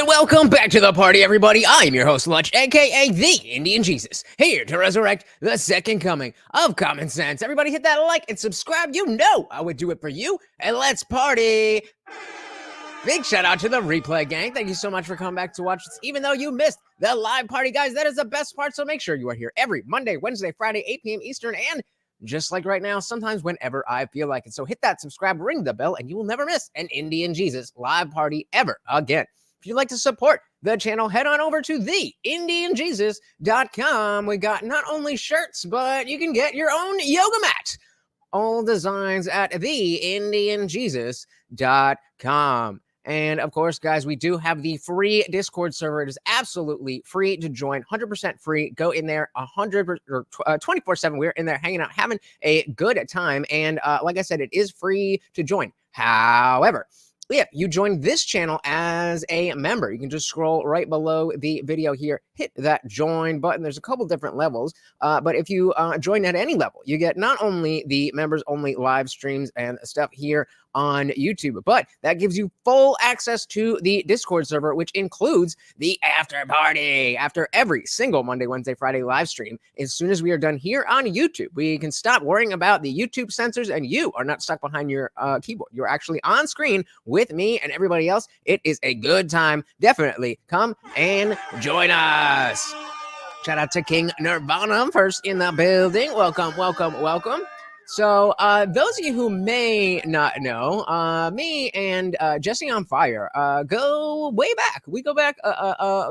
right, welcome back to the party, everybody. I am your host, Lutch, aka the Indian Jesus, here to resurrect the second coming of common sense. Everybody hit that like and subscribe. You know I would do it for you, and let's party. Big shout out to the replay gang. Thank you so much for coming back to watch this, even though you missed the live party, guys. That is the best part, so make sure you are here every Monday, Wednesday, Friday, 8 p.m. Eastern, and just like right now, sometimes whenever I feel like it. So hit that subscribe, ring the bell, and you will never miss an Indian Jesus live party ever again. If you'd like to support the channel, head on over to theindianjesus.com. We got not only shirts, but you can get your own yoga mat. All designs at theindianjesus.com. And of course, guys, we do have the free Discord server. It is absolutely free to join, 100% free. Go in there 24/7. We're in there hanging out, having a good time. And like I said, it is free to join. However, if you join this channel as a member, you can just scroll right below the video here, hit that join button. There's a couple different levels, but if you join at any level, you get not only the members only live streams and stuff here on YouTube, but that gives you full access to the Discord server, which includes the after party after every single Monday, Wednesday, Friday live stream. As soon as we are done here on YouTube, we can stop worrying about the YouTube censors, and you are not stuck behind your keyboard. You're actually on screen with me and everybody else. It is a good time. Definitely come and join us. Shout out to King Nirvana first in the building. Welcome, welcome, welcome. So those of you who may not know, me and Jesse on Fire go way back. We go back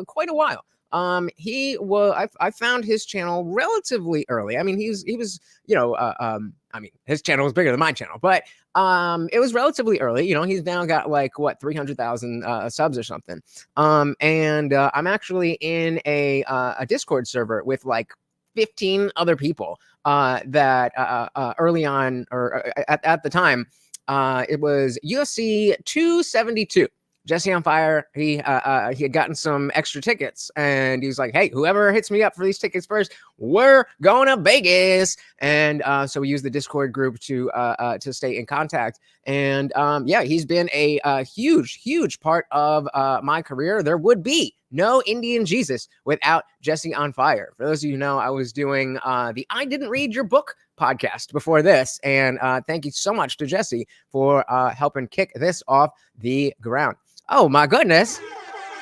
quite a while. I found his channel relatively early. I mean, he was, you know, I mean, his channel was bigger than my channel, but it was relatively early. You know, he's now got like what 300,000 subs or something. And I'm actually in a Discord server with like 15 other people that early on, or at the time, it was UFC 272. Jesse on Fire, he had gotten some extra tickets, and he was like, hey, whoever hits me up for these tickets first, we're going to Vegas. And so we used the Discord group to stay in contact. And yeah, he's been a huge part of my career. There would be no Indian Jesus without Jesse on Fire. For those of you who know, I was doing the I Didn't Read Your Book podcast before this. And thank you so much to Jesse for helping kick this off the ground. Oh my goodness.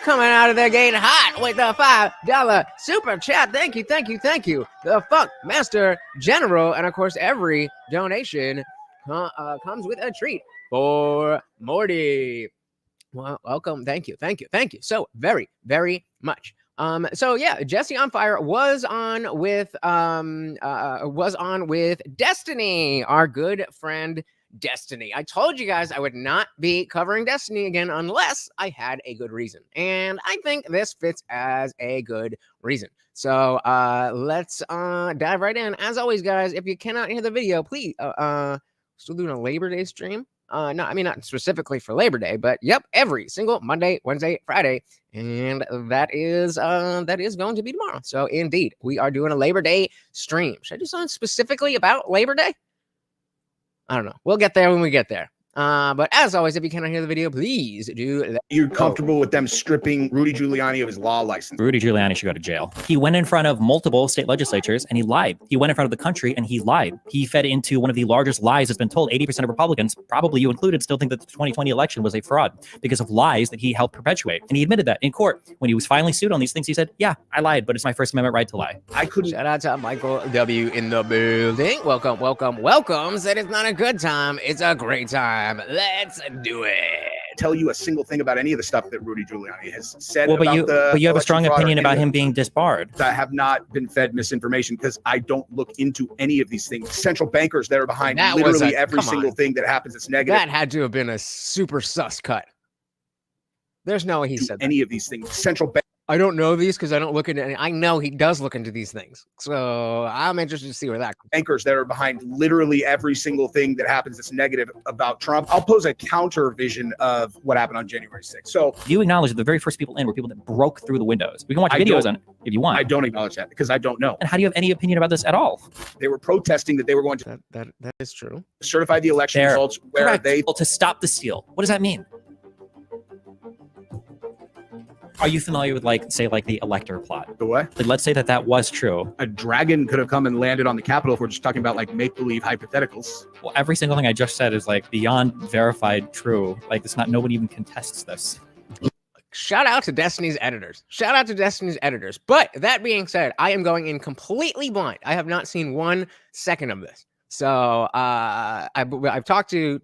Coming out of the gate hot with the $5 super chat. Thank you, thank you, thank you. The Funk Master General. And of course, every donation comes with a treat for Morty. Well, welcome. Thank you, thank you, thank you so very, very much. So yeah, Jesse on Fire was on with Destiny, our good friend Destiny. I told you guys I would not be covering Destiny again unless I had a good reason, and I think this fits as a good reason. So let's dive right in. As always, guys, if you cannot hear the video, please still doing a Labor Day stream. No, I mean, not specifically for Labor Day, but yep, every single Monday, Wednesday, Friday, and that is going to be tomorrow. So indeed, we are doing a Labor Day stream. Should I do something specifically about Labor Day? I don't know. We'll get there when we get there. But as always, if you cannot hear the video, please do. You're comfortable with them stripping Rudy Giuliani of his law license? Rudy Giuliani should go to jail. He went in front of multiple state legislatures and he lied. He went in front of the country and he lied. He fed into one of the largest lies that's been told. 80% of Republicans, probably you included, still think that the 2020 election was a fraud because of lies that he helped perpetuate. And he admitted that in court. When he was finally sued on these things, he said, yeah, I lied, but it's my First Amendment right to lie. I couldn't. Shout out to Michael W. in the building. Welcome, welcome, welcome. Said it's not a good time. It's a great time. Let's do it. Tell you a single thing about any of the stuff that Rudy Giuliani has said. Well, but you have a strong opinion about him being disbarred. I have not been fed misinformation because I don't look into any of these things. Central bankers that are behind literally every single thing that happens that's negative. That had to have been a super sus cut. There's no way he said any of these things. Central bank. I don't know these because I don't look into any. I know he does look into these things. So I'm interested to see where that comes. Bankers that are behind literally every single thing that happens that's negative about Trump. I'll pose a counter vision of what happened on January 6th. So you acknowledge that the very first people in were people that broke through the windows. We can watch videos on it if you want. I don't acknowledge that because I don't know. And how do you have any opinion about this at all? They were protesting that they were going to that is true. Certify the election results where correct. they to stop the steal. What does that mean? Are you familiar with, like, say, like the elector plot? The what? Like, let's say that was true. A dragon could have come and landed on the Capitol if we're just talking about like make-believe hypotheticals. Well, every single thing I just said is like beyond verified true. Like, it's not, nobody even contests this. Shout out to Destiny's editors. Shout out to Destiny's editors. But that being said, I am going in completely blind. I have not seen 1 second of this. So I've talked to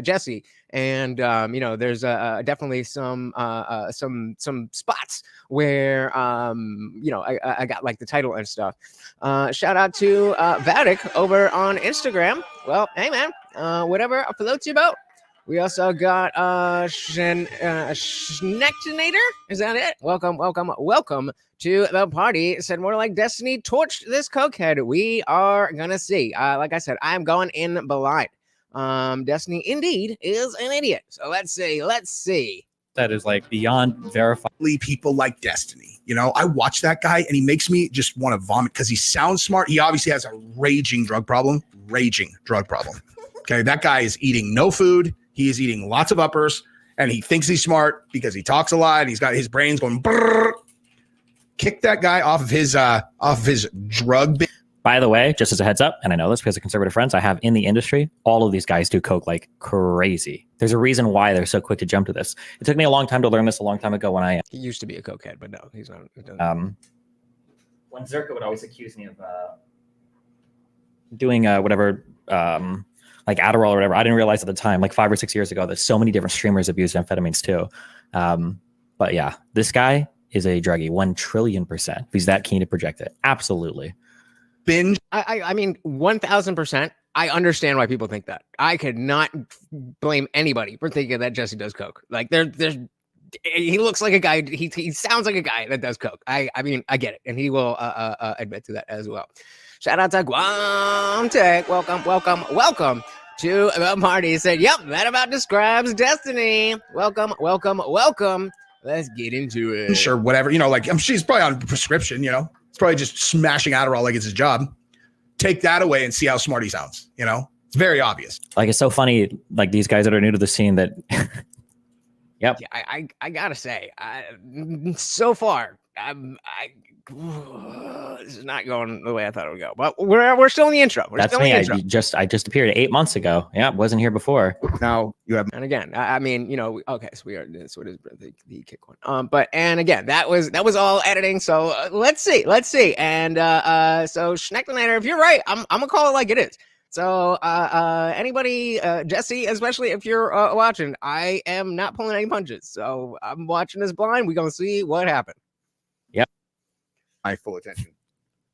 Jesse, and you know, there's definitely some spots where you know, I got like the title and stuff. Shout out to Vatic over on Instagram. Well, hey man, whatever floats your boat. We also got Schnechtinator. Is that it? Welcome to the party. Said more like Destiny torched this cokehead. We are gonna see. Like I said, I'm going in blind. Destiny indeed is an idiot. So let's see. That is like beyond verified. People like Destiny. You know, I watch that guy and he makes me just want to vomit because he sounds smart. He obviously has a raging drug problem. Okay, that guy is eating no food. He is eating lots of uppers, and he thinks he's smart because he talks a lot. And he's got his brains going. Brrr. Kick that guy off of his drug. By the way, just as a heads up, and I know this because of conservative friends I have in the industry, all of these guys do coke like crazy. There's a reason why they're so quick to jump to this. It took me a long time to learn this a long time ago when he used to be a cokehead, but no, he's not. When Zerka would always accuse me of doing whatever. Like Adderall or whatever. I didn't realize at the time, like 5 or 6 years ago, that so many different streamers abused amphetamines too. But yeah, this guy is a druggie, 1 trillion %. If he's that keen to project it, absolutely. Binge. I mean, 1000%. I understand why people think that. I could not blame anybody for thinking that Jesse does coke. Like there's he looks like a guy. He sounds like a guy that does coke. I mean, I get it, and he will admit to that as well. Shout out to Guam Tech. Welcome to the party. He said, yep, that about describes Destiny. Welcome. Let's get into it. Sure, whatever. You know, like she's probably on prescription, you know. It's probably just smashing Adderall like it's his job. Take that away and see how smart he sounds, you know? It's very obvious. Like, it's so funny, like these guys that are new to the scene that... Yep. Yeah, I gotta say, so far, this is not going the way I thought it would go. But we're still in the intro. That's me. I just appeared 8 months ago. Yeah, wasn't here before. Now you have. And again, I mean, you know, okay, so we are. So it is the kick one. But and again, that was all editing. So let's see. And so Schnechtinator, if you're right, I'm gonna call it like it is. So anybody, Jesse, especially if you're watching, I am not pulling any punches. So I'm watching this blind. We're gonna see what happened. Yep. My full attention.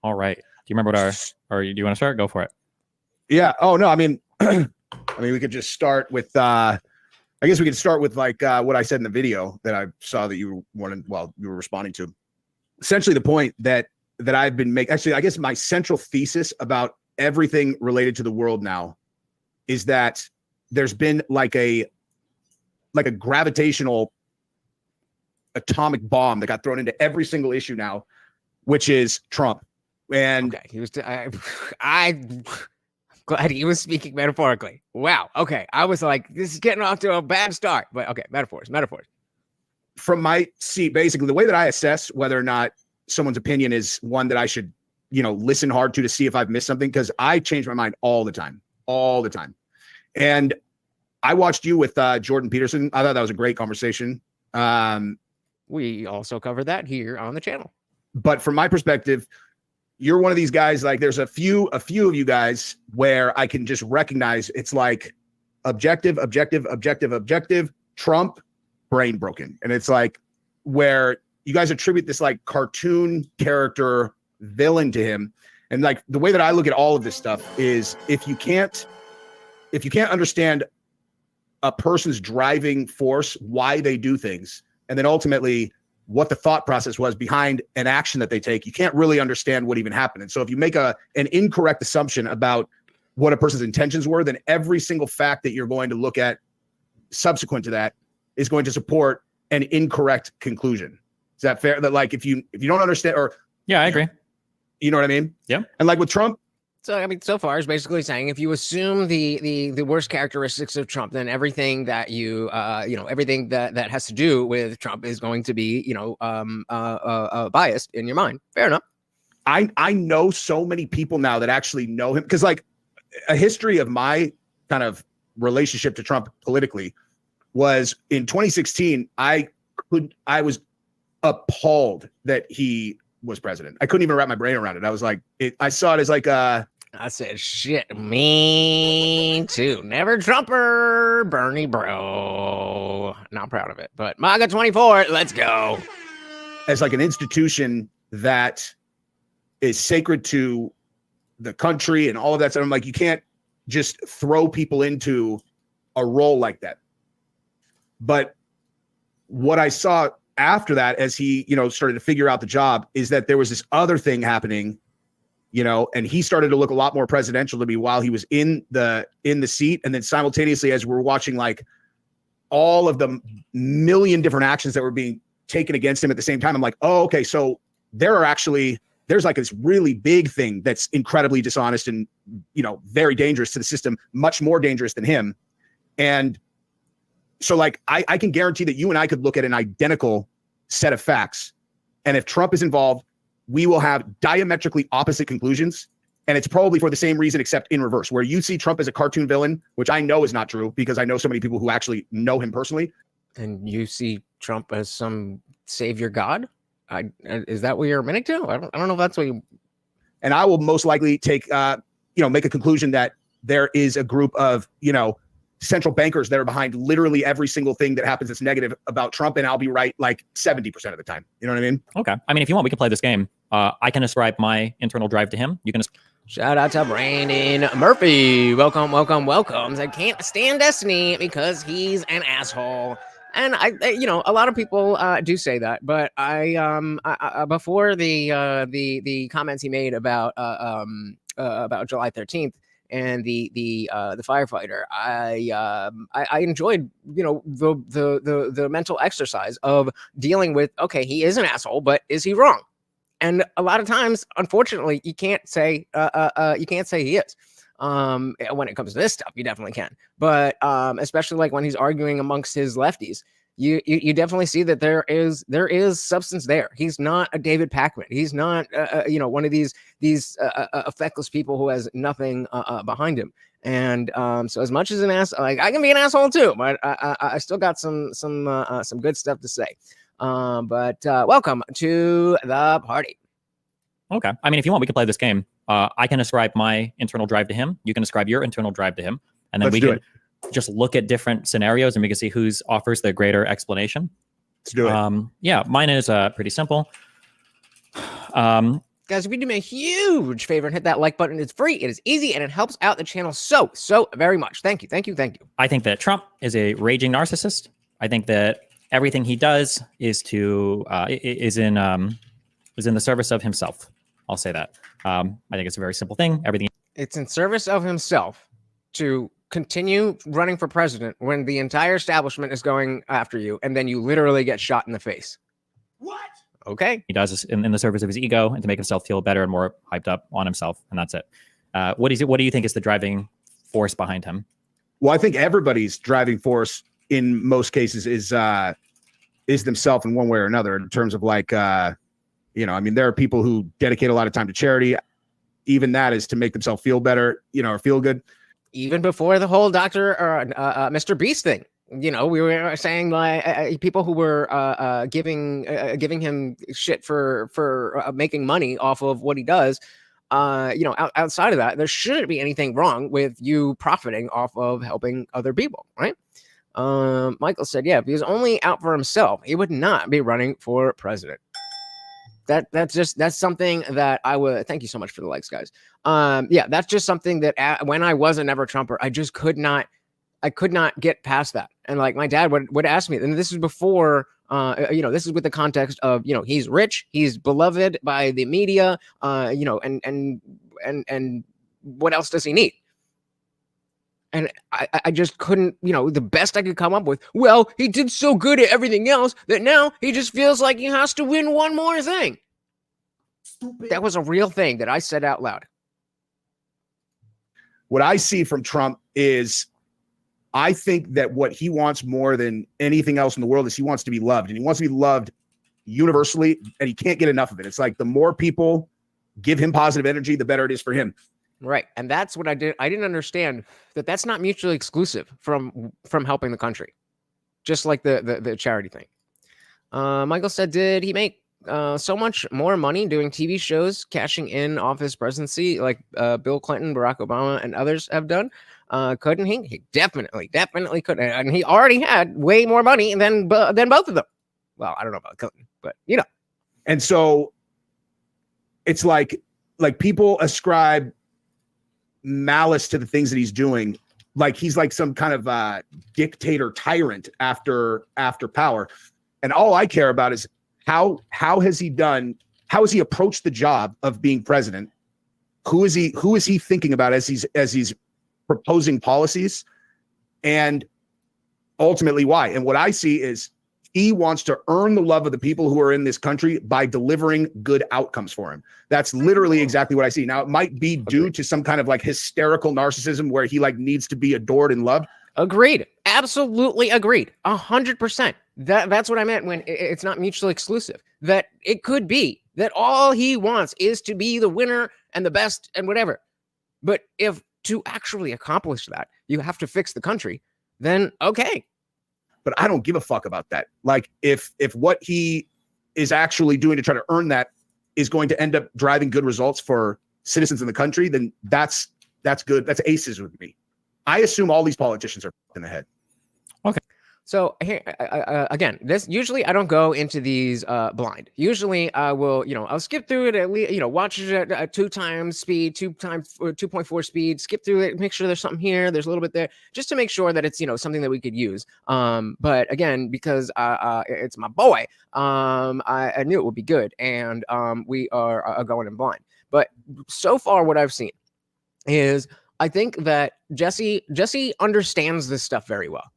All right. Do you remember what or do you want to start? Go for it. Yeah. Oh no. I mean, we could just start with. I guess we could start with like what I said in the video that I saw that you wanted. Well, you were responding to. Essentially, the point that I've been making. Actually, I guess my central thesis about everything related to the world now is that there's been like a gravitational atomic bomb that got thrown into every single issue now, which is Trump. And okay, he was I'm glad he was speaking metaphorically. Wow. Okay. I was like, this is getting off to a bad start, but okay, metaphors. From my seat, basically the way that I assess whether or not someone's opinion is one that I should, you know, listen hard to see if I've missed something, because I change my mind all the time. And I watched you with Jordan Peterson. I thought that was a great conversation. We also covered that here on the channel. But from my perspective, you're one of these guys, like there's a few of you guys where I can just recognize it's like objective, Trump, brain broken. And it's like where you guys attribute this like cartoon character villain to him. And like the way that I look at all of this stuff is if you can't understand a person's driving force, why they do things, and then ultimately what the thought process was behind an action that they take, you can't really understand what even happened. And so if you make an incorrect assumption about what a person's intentions were, then every single fact that you're going to look at subsequent to that is going to support an incorrect conclusion. Is that fair? That like if you don't understand, or yeah, I agree. You know what I mean? Yeah. And like with Trump, So I mean, so far is basically saying if you assume the worst characteristics of Trump, then everything that everything that has to do with Trump is going to be biased in your mind. Fair enough. I know so many people now that actually know him, because like a history of my kind of relationship to Trump politically was in 2016. I was appalled that he was president. I couldn't even wrap my brain around it. I was like, I saw it as like I said, shit, me too. Never Trumper, Bernie bro. Not proud of it, but MAGA 24, let's go. As like an institution that is sacred to the country and all of that stuff. I'm like, you can't just throw people into a role like that. But what I saw after that, as he, started to figure out the job, is that there was this other thing happening, and he started to look a lot more presidential to me while he was in the seat. And then simultaneously, as we're watching like all of the million different actions that were being taken against him at the same time, I'm like, oh, okay. So there's like this really big thing that's incredibly dishonest and, very dangerous to the system, much more dangerous than him. And so like, I can guarantee that you and I could look at an identical set of facts. And if Trump is involved, we will have diametrically opposite conclusions. And it's probably for the same reason, except in reverse, where you see Trump as a cartoon villain, which I know is not true because I know so many people who actually know him personally. And you see Trump as some savior god? Is that what you're admitting to? I don't know if that's what you. And I will most likely take, make a conclusion that there is a group of, central bankers that are behind literally every single thing that happens that's negative about Trump. And I'll be right like 70% of the time. You know what I mean? Okay. I mean, if you want, we can play this game. I can ascribe my internal drive to him. You can. Shout out to Brandon Murphy. Welcome. I can't stand Destiny because he's an asshole. And I a lot of people do say that, but I before the comments he made about July 13th and the Firefighter, I enjoyed the mental exercise of dealing with, okay, he is an asshole, but is he wrong? And a lot of times, unfortunately, you can't say he is. When it comes to this stuff, you definitely can. But especially like when he's arguing amongst his lefties, you definitely see that there is substance there. He's not a David Pakman. He's not one of these effectless people who has nothing behind him. And so as much as an ass, like I can be an asshole too, but I still got some good stuff to say. But welcome to the party. Okay. I mean, if you want, we can play this game. I can ascribe my internal drive to him. You can ascribe your internal drive to him. And then we can just look at different scenarios and we can see who's offers the greater explanation. Let's do it. Yeah, mine is pretty simple. Guys, if you do me a huge favor and hit that like button, it's free, it is easy, and it helps out the channel so very much. Thank you. I think that Trump is a raging narcissist. I think that everything he does is in the service of himself. I'll say that. I think it's a very simple thing. It's in service of himself to continue running for president when the entire establishment is going after you, and then you literally get shot in the face. What? Okay. He does this in the service of his ego and to make himself feel better and more hyped up on himself, and that's it. What do you think is the driving force behind him? Well, I think everybody's driving force in most cases is themselves in one way or another, in terms of like, I mean, there are people who dedicate a lot of time to charity. Even that is to make themselves feel better, or feel good. Even before the whole Mr. Beast thing, we were saying like people who were giving him shit for making money off of what he does. Outside of that, there shouldn't be anything wrong with you profiting off of helping other people, right? Michael said, yeah, if he was only out for himself, he would not be running for president. That's something that I would. Thank you so much for the likes, guys. Yeah, that's just something that when I was a never Trumper, I just could not get past that. And like my dad would ask me, and this is before, this is with the context of, he's rich, he's beloved by the media, and what else does he need? And I just couldn't, the best I could come up with, well, he did so good at everything else that now he just feels like he has to win one more thing. Stupid. That was a real thing that I said out loud. what I see from Trump is, I think that what he wants more than anything else in the world is he wants to be loved, and he wants to be loved universally, and he can't get enough of it. It's like the more people give him positive energy, the better it is for him. Right. And that's what I didn't understand, that that's not mutually exclusive from helping the country. Just like the charity thing. Michael said, did he make so much more money doing TV shows, cashing in off his presidency like Bill Clinton, Barack Obama, and others have done? Couldn't he? He definitely could. And he already had way more money than both of them. Well, I don't know about Clinton, but you know. And so it's like people ascribe malice to the things that he's doing. Like he's like some kind of dictator tyrant after power. And all I care about is how has he approached the job of being president? Who is he thinking about as he's proposing policies, and ultimately why? And what I see is he wants to earn the love of the people who are in this country by delivering good outcomes for him. That's literally exactly what I see. Now, it might be due to some kind of like hysterical narcissism where he like needs to be adored and loved. Agreed. Absolutely agreed. 100%. That's what I meant when it's not mutually exclusive. That it could be that all he wants is to be the winner and the best and whatever. But if to actually accomplish that, you have to fix the country, then okay. But I don't give a fuck about that. Like if what he is actually doing to try to earn that is going to end up driving good results for citizens in the country, then that's good. That's aces with me. I assume all these politicians are in the head. Okay. So here again, this usually I don't go into these blind. Usually I will, I'll skip through it at least, watch it at 2 times speed, 2.4 speed, skip through it, make sure there's something here, there's a little bit there, just to make sure that it's something that we could use. But again, because it's my boy, I knew it would be good, and we are going in blind. But so far, what I've seen is I think that Jesse understands this stuff very well.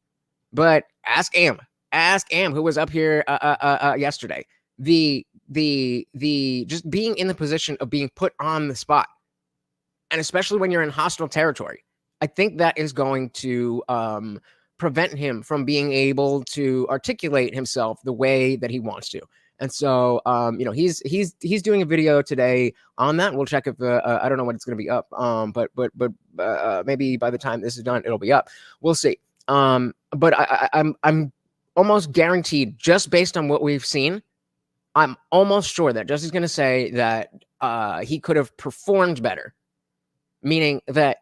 But ask Am, who was up here yesterday. The just being in the position of being put on the spot, and especially when you're in hostile territory, I think that is going to prevent him from being able to articulate himself the way that he wants to. And so, he's doing a video today on that. We'll check if I don't know when it's going to be up. But maybe by the time this is done, it'll be up. We'll see. But I'm almost guaranteed, just based on what we've seen, I'm almost sure that Jesse's going to say that he could have performed better, meaning that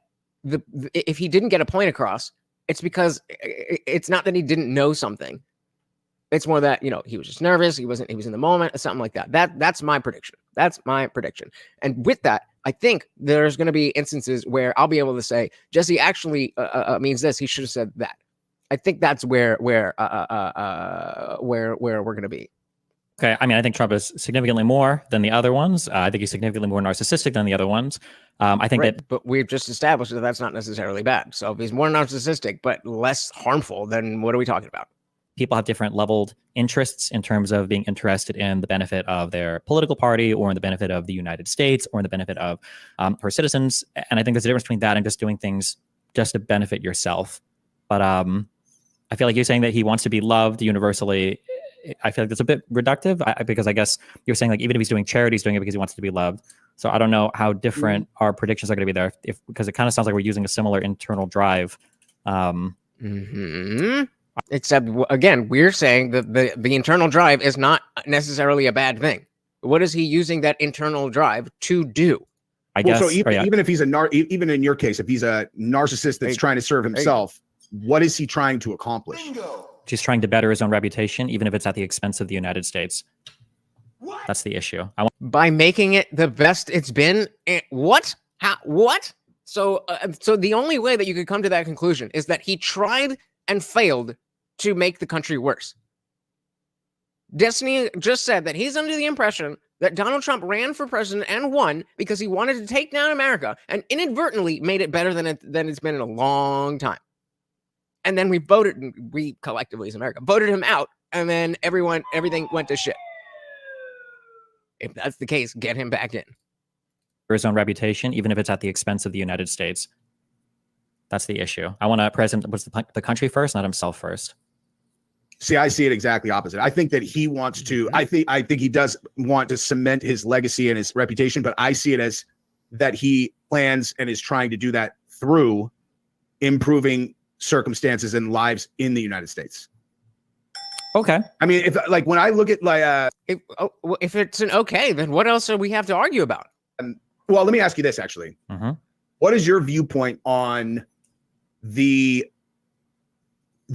if he didn't get a point across, it's because it's not that he didn't know something. It's more that, he was just nervous. He was in the moment, or something like that. That's my prediction. That's my prediction. And with that, I think there's going to be instances where I'll be able to say, Jesse actually means this. He should have said that. I think that's where we're going to be. Okay. I mean, I think Trump is significantly more than the other ones. I think he's significantly more narcissistic than the other ones. I think that, but we've just established that that's not necessarily bad. So if he's more narcissistic but less harmful, then what are we talking about? people have different leveled interests in terms of being interested in the benefit of their political party or in the benefit of the United States or in the benefit of her citizens. And I think there's a difference between that and just doing things just to benefit yourself. But I feel like you're saying that he wants to be loved universally. I feel like that's a bit reductive because I guess you're saying like even if he's doing charity, he's doing it because he wants to be loved. So I don't know how different our predictions are going to be there, because it kind of sounds like we're using a similar internal drive. Except again, we're saying that the internal drive is not necessarily a bad thing. What is he using that internal drive to do? I guess. So even if he's even in your case, if he's a narcissist that's trying to serve himself, what is he trying to accomplish? Bingo. He's trying to better his own reputation, even if it's at the expense of the United States. What? That's the issue. By making it the best it's been. What? How? What? So the only way that you could come to that conclusion is that he tried and failed to make the country worse. Destiny just said that he's under the impression that Donald Trump ran for president and won because he wanted to take down America and inadvertently made it better than it's been in a long time. And then we collectively as America voted him out, and then everything went to shit. If that's the case, get him back in. For his own reputation, even if it's at the expense of the United States. That's the issue. I want a president that puts the country first, not himself first. See, I see it exactly opposite. I think that he wants to, I think he does want to cement his legacy and his reputation, but I see it as that he plans and is trying to do that through improving circumstances and lives in the United States. Okay. I mean, if like when I look at like, if it's an okay, then what else do we have to argue about? Well, let me ask you this actually. What is your viewpoint on the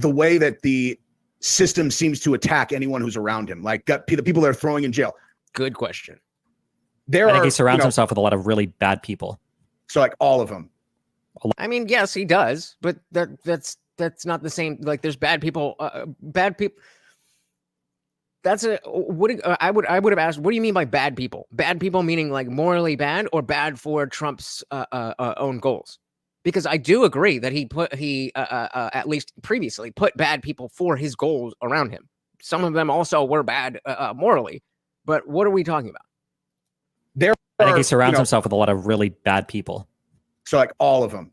way that the system seems to attack anyone who's around him, like the people they're throwing in jail? Good question. I think he surrounds himself with a lot of really bad people. So like all of them. I mean, yes, he does, but that's not the same. Like, there's bad people. That's I would have asked, what do you mean by bad people? Bad people meaning like morally bad, or bad for Trump's own goals? Because I do agree that he at least previously put bad people for his goals around him. Some of them also were bad morally, but what are we talking about? I think he surrounds himself with a lot of really bad people. So like all of them.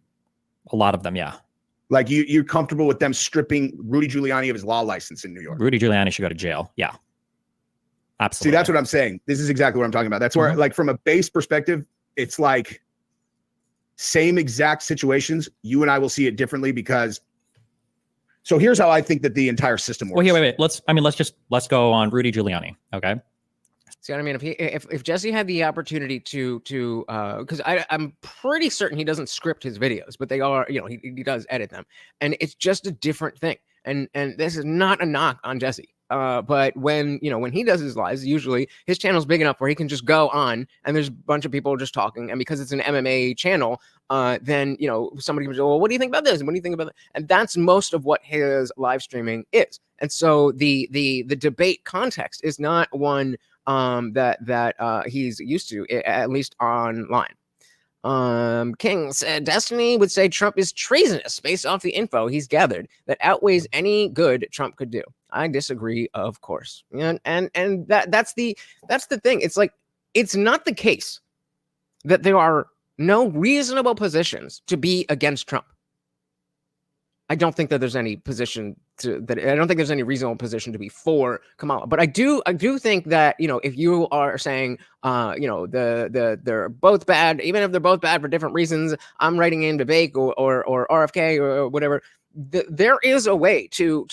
A lot of them, yeah. Like you're comfortable with them stripping Rudy Giuliani of his law license in New York? Rudy Giuliani should go to jail. Yeah. Absolutely. See, that's what I'm saying. This is exactly what I'm talking about. That's where, like, from a base perspective, it's like same exact situations. You and I will see it differently because. So here's how I think that the entire system works. Well, here, wait. Let's go on Rudy Giuliani. Okay. See what I mean? If Jesse had the opportunity to because I'm pretty certain he doesn't script his videos, but they are, he does edit them, and it's just a different thing. And this is not a knock on Jesse. But when he does his lives, usually his channel's big enough where he can just go on and there's a bunch of people just talking. And because it's an MMA channel, then, somebody can say, well, what do you think about this? And what do you think about that? And that's most of what his live streaming is. And so the debate context is not one that he's used to, at least online. King said Destiny would say Trump is treasonous based off the info he's gathered that outweighs any good Trump could do. I disagree, of course. And that's the thing. It's like, it's not the case that there are no reasonable positions to be against Trump. I don't think that there's any position I don't think there's any reasonable position to be for Kamala. But I do think that, if you are saying, they're both bad, even if they're both bad for different reasons, I'm writing in debate or RFK or whatever, there is a way to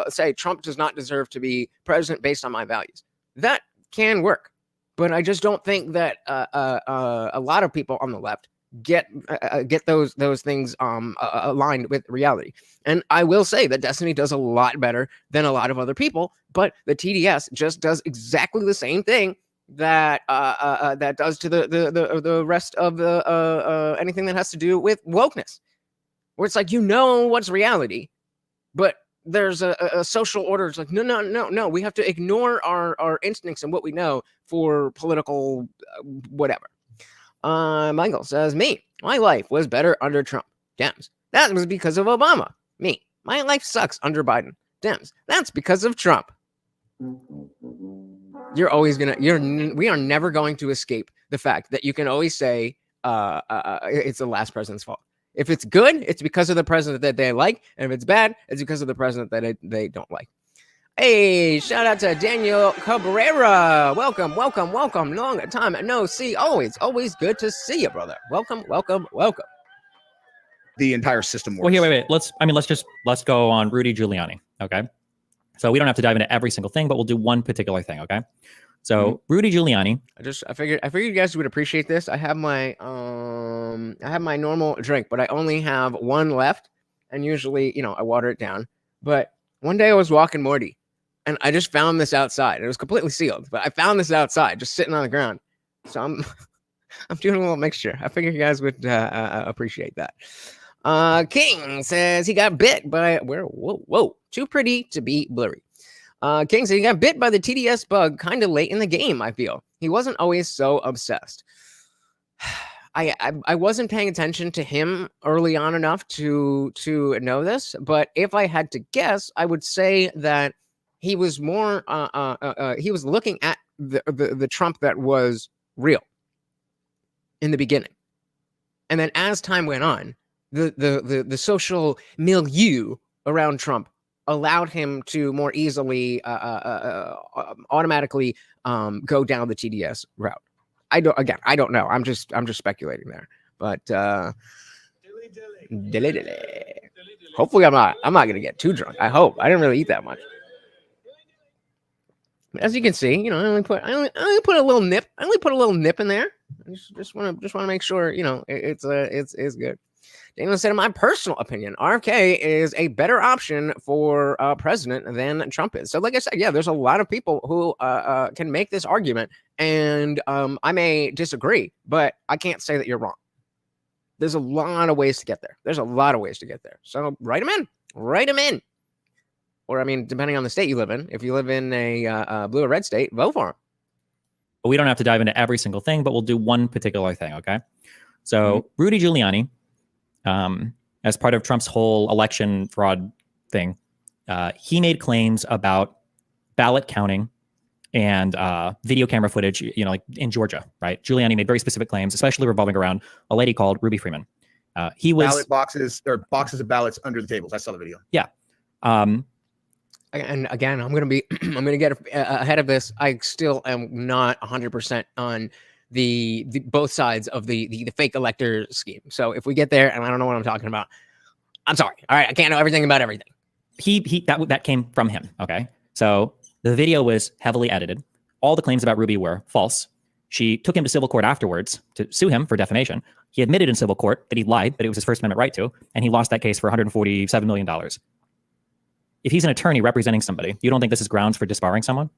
say Trump does not deserve to be president based on my values. That can work. But I just don't think that a lot of people on the left get those things aligned with reality. And I will say that Destiny does a lot better than a lot of other people, but the TDS just does exactly the same thing that that does to the rest of the anything that has to do with wokeness, where it's like, what's reality, but there's a social order. It's like, no, we have to ignore our instincts and what we know for political whatever. Michael says, my life was better under Trump. Dems, that was because of Obama. Me, my life sucks under Biden. Dems, that's because of Trump. We are never going to escape the fact that you can always say it's the last president's fault. If it's good, it's because of the president that they like, and if it's bad, it's because of the president that they don't like. Hey, shout out to Daniel Cabrera. Welcome. Long time no see. Always good to see you, brother. Welcome. The entire system works. Well, here, wait. Let's go on Rudy Giuliani. Okay. So we don't have to dive into every single thing, but we'll do one particular thing. Okay. So Rudy Giuliani. I figured you guys would appreciate this. I have my normal drink, but I only have one left, and usually, I water it down. But one day I was walking Morty, and I just found this outside. It was completely sealed, but I found this outside, just sitting on the ground. So I'm doing a little mixture. I figured you guys would appreciate that. King says he got bit by whoa, too pretty to be blurry. King said he got bit by the TDS bug kind of late in the game. I feel he wasn't always so obsessed. I wasn't paying attention to him early on enough to know this, but if I had to guess, I would say that he was more he was looking at the Trump that was real in the beginning, and then as time went on, the social milieu around Trump allowed him to more easily automatically go down the TDS route. I don't know. I'm just speculating there. But hopefully I'm not gonna get too drunk. I hope. I didn't really eat that much. As you can see, you know, I only put a little nip. I only put a little nip in there. I just want to make sure, you know, it's good. Daniel said, in my personal opinion, RFK is a better option for president than Trump is. So, like I said, yeah, there's a lot of people who can make this argument, and I may disagree, but I can't say that you're wrong. There's a lot of ways to get there. So write them in. Or, I mean, depending on the state you live in, if you live in a blue or red state, vote for him. But we don't have to dive into every single thing, but we'll do one particular thing, okay? So Rudy Giuliani, as part of Trump's whole election fraud thing, he made claims about ballot counting and video camera footage, you know, like in Georgia, right? Giuliani made very specific claims, especially revolving around a lady called Ruby Freeman. He was ballot boxes or boxes of ballots under the tables. I saw the video. Yeah. And again, I'm going to get ahead of this. I still am not 100% on the both sides of the fake elector scheme. So if we get there and I don't know what I'm talking about, I'm sorry. All right. I can't know everything about everything. That came from him. Okay. So the video was heavily edited. All the claims about Ruby were false. She took him to civil court afterwards to sue him for defamation. He admitted in civil court that he lied, that it was his First Amendment right to, and he lost that case for $147 million. If he's an attorney representing somebody, you don't think this is grounds for disbarring someone?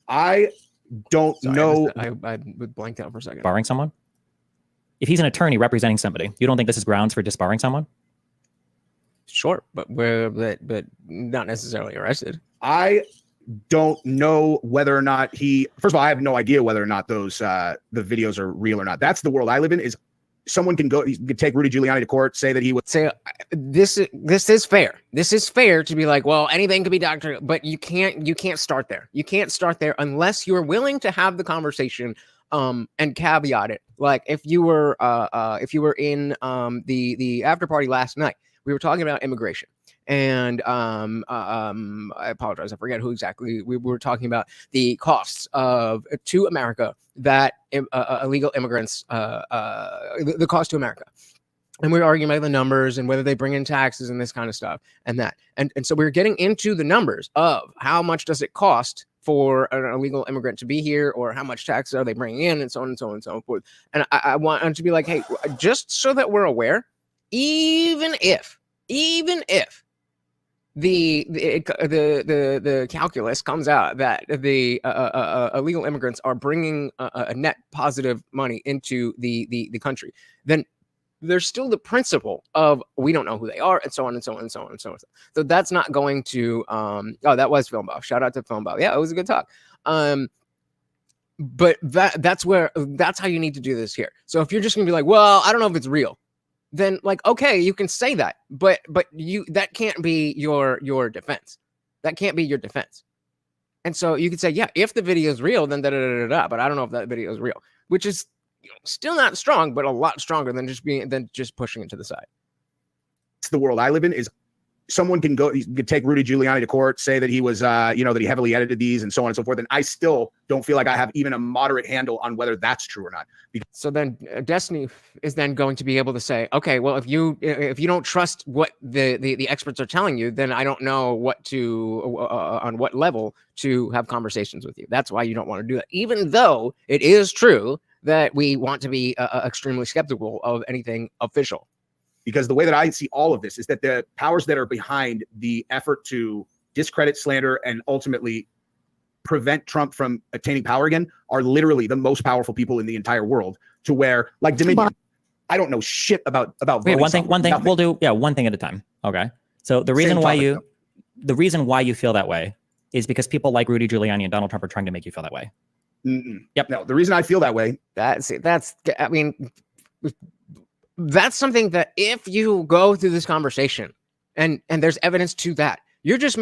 I don't know. I blanked out for a second. Barring someone? If he's an attorney representing somebody, you don't think this is grounds for disbarring someone? Sure, but not necessarily arrested. I don't know whether or not first of all, I have no idea whether or not those the videos are real or not. That's the world I live in. Is someone can take Rudy Giuliani to court, say that he would say this is fair. This is fair to be like, well, anything could be doctor, but you can't start there. You can't start there unless you're willing to have the conversation and caveat it. Like if you were in the after party last night, we were talking about immigration. And I apologize, I forget who exactly we were talking about, the costs of to America that illegal immigrants, the cost to America. And we were arguing about the numbers and whether they bring in taxes and this kind of stuff and that. And so we were getting into the numbers of how much does it cost for an illegal immigrant to be here, or how much taxes are they bringing in, and so on and so on and so forth. And I want to be like, hey, just so that we're aware, even if the calculus comes out that the illegal immigrants are bringing a net positive money into the country, then there's still the principle of we don't know who they are, and so on and so on and so on and so on. So that's not going to oh, that was Film Buff. Shout out to Film Buff. Yeah, it was a good talk. But that's how you need to do this here. So if you're just gonna be like, well, I don't know if it's real, then like, okay, you can say that, but that can't be your defense. That can't be your defense. And so you could say, yeah, if the video is real, then but I don't know if that video is real, which is still not strong, but a lot stronger than just pushing it to the side. It's the world I live in. Is someone can take Rudy Giuliani to court, say that he was, that he heavily edited these and so on and so forth. And I still don't feel like I have even a moderate handle on whether that's true or not. So then Destiny is then going to be able to say, okay, well, if you don't trust what the experts are telling you, then I don't know what on what level to have conversations with you. That's why you don't want to do that, even though it is true that we want to be extremely skeptical of anything official. Because the way that I see all of this is that the powers that are behind the effort to discredit, slander, and ultimately prevent Trump from attaining power again are literally the most powerful people in the entire world, to where, like Dominion, I don't know shit about Wait, one thing nothing. We'll do, one thing at a time. Okay. So the reason why you feel that way is because people like Rudy Giuliani and Donald Trump are trying to make you feel that way. Yep. No, the reason I feel that way. That's something that if you go through this conversation and there's evidence to that, you're just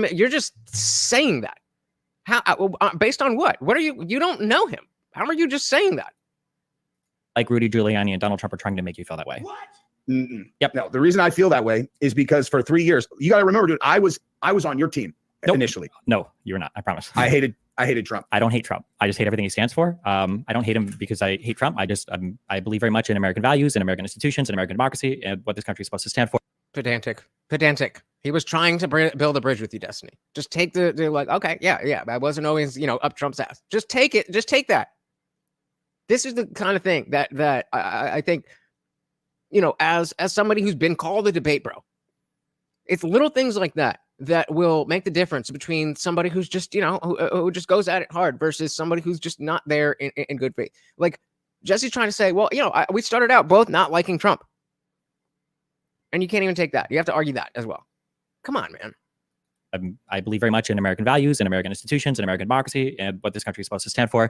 saying that. How based on what? What are you don't know him. How are you just saying that? Like Rudy Giuliani and Donald Trump are trying to make you feel that way. What? Yep. No, the reason I feel that way is because for 3 years, you got to remember, dude, I was on your team initially. No, you're not. I promise. I hated Trump. I don't hate Trump. I just hate everything he stands for. I don't hate him because I hate Trump. I believe very much in American values and American institutions and American democracy and what this country is supposed to stand for. Pedantic. He was trying to build a bridge with you, Destiny. Just take the like, okay, yeah. I wasn't always, up Trump's ass. Just take it. Just take that. This is the kind of thing that I think, as somebody who's been called a debate bro, it's little things like that will make the difference between somebody who's just, who just goes at it hard versus somebody who's just not there in good faith. Like Jesse's trying to say, well, we started out both not liking Trump. And you can't even take that. You have to argue that as well. Come on, man. I believe very much in American values and American institutions and American democracy and what this country is supposed to stand for.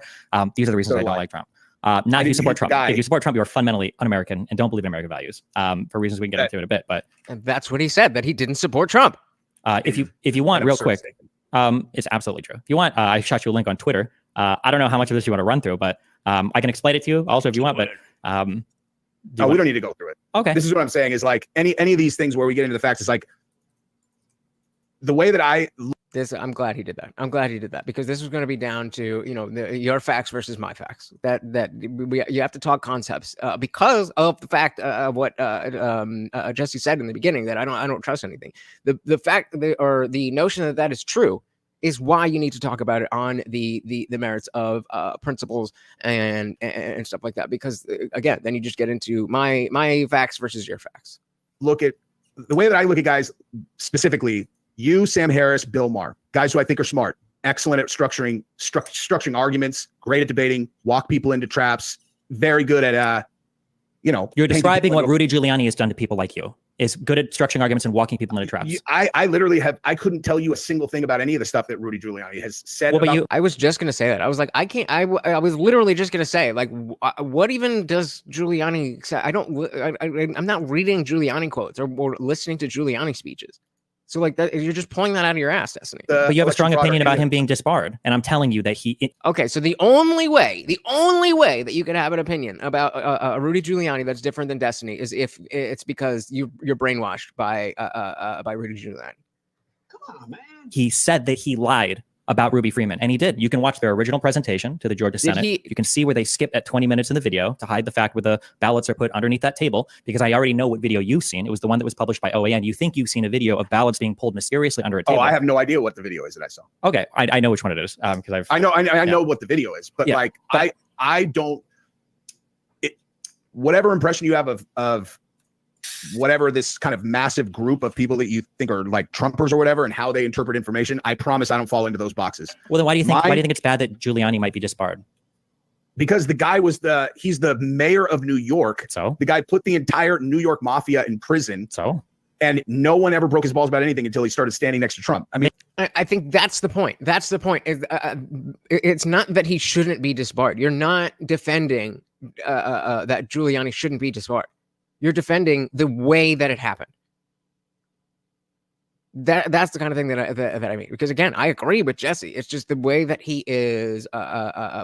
These are the reasons I don't like Trump. Not if you support Trump. If you support Trump, you are fundamentally un-American and don't believe in American values. For reasons we can get into in a bit. But and that's what he said, that he didn't support Trump. If you want, real quick, it's absolutely true. If you want, I shot you a link on Twitter. I don't know how much of this you want to run through, but I can explain it to you also if you want. But we don't need to go through it. Okay. This is what I'm saying is like any of these things where we get into the facts, it's like the way that I'm glad he did that. I'm glad he did that because this was going to be down to, your facts versus my facts. You have to talk concepts because of the fact of what Jesse said in the beginning, that I don't trust anything. The fact or the notion that is true is why you need to talk about it on the merits of principles and stuff like that. Because again, then you just get into my facts versus your facts. Look at the way that I look at guys specifically. You, Sam Harris, Bill Maher, guys who I think are smart, excellent at structuring arguments, great at debating, walk people into traps, very good at, You're describing what Rudy Giuliani has done to people like you. Is good at structuring arguments and walking people into traps. I literally I couldn't tell you a single thing about any of the stuff that Rudy Giuliani has said. Well, I was just going to say that. I was like, I was literally just going to say, like, what even does Giuliani say? I'm not reading Giuliani quotes or listening to Giuliani speeches. So like that, you're just pulling that out of your ass, Destiny. But you have a strong opinion about him being disbarred, and I'm telling you that Okay, so the only way that you could have an opinion about Rudy Giuliani that's different than Destiny is if it's because you're brainwashed by Rudy Giuliani. Come on, man. He said that he lied about Ruby Freeman, and he did. You can watch their original presentation to the Georgia Senate. You can see where they skip at 20 minutes in the video to hide the fact where the ballots are put underneath that table, because I already know what video you've seen. It was the one that was published by OAN. You think you've seen a video of ballots being pulled mysteriously under a table. Oh, I have no idea what the video is that I saw. Okay, I know which one it is because I know what the video is, but I don't. Whatever impression you have of whatever this kind of massive group of people that you think are like Trumpers or whatever, and how they interpret information, I promise I don't fall into those boxes. Well, then why do you think it's bad that Giuliani might be disbarred? Because the guy he's the mayor of New York. So the guy put the entire New York mafia in prison. So, and no one ever broke his balls about anything until he started standing next to Trump. I mean, I think that's the point. That's the point. It's not that he shouldn't be disbarred. You're not defending that Giuliani shouldn't be disbarred. You're defending the way that it happened. That's the kind of thing that I mean. Because again, I agree with Jesse. It's just the way that he is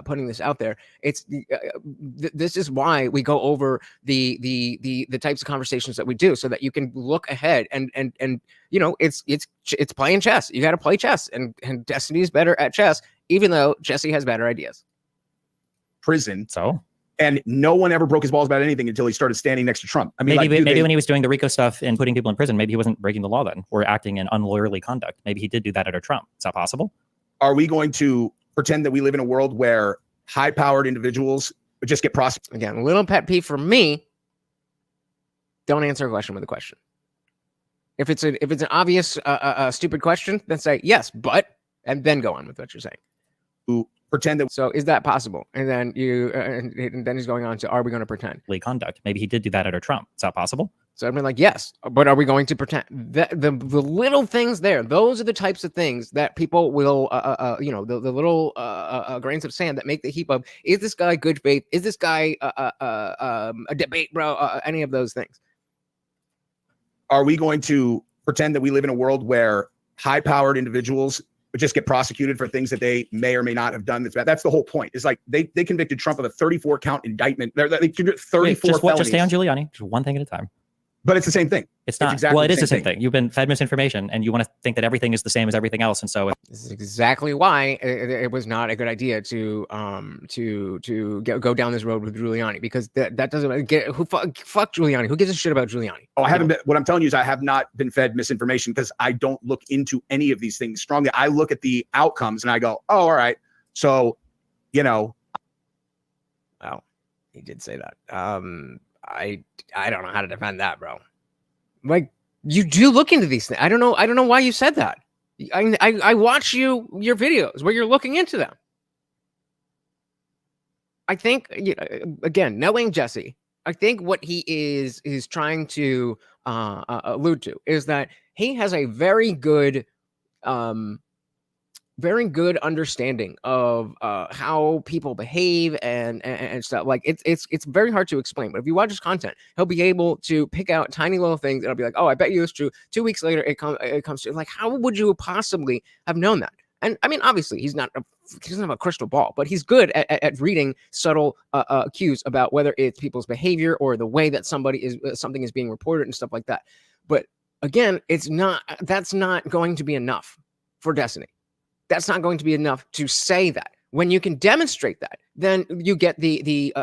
putting this out there. It's this is why we go over the types of conversations that we do, so that you can look ahead and it's playing chess. You got to play chess, and Destiny is better at chess, even though Jesse has better ideas. Prison. So. And no one ever broke his balls about anything until he started standing next to Trump. I mean, maybe when he was doing the RICO stuff and putting people in prison, maybe he wasn't breaking the law then, or acting in unlawyerly conduct. Maybe he did do that under Trump. Is that possible? Are we going to pretend that we live in a world where high-powered individuals just get prosecuted? Again, a little pet peeve for me. Don't answer a question with a question. If it's an obvious stupid question, then say yes, but, and then go on with what you're saying. Who pretend that? So is that possible? And then and then he's going on to, are we going to pretend? Conduct. Maybe he did do that under Trump. Is that possible? So I've been like, yes, but are we going to pretend? The little things there, those are the types of things that people will, the little grains of sand that make the heap of, is this guy good faith? Is this guy a debate bro? Any of those things. Are we going to pretend that we live in a world where high-powered individuals just get prosecuted for things that they may or may not have done? That's the whole point. It's like they convicted Trump of a 34-count indictment. They convicted 34 felonies. Just stay on Giuliani. Just one thing at a time. But it's the same thing. It's not. exactly Well, it the is the same same thing. You've been fed misinformation, and you want to think that everything is the same as everything else. And so, This is exactly why it was not a good idea to go down this road with Giuliani, because that doesn't get fuck Giuliani. Who gives a shit about Giuliani? Oh, I haven't been, what I'm telling you is I have not been fed misinformation because I don't look into any of these things strongly. I look at the outcomes and I go, oh, all right. So, you know. Well, he did say that. I don't know how to defend that, bro. Like, you do look into these things. I don't know why you said that. I watch your videos where you're looking into them. I think, again, knowing Jesse, I think what he is trying to allude to is that he has a very good understanding of how people behave and stuff. Like it's very hard to explain, but if you watch his content, he'll be able to pick out tiny little things and I'll be like, oh, I bet you it's true. 2 weeks later, it comes to, like, how would you possibly have known that? And I mean, obviously, he doesn't have a crystal ball, but he's good at reading subtle cues about whether it's people's behavior or the way that something is being reported and stuff like that. But again, that's not going to be enough for Destiny. That's not going to be enough to say that. When you can demonstrate that, then you get the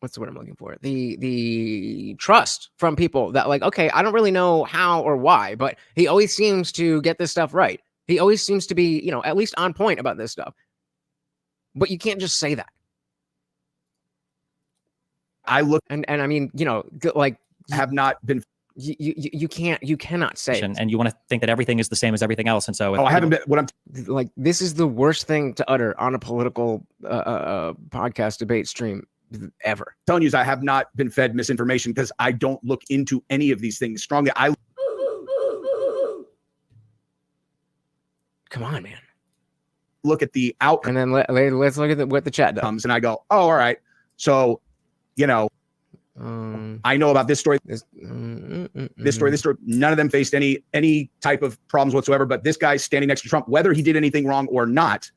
what's the word I'm looking for? The trust from people that, like, okay, I don't really know how or why, but he always seems to get this stuff right. He always seems to be, at least on point about this stuff. But you can't just say that. I look and I mean, like, have not been. You cannot say it. and you want to think that everything is the same as everything else. And so, I haven't been. What I'm like, this is the worst thing to utter on a political podcast debate stream ever. telling you is I have not been fed misinformation because I don't look into any of these things strongly. Come on, man. Look at the outcome, And then let's look at what the chat does. and I go, oh, all right. So, I know about this story, this story. None of them faced any type of problems whatsoever. But this guy's standing next to Trump, whether he did anything wrong or not,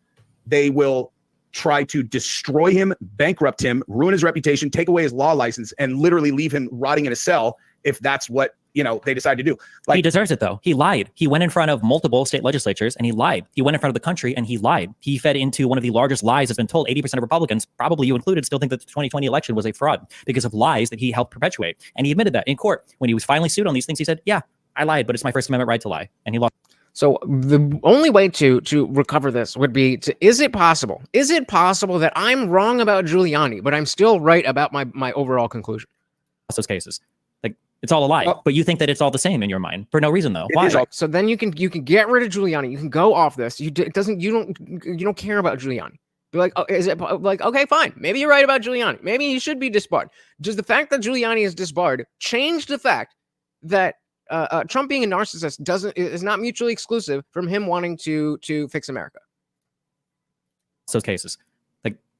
they will try to destroy him, bankrupt him, ruin his reputation, take away his law license, and literally leave him rotting in a cell if that's what they decide to do. Like, he deserves it, though. He lied. He went in front of multiple state legislatures and he lied. He went in front of the country and he lied. He fed into one of the largest lies that's been told. 80% of Republicans, probably you included, still think that the 2020 election was a fraud because of lies that he helped perpetuate. And he admitted that in court. When he was finally sued on these things, he said, yeah, I lied, but it's my First Amendment right to lie. And he lost. So the only way to recover this would be is it possible that I'm wrong about Giuliani, but I'm still right about my overall conclusion? Those cases. It's all a lie, but you think that it's all the same in your mind for no reason, though. Why? So then you can get rid of Giuliani. You can go off this. You don't care about Giuliani. Be like, oh, is it like, okay, fine. Maybe you're right about Giuliani. Maybe he should be disbarred. Does the fact that Giuliani is disbarred change the fact that Trump being a narcissist is not mutually exclusive from him wanting to fix America? Those cases.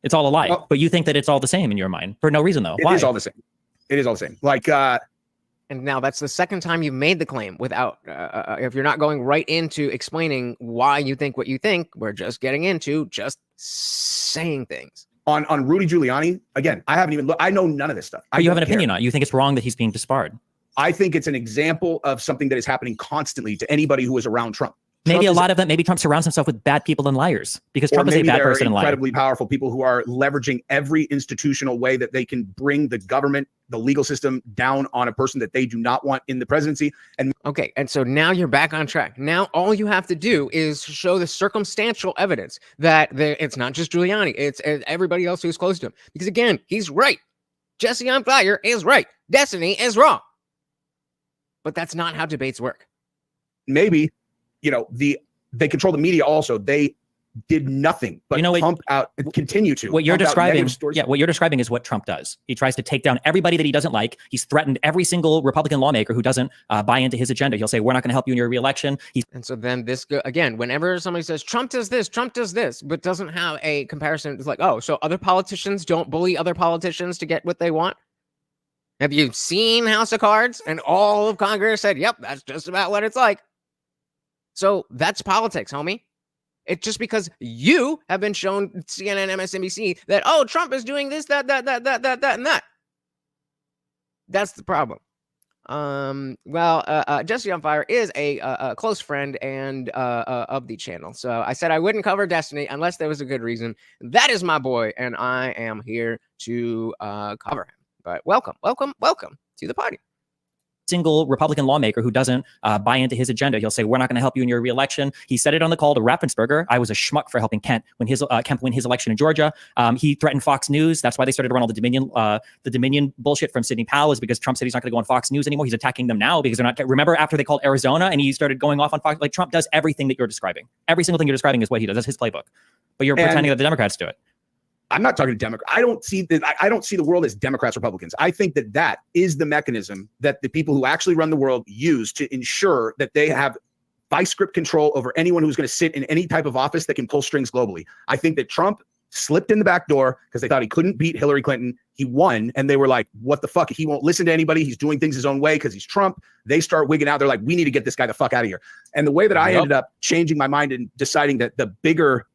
It's all a lie, but you think that it's all the same in your mind for no reason, though. Why? It is all the same. It is all the same. Like, and now that's the second time you've made the claim without, if you're not going right into explaining why you think what you think, we're just getting into just saying things. On Rudy Giuliani, again, I haven't even looked. I know none of this stuff. But you have an opinion on it. You think it's wrong that he's being disbarred. I think it's an example of something that is happening constantly to anybody who is around Trump. Maybe a lot of them. Maybe Trump surrounds himself with bad people and liars because Trump is a bad person and liar. Incredibly powerful people who are leveraging every institutional way that they can bring the government, the legal system down on a person that they do not want in the presidency. And okay, and so now you're back on track. Now all you have to do is show the circumstantial evidence that it's not just Giuliani, it's everybody else who's close to him. Because again, he's right. Jesse on Fire is right. Destiny is wrong. But that's not how debates work. Maybe. They control the media also. They did nothing but pump out and continue to. What you're describing, what you're describing is what Trump does. He tries to take down everybody that he doesn't like. He's threatened every single Republican lawmaker who doesn't buy into his agenda. He'll say, we're not going to help you in your reelection. And so then again, whenever somebody says Trump does this, but doesn't have a comparison, it's like, oh, so other politicians don't bully other politicians to get what they want? Have you seen House of Cards? And all of Congress said, yep, that's just about what it's like. So that's politics, homie. It's just because you have been shown CNN, MSNBC that, oh, Trump is doing this, that, and that. That's the problem. Jesse on Fire is a close friend and of the channel. So I said I wouldn't cover Destiny unless there was a good reason. That is my boy, and I am here to cover him. But welcome to the party. Single Republican lawmaker who doesn't buy into his agenda. He'll say, we're not going to help you in your reelection. He said it on the call to Raffensperger. I was a schmuck for helping Kemp win his election in Georgia. He threatened Fox News. That's why they started to run all the Dominion bullshit from Sidney Powell, is because Trump said he's not going to go on Fox News anymore. He's attacking them now because they're not. Remember after they called Arizona and he started going off on Fox? Like, Trump does everything that you're describing. Every single thing you're describing is what he does. That's his playbook. But you're pretending that the Democrats do it. I'm not talking to Democrats. I don't see the world as Democrats, Republicans. I think that is the mechanism that the people who actually run the world use to ensure that they have vice grip control over anyone who's going to sit in any type of office that can pull strings globally. I think that Trump slipped in the back door because they thought he couldn't beat Hillary Clinton. He won, and they were like, what the fuck? He won't listen to anybody. He's doing things his own way because he's Trump. They start wigging out. They're like, we need to get this guy the fuck out of here. And the way that I ended up changing my mind and deciding that the bigger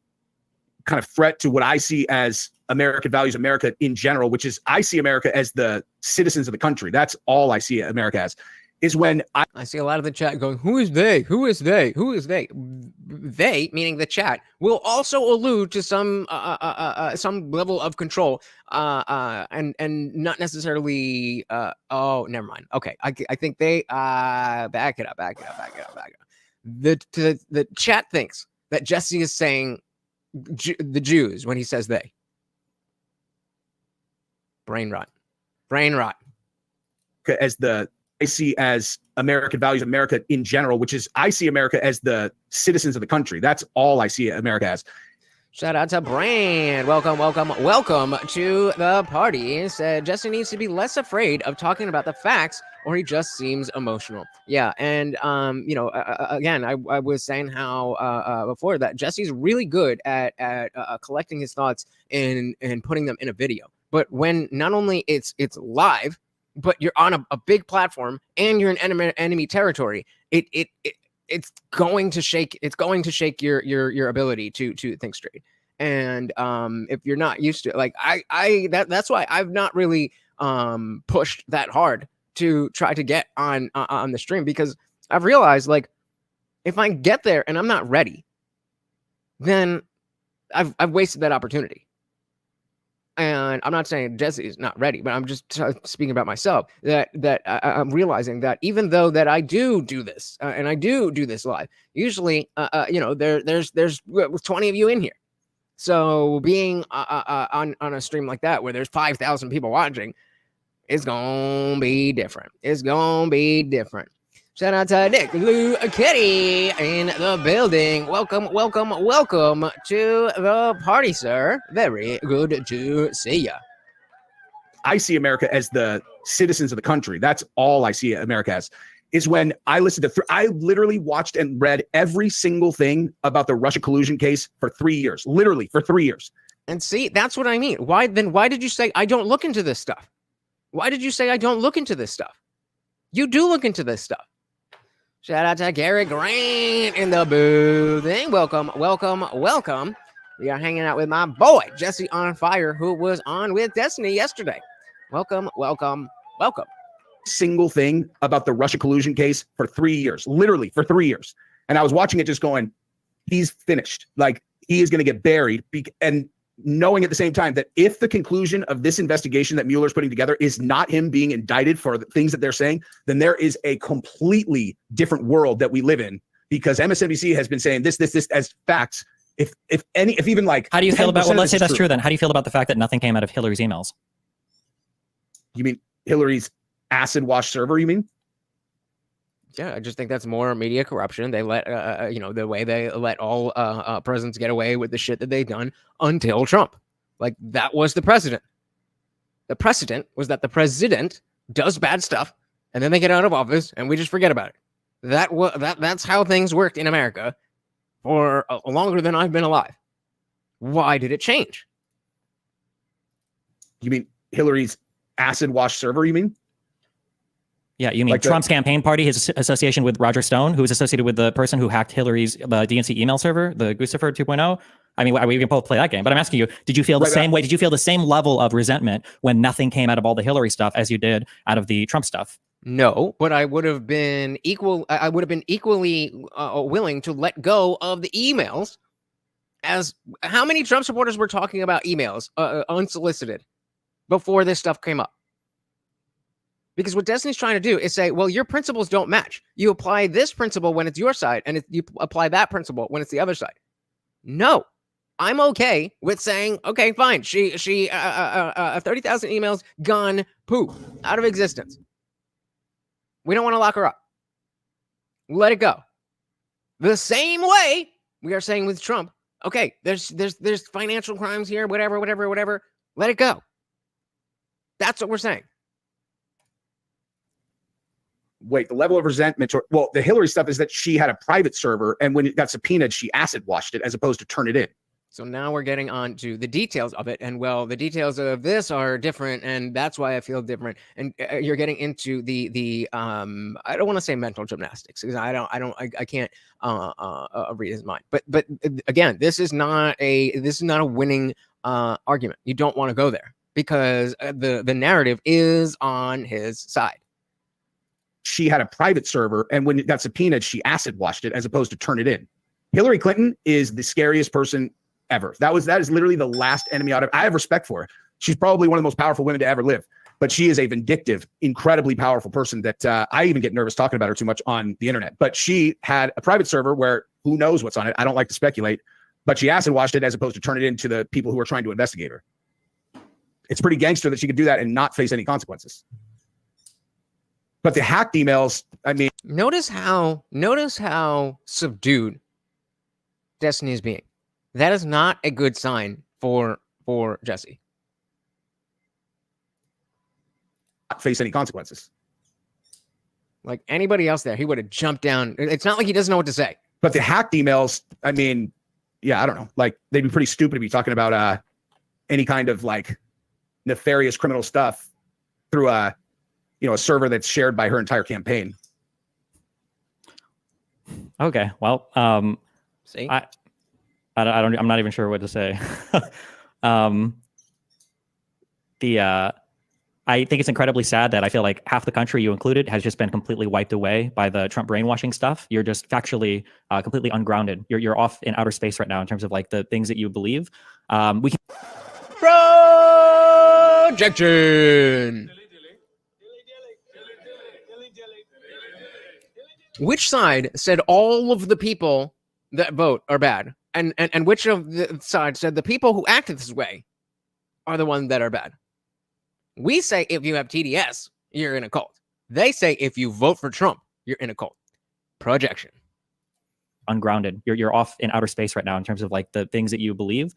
kind of threat to what I see as American values, America in general, which is I see America as the citizens of the country. That's all I see America as, is when I see a lot of the chat going, who is they? Who is they? Who is they? They, meaning the chat, will also allude to some level of control, and not necessarily. Oh, never mind. Okay, I think they back it up. The chat thinks that Jesse is saying the Jews when he says they. Brain rot. As I see as American values, America in general, which is I see America as the citizens of the country. That's all I see America as. Shout out to Brain. Welcome to the party. Said Jesse needs to be less afraid of talking about the facts, or he just seems emotional. Yeah, and again, I was saying how before that Jesse's really good at collecting his thoughts and putting them in a video. But when not only it's live, but you're on a big platform and you're in enemy territory, it's going to shake your ability to think straight. And if you're not used to it, like that's why I've not really pushed that hard to try to get on the stream, because I've realized, like, if I get there and I'm not ready, then I've wasted that opportunity. And I'm not saying Jesse is not ready, but I'm just speaking about myself, that I'm realizing that even though that I do this and I do this live, usually, there's 20 of you in here. So being on a stream like that, where there's 5,000 people watching, it's going to be different. Shout out to Nick Lou Kitty in the building. Welcome to the party, sir. Very good to see ya. I see America as the citizens of the country. That's all I see America as, is when I listened to, I literally watched and read every single thing about the Russia collusion case for 3 years, literally for 3 years. And see, that's what I mean. Why did you say I don't look into this stuff? Why did you say I don't look into this stuff? You do look into this stuff. Shout out to Gary Grant in the building. Welcome. We are hanging out with my boy, Jesse on Fire, who was on with Destiny yesterday. Welcome. Single thing about the Russia collusion case for 3 years, literally for 3 years. And I was watching it just going, he's finished. Like, he is going to get buried. And knowing at the same time that if the conclusion of this investigation that Mueller's putting together is not him being indicted for the things that they're saying, then there is a completely different world that we live in, because MSNBC has been saying this as facts. If even like, how do you feel about, well, let's say that's true then. How do you feel about the fact that nothing came out of Hillary's emails? You mean Hillary's acid wash server, you mean? Yeah, I just think that's more media corruption. They let, the way they let all presidents get away with the shit that they've done until Trump. Like, that was the precedent. The precedent was that the president does bad stuff, and then they get out of office, and we just forget about it. That's how things worked in America for longer than I've been alive. Why did it change? You mean Hillary's acid wash server, you mean? Yeah, you mean like Trump's campaign party, his association with Roger Stone, who is associated with the person who hacked Hillary's DNC email server, the Guccifer 2.0? I mean, we can both play that game, but I'm asking you, did you feel the same way? Did you feel the same level of resentment when nothing came out of all the Hillary stuff as you did out of the Trump stuff? No, but I would have been equally willing to let go of the emails. As how many Trump supporters were talking about emails unsolicited before this stuff came up? Because what Destiny's trying to do is say, well, your principles don't match. You apply this principle when it's your side, and you apply that principle when it's the other side. No, I'm okay with saying, okay, fine. She 30,000 emails gone, poof, out of existence. We don't want to lock her up. Let it go. The same way we are saying with Trump, okay, there's financial crimes here, whatever. Let it go. That's what we're saying. Wait, the level of resentment, well, the Hillary stuff is that she had a private server, and when it got subpoenaed, she acid washed it as opposed to turn it in. So now we're getting on to the details of it, and well, the details of this are different, and that's why I feel different. And you're getting into the I don't want to say mental gymnastics because I can't read his mind. But again, this is not a winning argument. You don't want to go there because the narrative is on his side. She had a private server, and when it got subpoenaed, she acid washed it as opposed to turn it in. Hillary Clinton is the scariest person ever. That is literally the last enemy out of. I have respect for her. She's probably one of the most powerful women to ever live, but she is a vindictive, incredibly powerful person that I even get nervous talking about her too much on the internet. But she had a private server where who knows what's on it. I don't like to speculate, but she acid washed it as opposed to turn it into the people who are trying to investigate her. It's pretty gangster that she could do that and not face any consequences. But the hacked emails, I mean, notice how subdued Destiny is being. That is not a good sign for Jesse. Not face any consequences. Like anybody else there, he would have jumped down. It's not like he doesn't know what to say. But the hacked emails, I mean, yeah, I don't know. Like they'd be pretty stupid to be talking about any kind of like nefarious criminal stuff through a server that's shared by her entire campaign. Okay, well, see, I'm not even sure what to say. I think it's incredibly sad that I feel like half the country, you included, has just been completely wiped away by the Trump brainwashing stuff. You're just factually completely ungrounded. You're off in outer space right now in terms of like the things that you believe. We can projection. Which side said all of the people that vote are bad? And which of the sides said the people who acted this way are the ones that are bad? We say if you have TDS, you're in a cult. They say if you vote for Trump, you're in a cult. Projection. Ungrounded. You're off in outer space right now in terms of like the things that you believe.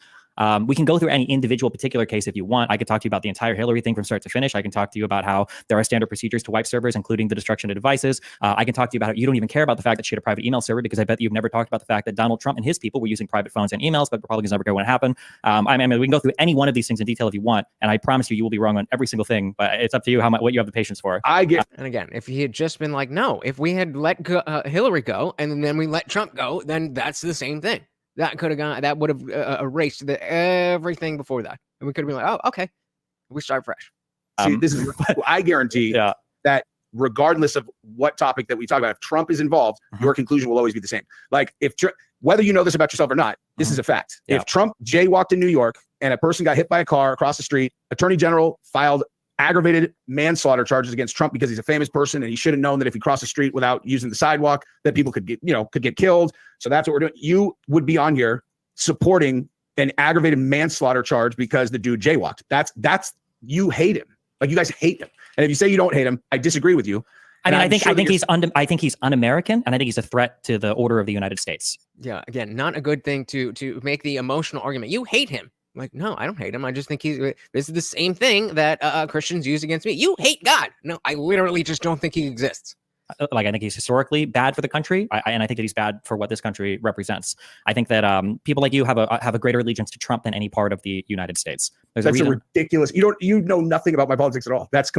We can go through any individual particular case if you want. I could talk to you about the entire Hillary thing from start to finish. I can talk to you about how there are standard procedures to wipe servers, including the destruction of devices. I can talk to you about how you don't even care about the fact that she had a private email server, because I bet you've never talked about the fact that Donald Trump and his people were using private phones and emails, but Republicans never care when it happened. I mean, we can go through any one of these things in detail if you want, and I promise you will be wrong on every single thing, but it's up to you what you have the patience for. And again, if he had just been like, no, if we had let Hillary go and then we let Trump go, then that's the same thing. That could have gone. That would have erased everything before that, and we could have been like, "Oh, okay, we start fresh." See, this is. I guarantee that regardless of what topic that we talk about, if Trump is involved, your conclusion will always be the same. Like whether you know this about yourself or not, this is a fact. Yeah. If Trump jaywalked in New York and a person got hit by a car across the street, Attorney General filed aggravated manslaughter charges against Trump because he's a famous person and he should have known that if he crossed the street without using the sidewalk, that people could get killed. So that's what we're doing. You would be on here supporting an aggravated manslaughter charge because the dude jaywalked. That's you hate him. Like you guys hate him. And if you say you don't hate him, I disagree with you. I mean, I think he's un-American, and I think he's a threat to the order of the United States. Yeah, again, not a good thing to make the emotional argument. You hate him. Like, no, I don't hate him. I just think this is the same thing that Christians use against me. You hate God. No, I literally just don't think he exists. Like, I think he's historically bad for the country, and I think that he's bad for what this country represents. I think that people like you have a greater allegiance to Trump than any part of the United States. That's a ridiculous. You know nothing about my politics at all. That's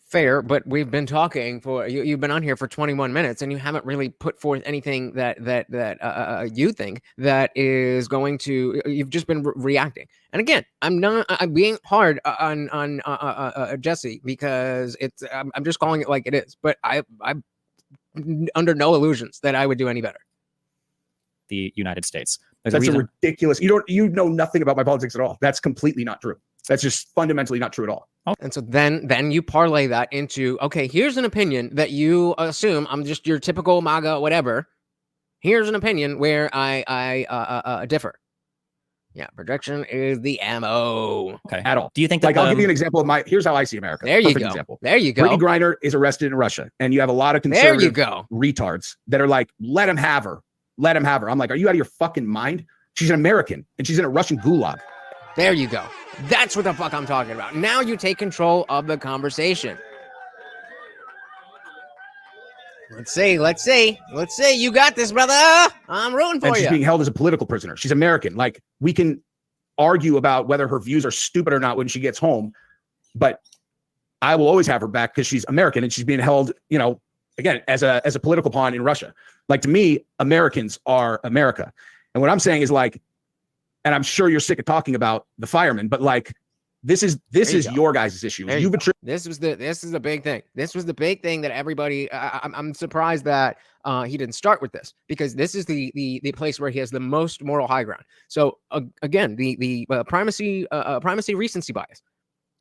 Fair, but we've been talking for you've been on here for 21 minutes and you haven't really put forth anything that you think that is going to. You've just been reacting. And again, I'm being hard on Jesse because I'm just calling it like it is. But I'm under no illusions that I would do any better. The United States. That's a ridiculous. You know nothing about my politics at all. That's completely not true. That's just fundamentally not true at all. And so then you parlay that into, okay, here's an opinion that you assume I'm just your typical MAGA, whatever. Here's an opinion where I differ. Yeah, projection is the MO. Okay. At all. Do you think that like I'll give you an example of here's how I see America. There you go. Example. There you go. Brittany Griner is arrested in Russia, and you have a lot of conservative retards that are like, let him have her. Let him have her. I'm like, are you out of your fucking mind? She's an American, and she's in a Russian gulag. There you go. That's what the fuck I'm talking about. Now you take control of the conversation. Let's see. You got this, brother. I'm rooting for you. And she's being held as a political prisoner. She's American. Like, we can argue about whether her views are stupid or not when she gets home, but I will always have her back because she's American and she's being held, again, as a political pawn in Russia. Like, to me, Americans are America. And what I'm saying is, like, and I'm sure you're sick of talking about the firemen, but like, this is your guys' issue. This is the big thing. This was the big thing that everybody. I'm surprised that he didn't start with this, because this is the place where he has the most moral high ground. So again, the primacy recency bias.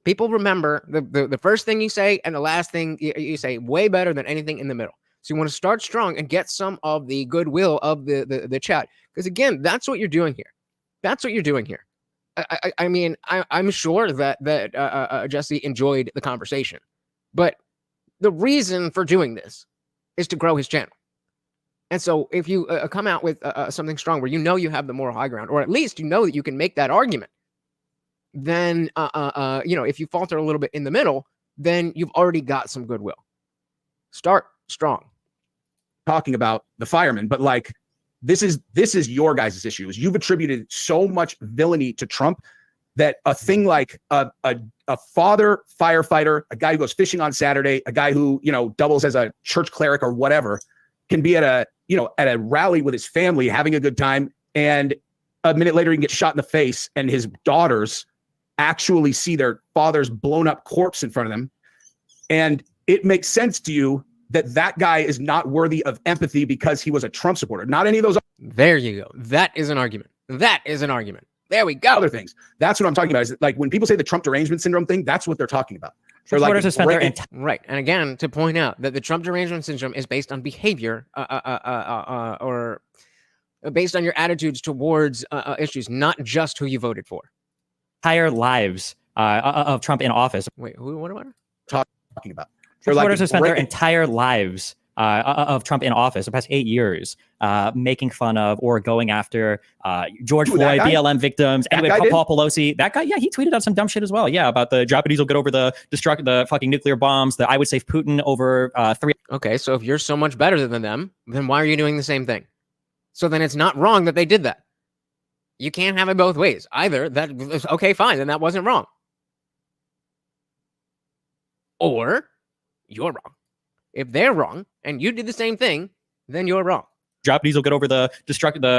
People remember the first thing you say and the last thing you say way better than anything in the middle. So you want to start strong and get some of the goodwill of the chat, because again, that's what you're doing here. That's what you're doing here. I mean, I'm sure that Jesse enjoyed the conversation, but the reason for doing this is to grow his channel. And so if you come out with something strong where you have the moral high ground, or at least that you can make that argument, then if you falter a little bit in the middle, then you've already got some goodwill. Start strong. Talking about the firemen, but like, this is your guys' issue. Is you've attributed so much villainy to Trump that a thing like a father firefighter, a guy who goes fishing on Saturday, a guy who doubles as a church cleric or whatever, can be at a rally with his family having a good time, and a minute later he can get shot in the face, and his daughters actually see their father's blown up corpse in front of them, and it makes sense to you that guy is not worthy of empathy because he was a Trump supporter. Not any of those. There you go. That is an argument. There we go. Other things. That's what I'm talking about. Is like, when people say the Trump derangement syndrome thing, that's what they're talking about. They're like, right. And again, to point out that the Trump derangement syndrome is based on behavior or based on your attitudes towards issues, not just who you voted for. Entire lives of Trump in office. Wait, what am I talking about? Supporters have spent their entire lives of Trump in office, the past 8 years, making fun of or going after George Floyd, BLM victims, anyway, Paul Pelosi. That guy, yeah, he tweeted out some dumb shit as well. Yeah, about the Japanese will get over the fucking nuclear bombs. That I would save Putin over 3. Okay, so if you're so much better than them, then why are you doing the same thing? So then it's not wrong that they did that. You can't have it both ways. Either that, okay, fine, then that wasn't wrong. Or you're wrong. If they're wrong and you did the same thing, then you're wrong. Japanese will get over the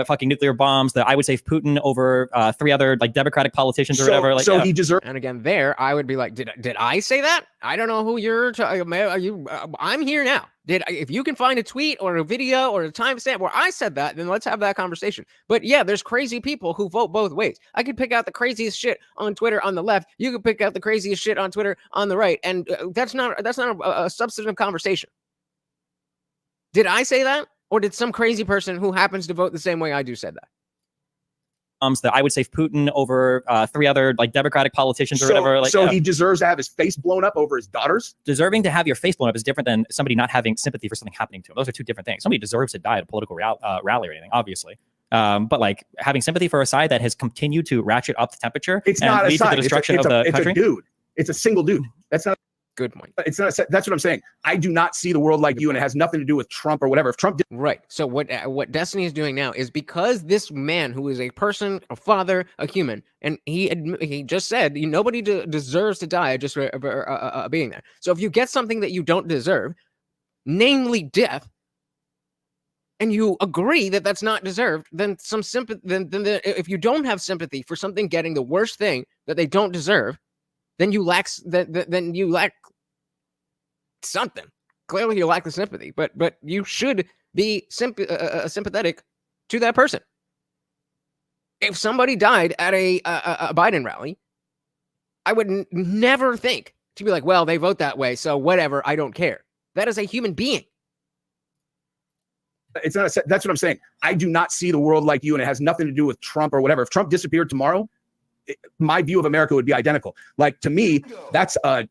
fucking nuclear bombs. That I would save Putin over 3 other like Democratic politicians or whatever. Like, he deserves. And again, I would be like, did I say that? I don't know who you're. I'm here now. If you can find a tweet or a video or a timestamp where I said that, then let's have that conversation. But yeah, there's crazy people who vote both ways. I could pick out the craziest shit on Twitter on the left. You could pick out the craziest shit on Twitter on the right, and that's not a substantive conversation. Did I say that? Or did some crazy person who happens to vote the same way I do said that? That I would save Putin over 3 other like Democratic politicians or whatever. Like, he deserves to have his face blown up over his daughters? Deserving to have your face blown up is different than somebody not having sympathy for something happening to him. Those are 2 different things. Somebody deserves to die at a political rally or anything, obviously. But like having sympathy for a side that has continued to ratchet up the temperature and lead to the destruction of the country. It's a dude. It's a single dude. That's not. Good point. It's not. That's what I'm saying. I do not see the world like you, and it has nothing to do with Trump or whatever. If Trump did, right. So what Destiny is doing now is because this man who is a person, a father, a human, and he just said nobody deserves to die just for being there. So if you get something that you don't deserve, namely death, and you agree that that's not deserved, then some sympathy. Then if you don't have sympathy for something getting the worst thing that they don't deserve, then you lack something. Clearly, you lack the sympathy, but you should be sympathetic to that person. If somebody died at a Biden rally, I would never think to be like, well, they vote that way, so whatever, I don't care. That is a human being. it's not. That's what I'm saying. I do not see the world like you, and it has nothing to do with Trump or whatever. If Trump disappeared tomorrow, my view of America would be identical. Like, to me, that's an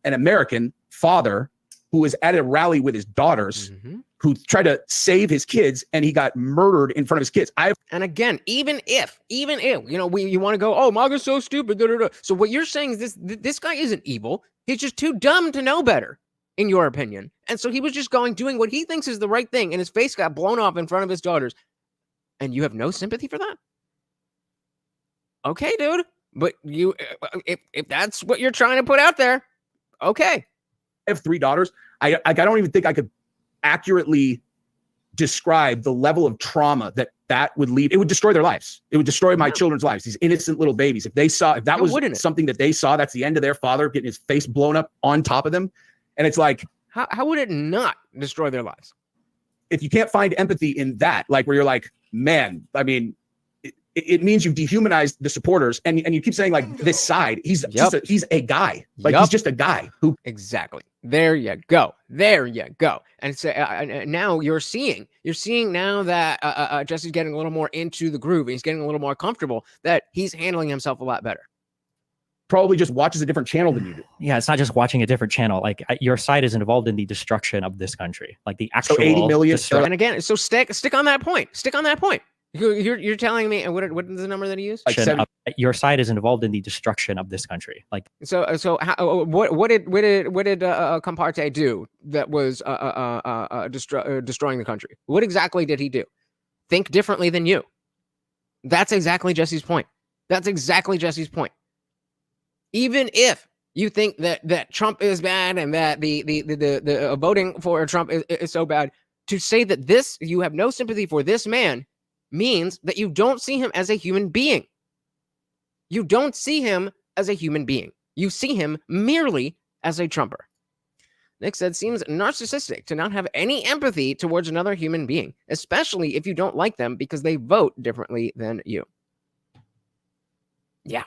American father who was at a rally with his daughters, who tried to save his kids, and he got murdered in front of his kids. And again, even if you want to go, oh, MAGA's so stupid. So what you're saying is this guy isn't evil. He's just too dumb to know better, in your opinion. And so he was just doing what he thinks is the right thing, and his face got blown off in front of his daughters. And you have no sympathy for that? Okay, dude. But if that's what you're trying to put out there, okay. I have 3 daughters. I don't even think I could accurately describe the level of trauma that would lead. It would destroy their lives. It would destroy my children's lives. These innocent little babies. If that was something that they saw, that's the end of their father getting his face blown up on top of them. And it's like, how would it not destroy their lives? If you can't find empathy in that, like where you're like, man, I mean, it means you've dehumanized the supporters, and you keep saying like this side. He's a guy. Like he's just a guy who exactly. There you go. And so now you're seeing now that Jesse's getting a little more into the groove. He's getting a little more comfortable, that he's handling himself a lot better. Probably just watches a different channel than you do. Yeah, it's not just watching a different channel. Like, your side is involved in the destruction of this country. Like the actual 80 million. And again, so stick on that point. Stick on that point. You're telling me, what is the number that he used? Like your side is involved in the destruction of this country. Like, so what did Comparte do that was destroying the country? What exactly did he do? Think differently than you. That's exactly Jesse's point. Even if you think that Trump is bad and that the voting for Trump is so bad, to say that you have no sympathy for this man means that you don't see him as a human being. You don't see him as a human being. You see him merely as a Trumper. Nick said, seems narcissistic to not have any empathy towards another human being, especially if you don't like them because they vote differently than you. Yeah.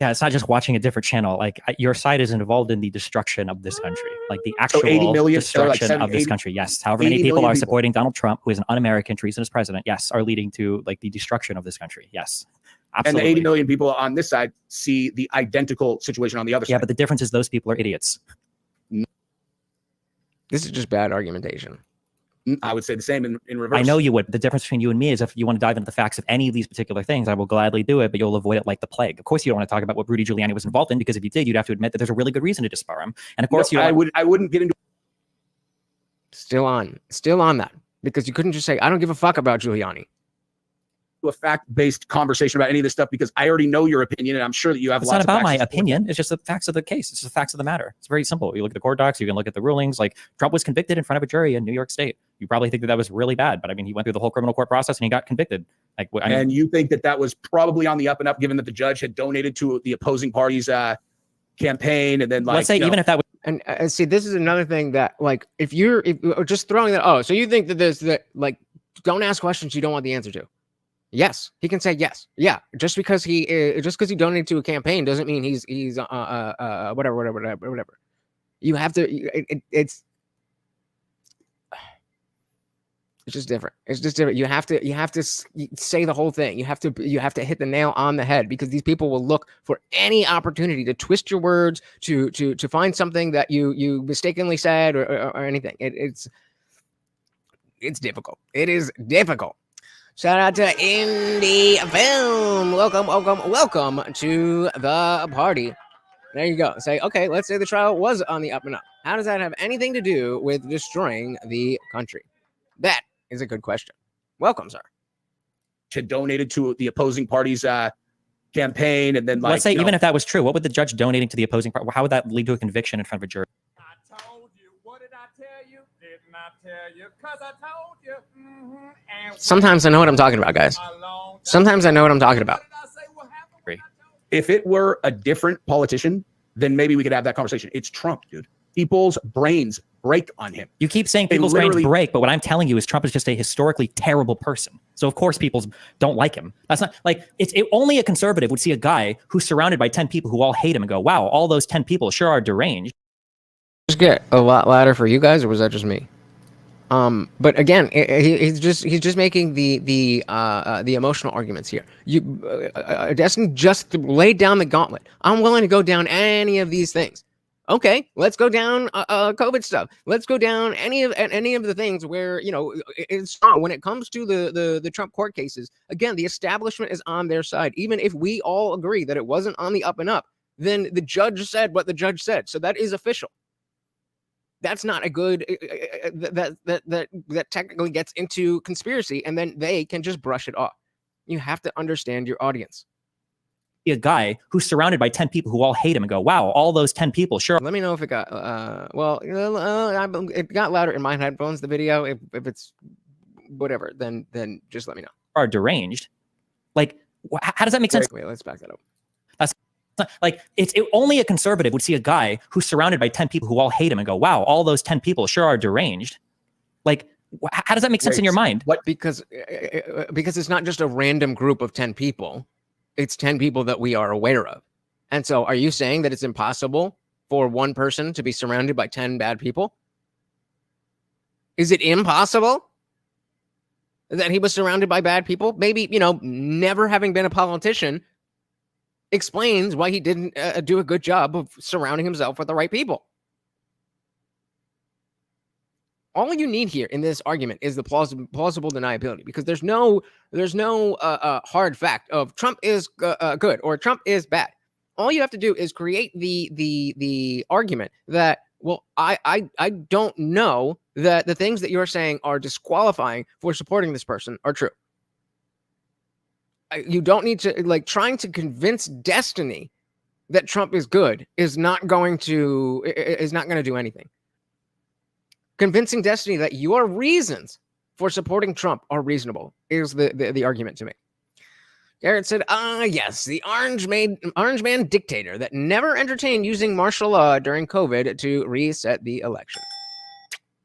Yeah, it's not just watching a different channel. Like, your side is involved in the destruction of this country. Like the actual 80 million, destruction of this country. Yes. However many people are supporting Donald Trump, who is an un-American, treason as president, yes, are leading to like the destruction of this country. Yes. Absolutely. And the 80 million people on this side see the identical situation on the other side. Yeah, but the difference is those people are idiots. This is just bad argumentation. I would say the same in reverse. I know you would. The difference between you and me is if you want to dive into the facts of any of these particular things, I will gladly do it, but you'll avoid it like the plague. Of course, you don't want to talk about what Rudy Giuliani was involved in, because if you did, you'd have to admit that there's a really good reason to disbar him. And of course, I wouldn't get into. Still on that, because you couldn't just say, I don't give a fuck about Giuliani. A fact-based conversation about any of this stuff, because I already know your opinion, and I'm sure that you have. It's not about my opinion. It's just the facts of the case. It's the facts of the matter. It's very simple. You look at the court docs, you can look at the rulings. Like, Trump was convicted in front of a jury in New York State. You probably think that was really bad, but I mean, he went through the whole criminal court process and he got convicted. Like, and you think that was probably on the up and up, given that the judge had donated to the opposing party's campaign, and then let's say even if that was. And see, this is another thing that, like, if you're just throwing that, so you think that like, don't ask questions you don't want the answer to. Yes, he can say yes. Yeah, just because he donated to a campaign doesn't mean he's whatever. You have to. It's just different. It's just different. You have to say the whole thing. You have to hit the nail on the head, because these people will look for any opportunity to twist your words, to find something that you mistakenly said or anything. It's difficult. It is difficult. Shout out to Indie Film. Welcome to the party. There you go. Say, okay, let's say the trial was on the up and up. How does that have anything to do with destroying the country? That is a good question. Welcome, sir. Had donated to the opposing party's campaign, and then, like, let's say even if that was true, what would the judge donating to the opposing party? How would that lead to a conviction in front of a jury? I told you. What did I tell you? Didn't I tell you? Because I told you. Sometimes I know what I'm talking about, guys. Sometimes I know what I'm talking about. If it were a different politician, then maybe we could have that conversation. It's Trump, dude. People's brains break on him. You keep saying people's brains break, but what I'm telling you is Trump is just a historically terrible person. So of course people don't like him. That's not like only a conservative would see a guy who's surrounded by 10 people who all hate him and go, wow, all those 10 people sure are deranged. Just get a lot louder for you guys, or was that just me? But again, he's just making the emotional arguments here. Destiny just laid down the gauntlet. I'm willing to go down any of these things. Okay, let's go down COVID stuff. Let's go down any of the things where, you know, it's strong. When it comes to the Trump court cases, again, the establishment is on their side. Even if we all agree that it wasn't on the up and up, then the judge said what the judge said. So that is official. That's not a good that technically gets into conspiracy, and then they can just brush it off. You have to understand your audience. A guy who's surrounded by 10 people who all hate him and go, wow, all those 10 people sure. Let me know if it got it got louder in my headphones, the video. If it's whatever, then just let me know. Are deranged. Like, how does that make sense? Wait, let's back that up. That's like only a conservative would see a guy who's surrounded by 10 people who all hate him and go, wow, all those 10 people sure are deranged. Like, how does that make sense in your mind? What? Because it's not just a random group of 10 people. It's 10 people that we are aware of. And so are you saying that it's impossible for one person to be surrounded by 10 bad people? Is it impossible that he was surrounded by bad people? Maybe, you know, never having been a politician explains why he didn't do a good job of surrounding himself with the right people. All you need here in this argument is the plausible deniability, because there's no hard fact of Trump is good or Trump is bad. All you have to do is create the argument that, well, I don't know that the things that you're saying are disqualifying for supporting this person are true. You don't need to, like, trying to convince Destiny that Trump is good is not going to do anything. Convincing Destiny that your reasons for supporting Trump are reasonable is the argument to me. Garrett said, yes, the orange man dictator that never entertained using martial law during COVID to reset the election.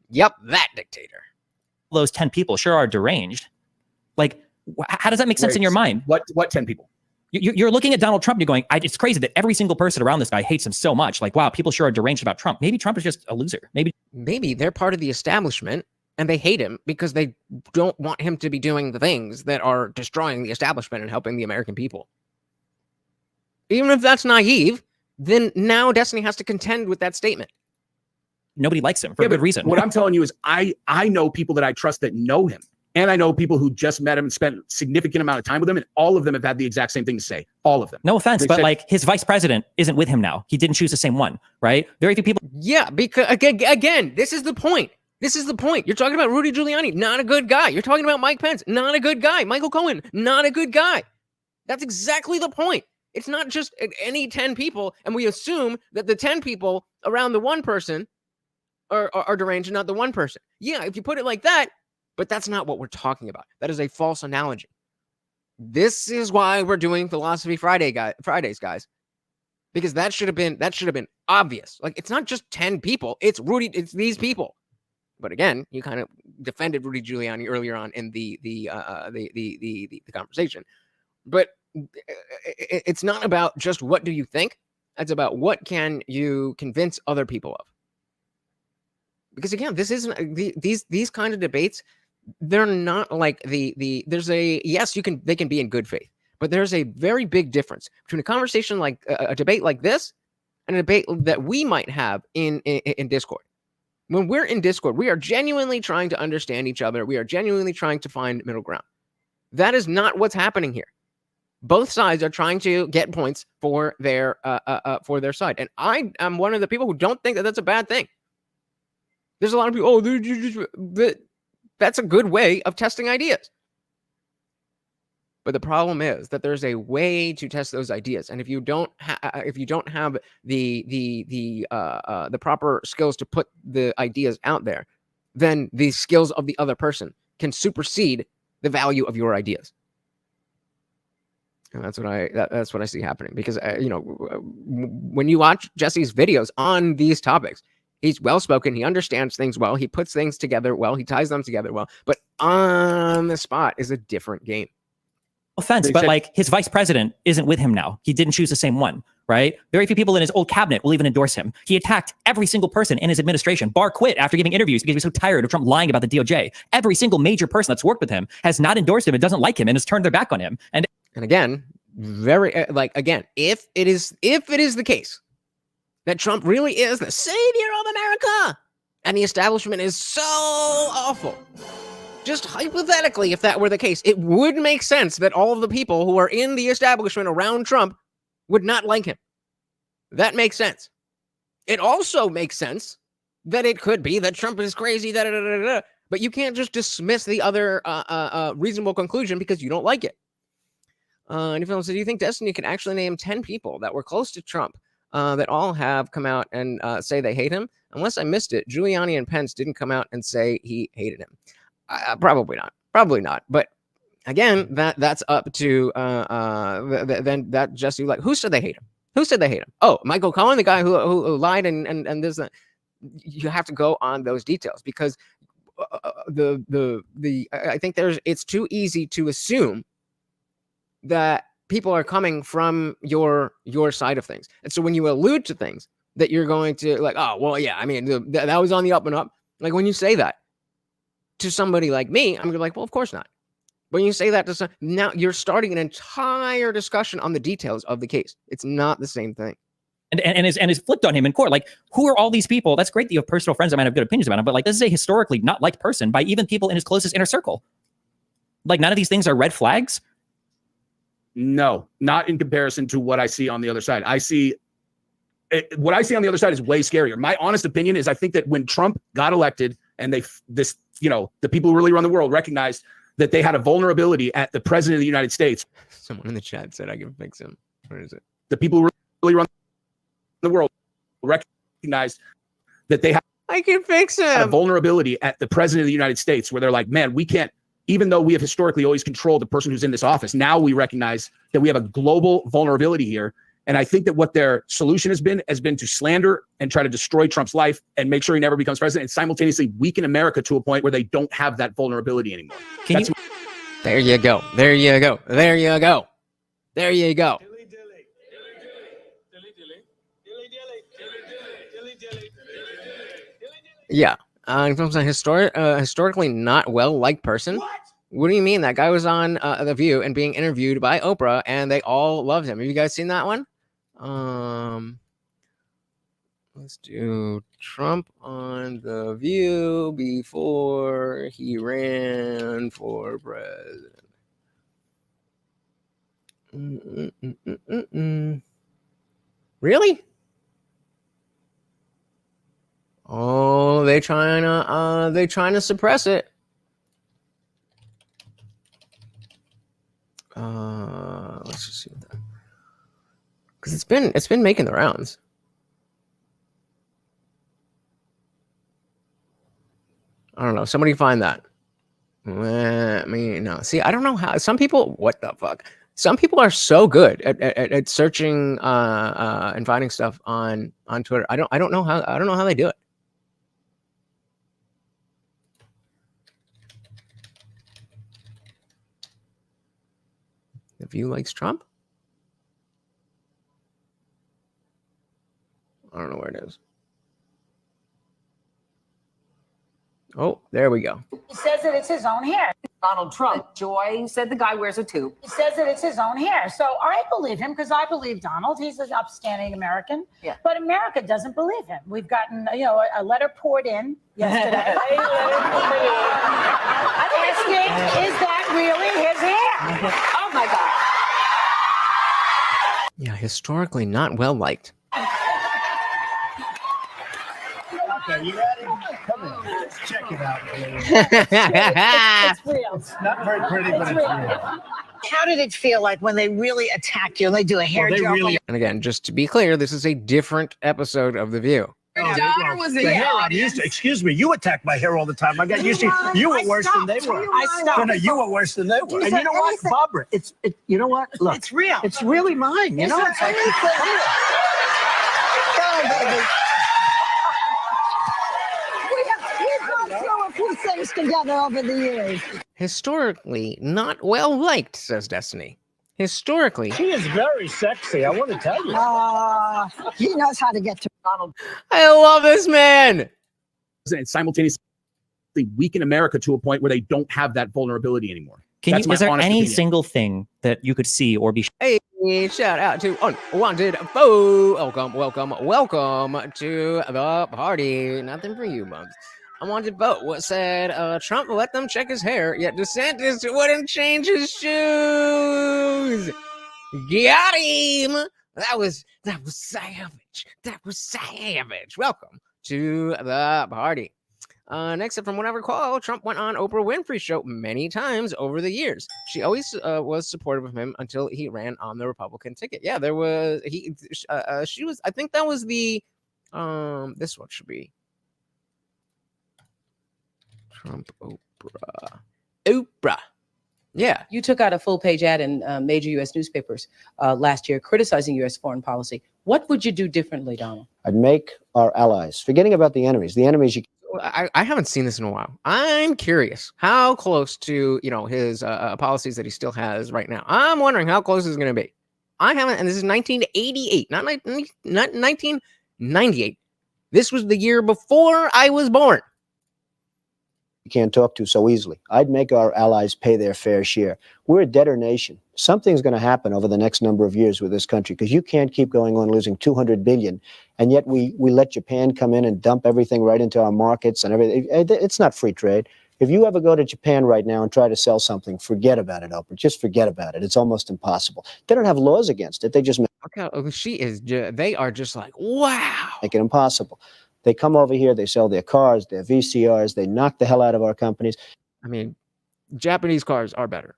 Yep, that dictator. Those 10 people sure are deranged. Like, how does that make sense in your mind? What 10 people? You're looking at Donald Trump and you're going, it's crazy that every single person around this guy hates him so much. Like, wow, people sure are deranged about Trump. Maybe Trump is just a loser. Maybe they're part of the establishment and they hate him because they don't want him to be doing the things that are destroying the establishment and helping the American people. Even if that's naive, then now Destiny has to contend with that statement. Nobody likes him for a good reason. What I'm telling you is I know people that I trust that know him. And I know people who just met him and spent a significant amount of time with him, and all of them have had the exact same thing to say. All of them. No offense, but like, his vice president isn't with him now. He didn't choose the same one, right? Very few people. Yeah, because again, this is the point. This is the point. You're talking about Rudy Giuliani, not a good guy. You're talking about Mike Pence, not a good guy. Michael Cohen, not a good guy. That's exactly the point. It's not just any 10 people, and we assume that the 10 people around the one person are deranged and not the one person. Yeah, if you put it like that, but that's not what we're talking about. That is a false analogy. This is why we're doing Philosophy Fridays, guys. Because that should have been obvious. Like, it's not just 10 people, it's these people. But again, you kind of defended Rudy Giuliani earlier on in the conversation. But it's not about just what do you think. It's about what can you convince other people of. Because again, this isn't these kind of debates. They're not like there's a, yes, they can be in good faith, but there's a very big difference between a conversation like a debate like this and a debate that we might have in Discord. When we're in Discord, we are genuinely trying to understand each other. We are genuinely trying to find middle ground. That is not what's happening here. Both sides are trying to get points for their side, and I am one of the people who don't think that that's a bad thing. There's a lot of people. Oh, that's a good way of testing ideas. But the problem is that there's a way to test those ideas, and if you don't have the proper skills to put the ideas out there, then the skills of the other person can supersede the value of your ideas. And that's what I see happening, because when you watch Jesse's videos on these topics, he's well spoken. He understands things well. He puts things together well. He ties them together well. But on the spot is a different game. Offense, but like his vice president isn't with him now. He didn't choose the same one, right? Very few people in his old cabinet will even endorse him. He attacked every single person in his administration. Barr quit after giving interviews because he was so tired of Trump lying about the DOJ. Every single major person that's worked with him has not endorsed him and doesn't like him and has turned their back on him. And again, if it is the case that Trump really is the savior of America and the establishment is so awful, just hypothetically, if that were the case, it would make sense that all of the people who are in the establishment around Trump would not like him. That makes sense. It also makes sense that it could be that Trump is crazy, but you can't just dismiss the other reasonable conclusion because you don't like it. And if said, do you think Destiny can actually name 10 people that were close to Trump that all have come out and say they hate him? Unless I missed it, Giuliani and Pence didn't come out and say he hated him. Probably not. But again, that's up to then that Jesse, like, who said they hate him? Who said they hate him? Oh, Michael Cohen, the guy who lied and this. You have to go on those details, because I think it's too easy to assume that people are coming from your side of things, and so when you allude to things that you're going to, like, oh well, yeah, I mean that was on the up and up. Like, when you say that to somebody like me, I'm gonna be like, well, of course not. When you say that to now you're starting an entire discussion on the details of the case. It's not the same thing. And is flipped on him in court. Like, who are all these people? That's great that you have personal friends that might have good opinions about him, but like, this is a historically not liked person by even people in his closest inner circle. Like, none of these things are red flags. No, not in comparison to what I see on the other side. What I see on the other side is way scarier. My honest opinion is I think that when Trump got elected and the people who really run the world recognized that they had a vulnerability at the president of the United States. Someone in the chat said I can fix him. Where is it? The people who really run the world recognized that they had a vulnerability at the president of the United States, where they're like, man, we can't, even though we have historically always controlled the person who's in this office, now we recognize that we have a global vulnerability here. And I think that what their solution has been to slander and try to destroy Trump's life and make sure he never becomes president, and simultaneously weaken America to a point where they don't have that vulnerability anymore. There you go. There you go. There you go. There you go. Yeah. From a historically not well-liked person. What do you mean? That guy was on The View and being interviewed by Oprah, and they all loved him. Have you guys seen that one? Let's do Trump on The View before he ran for president. Really? Oh, they trying to suppress it. Let's just see what that, because it's been making the rounds. I don't know. Somebody find that. No. See, I don't know how. Some people, what the fuck? Some people are so good at searching and finding stuff on Twitter. I don't know how they do it. The View likes Trump? I don't know where it is. Oh, there we go. He says that it's his own hair. Donald Trump. Joy said the guy wears a tube. He says that it's his own hair. So I believe him because I believe Donald. He's an upstanding American. Yeah. But America doesn't believe him. We've gotten, a letter poured in yesterday. Asking, is that really his hair? Oh, my God. historically not well liked. Okay, you ready? Come on, let's check it out. It's real. It's not very pretty, but it's real. How did it feel like when they really attack you? They do a hair Well, they joke. really- And again, just to be clear, this is a different episode of The View. Your daughter was in the hair I'm used to. Excuse me, you attack my hair all the time. I got used to. You were worse than they were. I stopped. No, you were worse than they were. And said you know what, anything- Barbara? You know what? Look, It's real. it's really mine. You know, said it's like. anything- Go, baby. We've gone through a few things together over the years. Historically not well liked, says Destiny. Historically. She is very sexy. I want to tell you. He knows how to get to Donald. I love this man. And simultaneously weaken America to a point where they don't have that vulnerability anymore. That's my Is there honest any opinion. single thing that you could see or be Hey, shout out to Unwanted Foe. Welcome to the party. Nothing for you, Bubs. Unwanted Vote. What said Trump let them check his hair, yet DeSantis wouldn't change his shoes. Got him. That was savage. That was savage. Welcome to the party. Next up, from what I recall, Trump went on Oprah Winfrey's show many times over the years. She always was supportive of him until he ran on the Republican ticket. Yeah, there was she was. I think that was the this one should be Trump Oprah. Yeah. You took out a full-page ad in major U.S. newspapers last year criticizing U.S. foreign policy. What would you do differently, Donald? I'd make our allies, forgetting about the enemies you I haven't seen this in a while. I'm curious how close to, his policies that he still has right now. I'm wondering how close it's going to be. I haven't, and this is 1988, not 1998. This was the year before I was born. can't talk to so easily. I'd make our allies pay their fair share. We're a debtor nation. Something's going to happen over the next number of years with this country, because you can't keep going on losing $200 billion, and yet we let Japan come in and dump everything right into our markets and everything. It's not free trade. If you ever go to Japan right now and try to sell something, forget about it, Oprah. Just forget about it. It's almost impossible. They don't have laws against it. They just They are just like, wow. make it impossible. They come over here, they sell their cars, their VCRs, they knock the hell out of our companies. I mean, Japanese cars are better.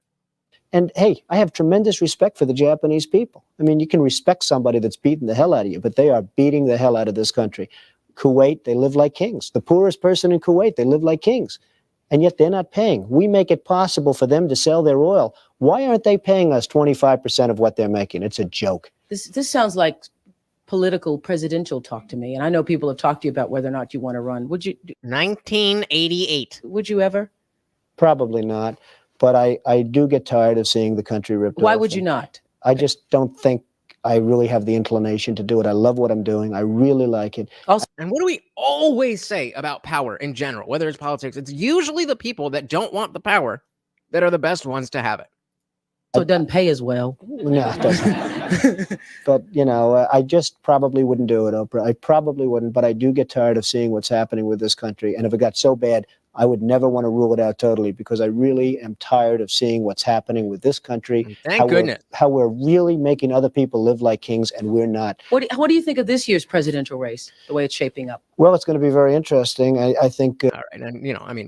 And hey, I have tremendous respect for the Japanese people. I mean, you can respect somebody that's beating the hell out of you, but they are beating the hell out of this country. Kuwait, they live like kings. The poorest person in Kuwait, they live like kings. And yet they're not paying. We make it possible for them to sell their oil. Why aren't they paying us 25% of what they're making? It's a joke. This sounds like political presidential talk to me. And I know people have talked to you about whether or not you want to run. Would you? 1988. Would you ever? Probably not. But I do get tired of seeing the country ripped off. Why would you not? I just don't think I really have the inclination to do it. I love what I'm doing. I really like it. And what do we always say about power in general, whether it's politics? It's usually the people that don't want the power that are the best ones to have it. So it doesn't pay as well. No, it doesn't. But, I just probably wouldn't do it, Oprah. I probably wouldn't, but I do get tired of seeing what's happening with this country. And if it got so bad, I would never want to rule it out totally, because I really am tired of seeing what's happening with this country. Thank goodness. How we're really making other people live like kings, and we're not. What do you think of this year's presidential race, the way it's shaping up? Well, it's going to be very interesting. I think. All right. And,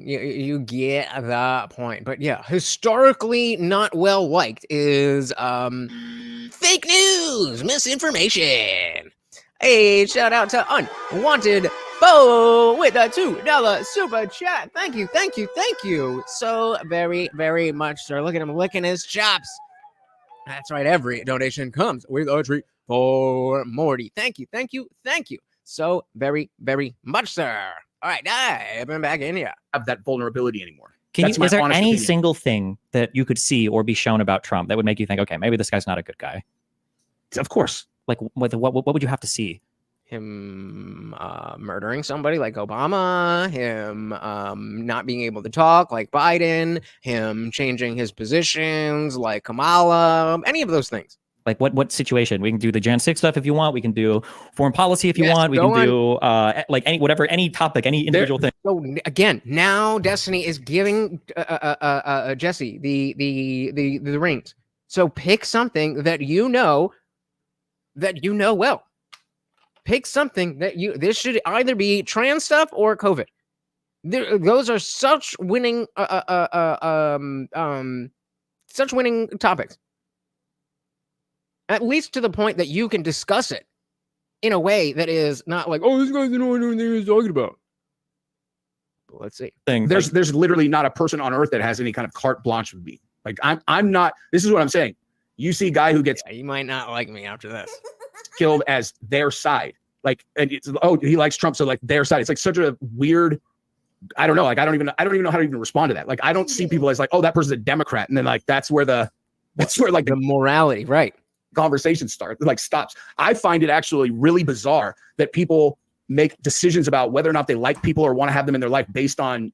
you get the point. But yeah, historically not well liked is fake news, misinformation. Hey, shout out to Unwanted Bo with a $2 super chat. Thank you so very, very much, sir. Look at him licking his chops. That's right. Every donation comes with a treat for Morty. Thank you so very, very much, sir. All right, I've been back in here. Have that vulnerability anymore. Is there honest any opinion. single thing that you could see or be shown about Trump that would make you think, okay, maybe this guy's not a good guy? Of course. Like, what would you have to see? Him murdering somebody like Obama, him not being able to talk like Biden, him changing his positions like Kamala, any of those things. Like what situation? We can do the Jan 6 stuff if you want. We can do foreign policy if you want. We can do like any topic, any individual thing. So again, now Destiny is giving Jesse the rings. So pick something that that you know well. Pick something that this should either be trans stuff or COVID. Those are such winning topics. At least to the point that you can discuss it in a way that is not like, oh, this guy doesn't know what he's talking about. But let's see. There's literally not a person on earth that has any kind of carte blanche with me. Like I'm not. This is what I'm saying. You see a guy who gets you might not like me after this killed as their side. Like, and it's, oh, he likes Trump, so like their side. It's like such a weird. I don't know. Like I don't even know how to even respond to that. Like I don't see people as like, oh, that person's a Democrat, and then like that's where like the morality, right? Conversation stops. I find it actually really bizarre that people make decisions about whether or not they like people or want to have them in their life based on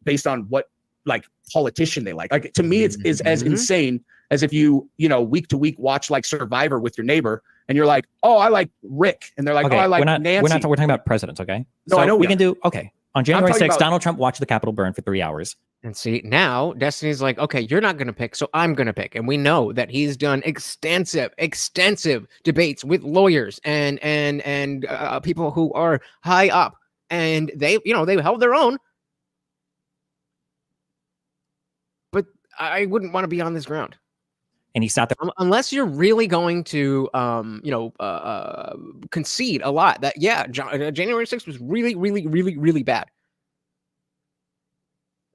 what like politician they like. Like to me, it's as insane as if you week to week watch like Survivor with your neighbor and you're like, oh, I like Rick, and they're like, okay, oh, I like Nancy. We're talking about presidents, okay? No, I know we can do okay. On January 6th, Donald Trump watched the Capitol burn for 3 hours. And see, now Destiny's like, okay, you're not going to pick, so I'm going to pick. And we know that he's done extensive debates with lawyers and people who are high up. And they held their own. But I wouldn't want to be on this ground. And he sat there. Unless you're really going to, concede a lot that, yeah, January 6th was really, really, really, really bad.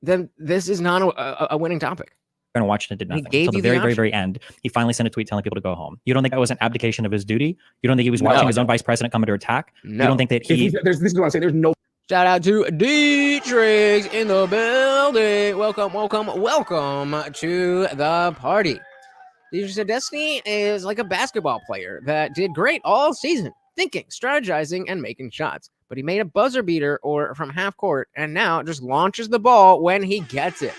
Then this is not a winning topic. And watched and did nothing until the very, very, very end. He finally sent a tweet telling people to go home. You don't think that was an abdication of his duty? You don't think he was watching his own vice president come under attack? No. You don't think that this is what I'm saying. There's no. Shout out to D-Triggs in the building. Welcome to the party. DJ said Destiny is like a basketball player that did great all season, thinking, strategizing, and making shots. But he made a buzzer beater or from half court, and now just launches the ball when he gets it.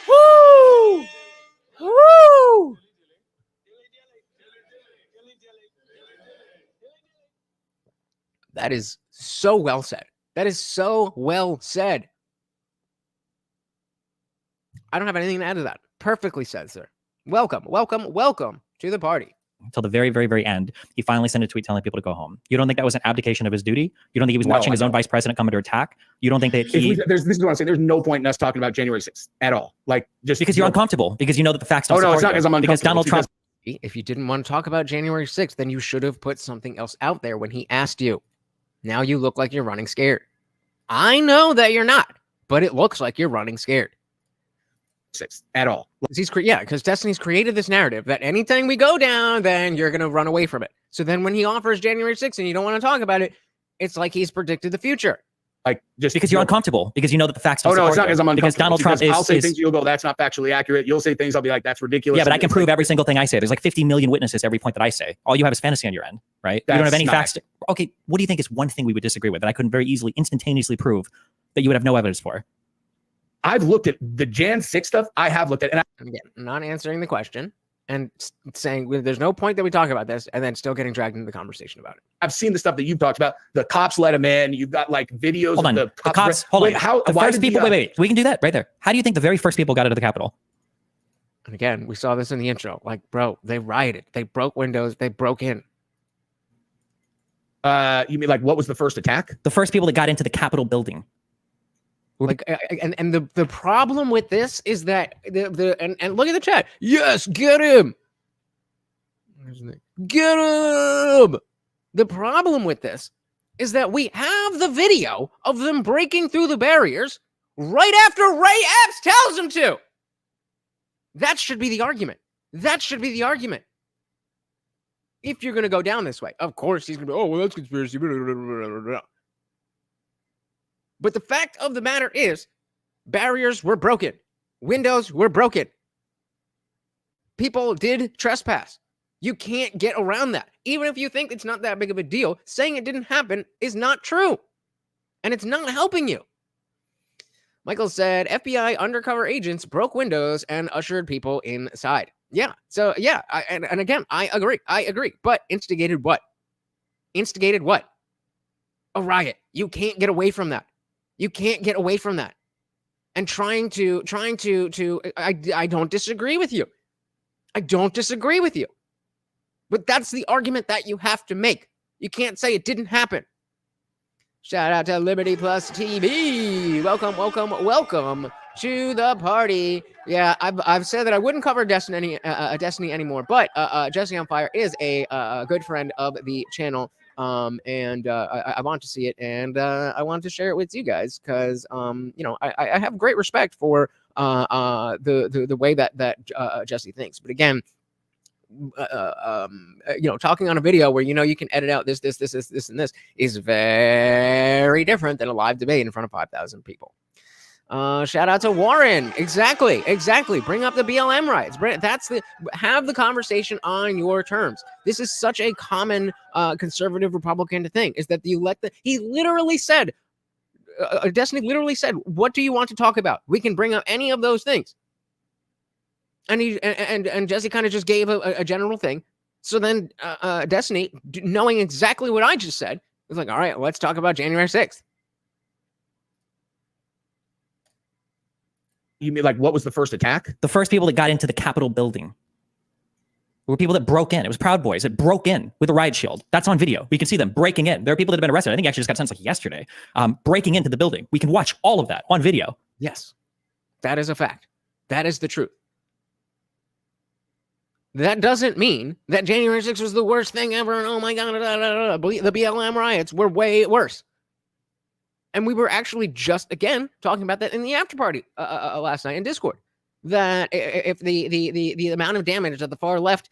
Woo! Woo! That is so well said. That is so well said. I don't have anything to add to that. Perfectly said, sir. Welcome to the party. Until the very, very, very end, he finally sent a tweet telling people to go home. You don't think that was an abdication of his duty? You don't think he was watching his own vice president come under attack? You don't think that this is what I'm saying. There's no point in us talking about January 6th at all. Like just because you're uncomfortable, because you know that the facts don't support it's not because I'm uncomfortable. Because Donald Trump. If you didn't want to talk about January 6th, then you should have put something else out there when he asked you. Now you look like you're running scared. I know that you're not, but it looks like you're running scared. 6th at all. Because Destiny's created this narrative that anytime we go down, then you're going to run away from it. So then when he offers January 6th and you don't want to talk about it, it's like he's predicted the future. Like just because you're uncomfortable, because you know that the facts don't support it's not because I'm uncomfortable. Because Donald Trump I'll say things, you'll go, that's not factually accurate. You'll say things, I'll be like, that's ridiculous. Yeah, but I can prove every single thing I say. There's like 50 million witnesses to every point that I say. All you have is fantasy on your end, right? You don't have any facts. Okay, what do you think is one thing we would disagree with that I couldn't very easily, instantaneously prove that you would have no evidence for? I've looked at the Jan 6 stuff. I have looked at, and again, not answering the question and saying there's no point that we talk about this, and then still getting dragged into the conversation about it. I've seen the stuff that you've talked about. The cops let him in. You've got like videos of the cops. Hold on. The first people. Wait. We can do that right there. How do you think the very first people got into the Capitol? And again, we saw this in the intro. Like, bro, they rioted. They broke windows. They broke in. You mean like what was the first attack? The first people that got into the Capitol building. Like and the problem with this is that and look at the chat. Yes, get him. Get him. The problem with this is that we have the video of them breaking through the barriers right after Ray Epps tells them to. That should be the argument. If you're going to go down this way, of course he's going to be, oh, well, that's conspiracy. But the fact of the matter is, barriers were broken. Windows were broken. People did trespass. You can't get around that. Even if you think it's not that big of a deal, saying it didn't happen is not true. And it's not helping you. Michael said, FBI undercover agents broke windows and ushered people inside. Yeah. So, yeah. And again, I agree. But instigated what? A riot. You can't get away from that. And trying to I don't disagree with you. But that's the argument that you have to make. You can't say it didn't happen. Shout out to Liberty Plus TV. Welcome, welcome, welcome to the party. Yeah, I've said that I wouldn't cover Destiny anymore, but Jesse on Fire is a good friend of the channel. And I want to see it, and I want to share it with you guys because I have great respect for the way that Jesse thinks. But again, talking on a video where you can edit out this, and this is very different than a live debate in front of 5,000 people. Shout out to Warren. Exactly. Bring up the BLM riots. Have the conversation on your terms. This is such a common conservative Republican thing, is that he literally said, Destiny literally said, what do you want to talk about? We can bring up any of those things. And Jesse kind of just gave a general thing. So then Destiny, knowing exactly what I just said, was like, all right, let's talk about January 6th. You mean like what was the first attack? The first people that got into the Capitol building were people that broke in. It was Proud Boys that broke in with a riot shield. That's on video. We can see them breaking in. There are people that have been arrested. I think actually just got sentenced like yesterday, breaking into the building. We can watch all of that on video. Yes, that is a fact. That is the truth. That doesn't mean that January 6th was the worst thing ever. And oh my God, the BLM riots were way worse. And we were actually just, again, talking about that in the after party last night in Discord. That if the amount of damage that the far left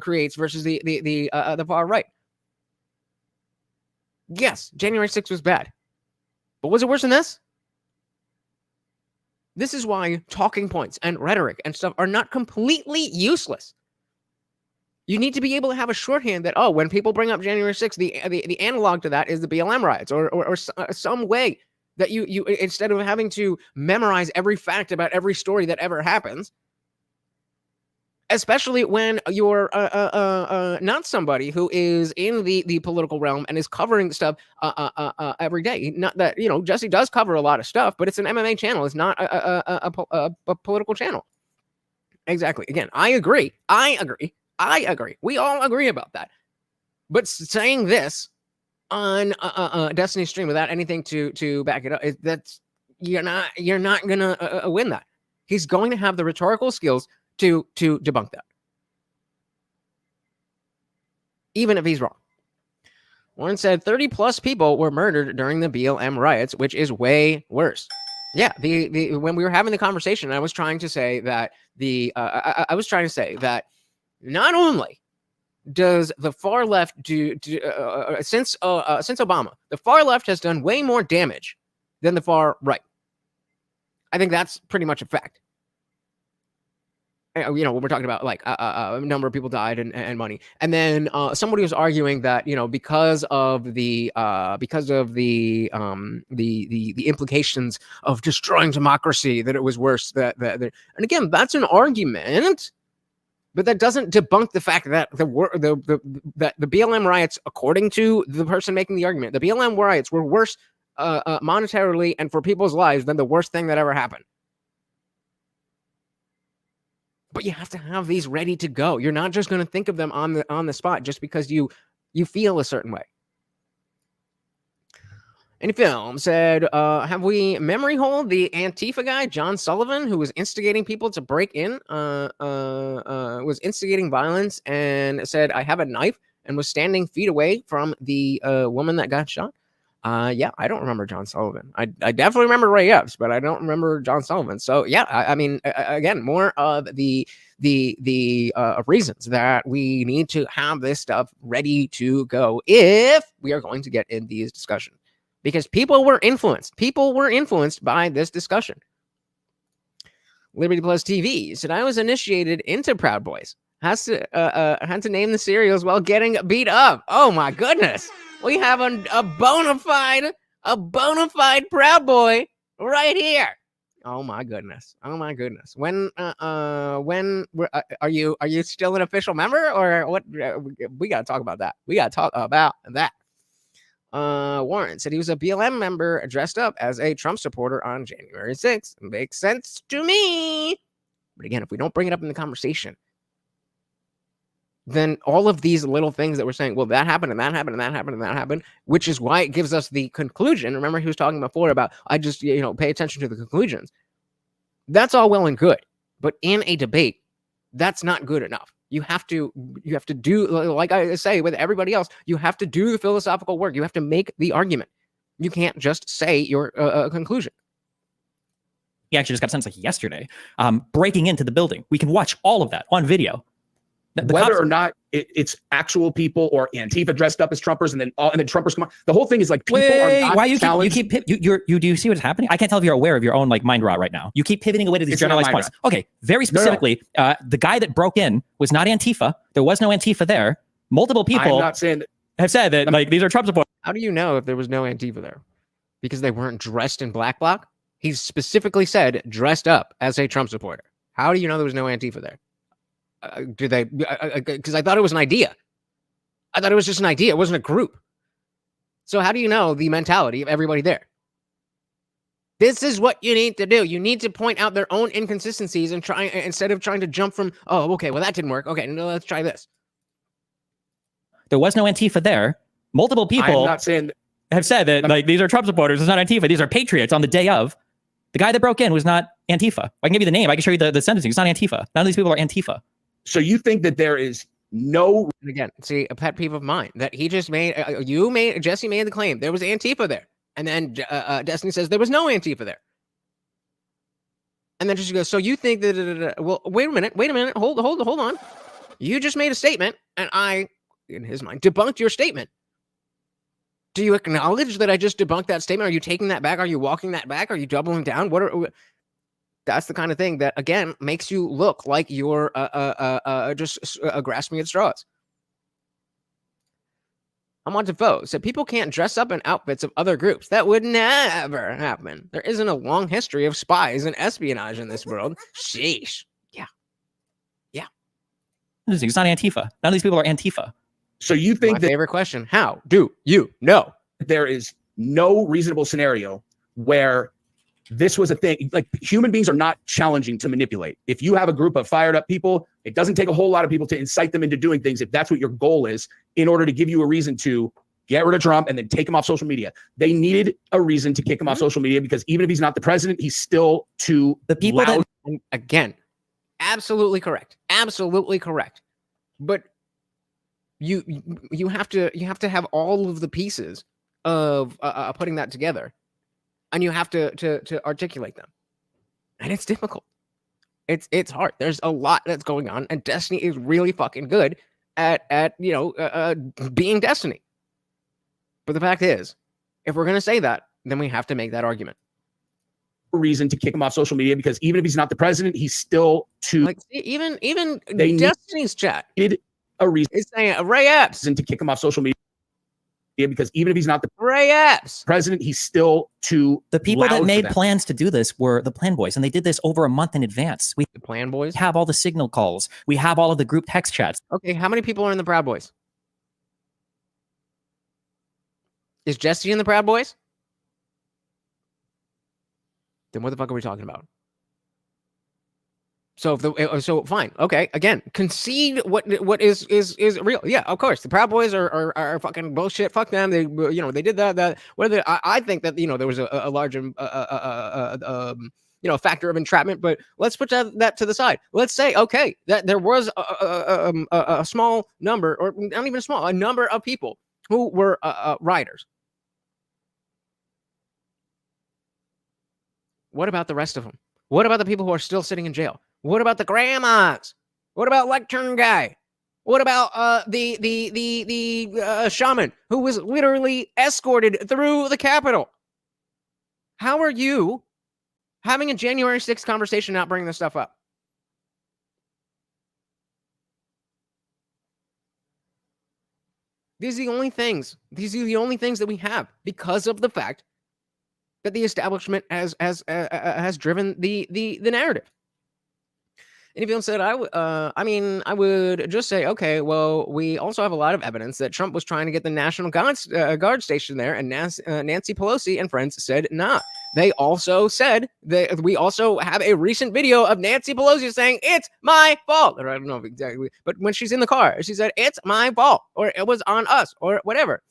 creates versus the far right. Yes, January 6th was bad. But was it worse than this? This is why talking points and rhetoric and stuff are not completely useless. You need to be able to have a shorthand that, when people bring up January 6th, the analog to that is the BLM riots or some way that you instead of having to memorize every fact about every story that ever happens, especially when you're not somebody who is in the political realm and is covering stuff every day. Not that, Jesse does cover a lot of stuff, but it's an MMA channel. It's not a political channel. Exactly. Again, I agree. We all agree about that. But saying this on Destiny's stream without anything to back it up, you're not gonna win that. He's going to have the rhetorical skills to debunk that, even if he's wrong. Warren said 30 plus people were murdered during the BLM riots, which is way worse. Yeah, when we were having the conversation, I was trying to say that not only does the far left since Obama, the far left has done way more damage than the far right. I think that's pretty much a fact. When we're talking about like a number of people died and money, and then somebody was arguing that because of the implications of destroying democracy, that it was worse. And again, that's an argument. But that doesn't debunk the fact that the BLM riots, according to the person making the argument, the BLM riots were worse monetarily and for people's lives than the worst thing that ever happened. But you have to have these ready to go. You're not just going to think of them on the spot just because you feel a certain way. In film said, have we memory hold the Antifa guy, John Sullivan, who was instigating people to break in, was instigating violence and said, I have a knife, and was standing feet away from the woman that got shot? Yeah, I don't remember John Sullivan. I definitely remember Ray Epps, but I don't remember John Sullivan. So yeah, I mean, again, more of the reasons that we need to have this stuff ready to go if we are going to get in these discussions. Because people were influenced. People were influenced by this discussion. Liberty Plus TV said, I was initiated into Proud Boys. Had to name the cereals while getting beat up. Oh my goodness. We have a bona fide Proud Boy right here. Oh my goodness. Oh my goodness. When are you still an official member or what? We got to talk about that. Warren said he was a BLM member dressed up as a Trump supporter on January 6th. Makes sense to me. But again, if we don't bring it up in the conversation, then all of these little things that we're saying, well, that happened and that happened and that happened and that happened, which is why it gives us the conclusion. Remember, he was talking before about, I just, pay attention to the conclusions. That's all well and good. But in a debate, that's not good enough. You have to do, like I say with everybody else, you have to do the philosophical work. You have to make the argument. You can't just say your conclusion. He actually just got sentenced like yesterday, breaking into the building. We can watch all of that on video. Whether or not it's actual people or Antifa dressed up as Trumpers, and then Trumpers come on. The whole thing is like people are not why you challenged. You do you see what's happening? I can't tell if you're aware of your own like mind rot right now. You keep pivoting away to these generalized points. Okay, very specifically, the guy that broke in was not Antifa. There was no Antifa there. Multiple people I'm not saying that, have said that like these are Trump supporters. How do you know if there was no Antifa there? Because they weren't dressed in black bloc? He specifically said dressed up as a Trump supporter. How do you know there was no Antifa there? Do they? Because I thought it was an idea. I thought it was just an idea. It wasn't a group. So how do you know the mentality of everybody there? This is what you need to do. You need to point out their own inconsistencies and try, instead of trying to jump from, oh, okay, well, that didn't work. Okay, no, let's try this. There was no Antifa there. Multiple people I'm not saying have said that like these are Trump supporters. It's not Antifa. These are patriots on the day of. The guy that broke in was not Antifa. I can give you the name. I can show you the sentencing. It's not Antifa. None of these people are Antifa. So you think that there is no, and again, see, a pet peeve of mine that he just made, Jesse made the claim there was Antifa there. And then Destiny says there was no Antifa there. And then she goes, so you think that, well, wait a minute, hold on. You just made a statement and I, in his mind, debunked your statement. Do you acknowledge that I just debunked that statement? Are you taking that back? Are you walking that back? Are you doubling down? That's the kind of thing that, again, makes you look like you're just grasping at straws. I'm on Defoe said people can't dress up in outfits of other groups. That would never happen. There isn't a long history of spies and espionage in this world. Sheesh. Yeah. It's not Antifa. None of these people are Antifa. So you think that favorite question, how do you know? There is no reasonable scenario where this was a thing. Like, human beings are not challenging to manipulate. If you have a group of fired up people, it doesn't take a whole lot of people to incite them into doing things, if that's what your goal is, in order to give you a reason to get rid of Trump and then take him off social media. They needed a reason to kick him off social media because even if he's not the president, he's still too the people loud. And again, absolutely correct. But you have to have all of the pieces of putting that together. And you have to articulate them. And it's difficult. It's hard. There's a lot that's going on. And Destiny is really fucking good at being Destiny. But the fact is, if we're going to say that, then we have to make that argument. Reason to kick him off social media because even if he's not the president, he's still too. Like, even Destiny's chat. A reason. It's saying Ray Epps. To kick him off social media. Because even if he's not the Ray Epps president, he's still too. The people that made plans to do this were the Plan Boys, and they did this over a month in advance. The Plan Boys have all the signal calls. We have all of the group text chats. Okay, how many people are in the Proud Boys? Is Jesse in the Proud Boys? Then what the fuck are we talking about? So so fine, okay. Again, concede what is real. Yeah, of course, the Proud Boys are fucking bullshit. Fuck them. They they did that. Whether I think that there was a large factor of entrapment, but let's put that to the side. Let's say okay that there was a small number, or not even a number of people who were rioters. What about the rest of them? What about the people who are still sitting in jail? What about the grandmas? What about Lectern Guy? What about the shaman who was literally escorted through the Capitol? How are you having a January 6th conversation not bringing this stuff up? These are the only things. These are the only things that we have because of the fact that the establishment has driven the narrative. And if you said, I would just say, okay, well, we also have a lot of evidence that Trump was trying to get the National Guard station there, and Nancy Pelosi and friends said, nah, they also said that we also have a recent video of Nancy Pelosi saying it's my fault. Or I don't know exactly, but when she's in the car, she said it's my fault, or it was on us, or whatever.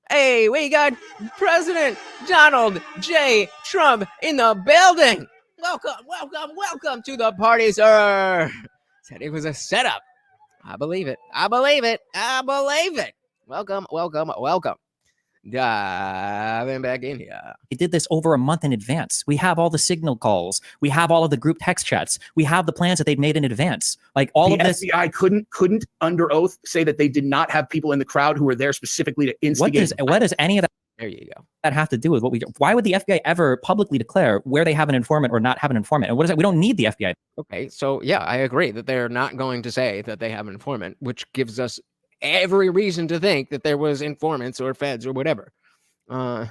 Hey, we got President Donald J. Trump in the building. Welcome to the party, sir. Said it was a setup. I believe it. Welcome. Diving back in here. They did this over a month in advance. We have all the signal calls. We have all of the group text chats. We have the plans that they've made in advance. Like all of this. The FBI couldn't under oath say that they did not have people in the crowd who were there specifically to instigate. What does any of that? There you go. That have to do with what we do? Why would the FBI ever publicly declare where they have an informant or not have an informant? And what is that? We don't need the FBI. Okay, so yeah, I agree that they're not going to say that they have an informant, which gives us every reason to think that there was informants or feds or whatever. I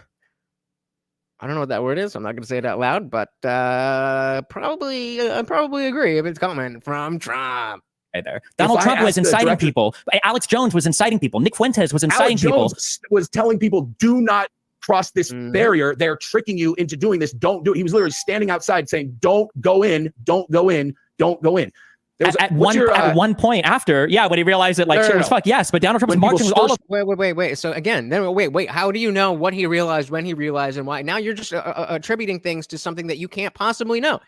don't know what that word is. I'm not going to say it out loud, but I probably agree if it's coming from Trump. Right there. Donald Trump was inciting people. Alex Jones was inciting people. Nick Fuentes was inciting people. Jones was telling people, do not cross this barrier. They're tricking you into doing this. Don't do it. He was literally standing outside saying, don't go in, don't go in, don't go in. At one point after, when he realized that shit was fuck, yes, but Donald Trump was marching with all of. Wait. So again, then wait. How do you know what he realized, when he realized, and why? Now you're just attributing things to something that you can't possibly know.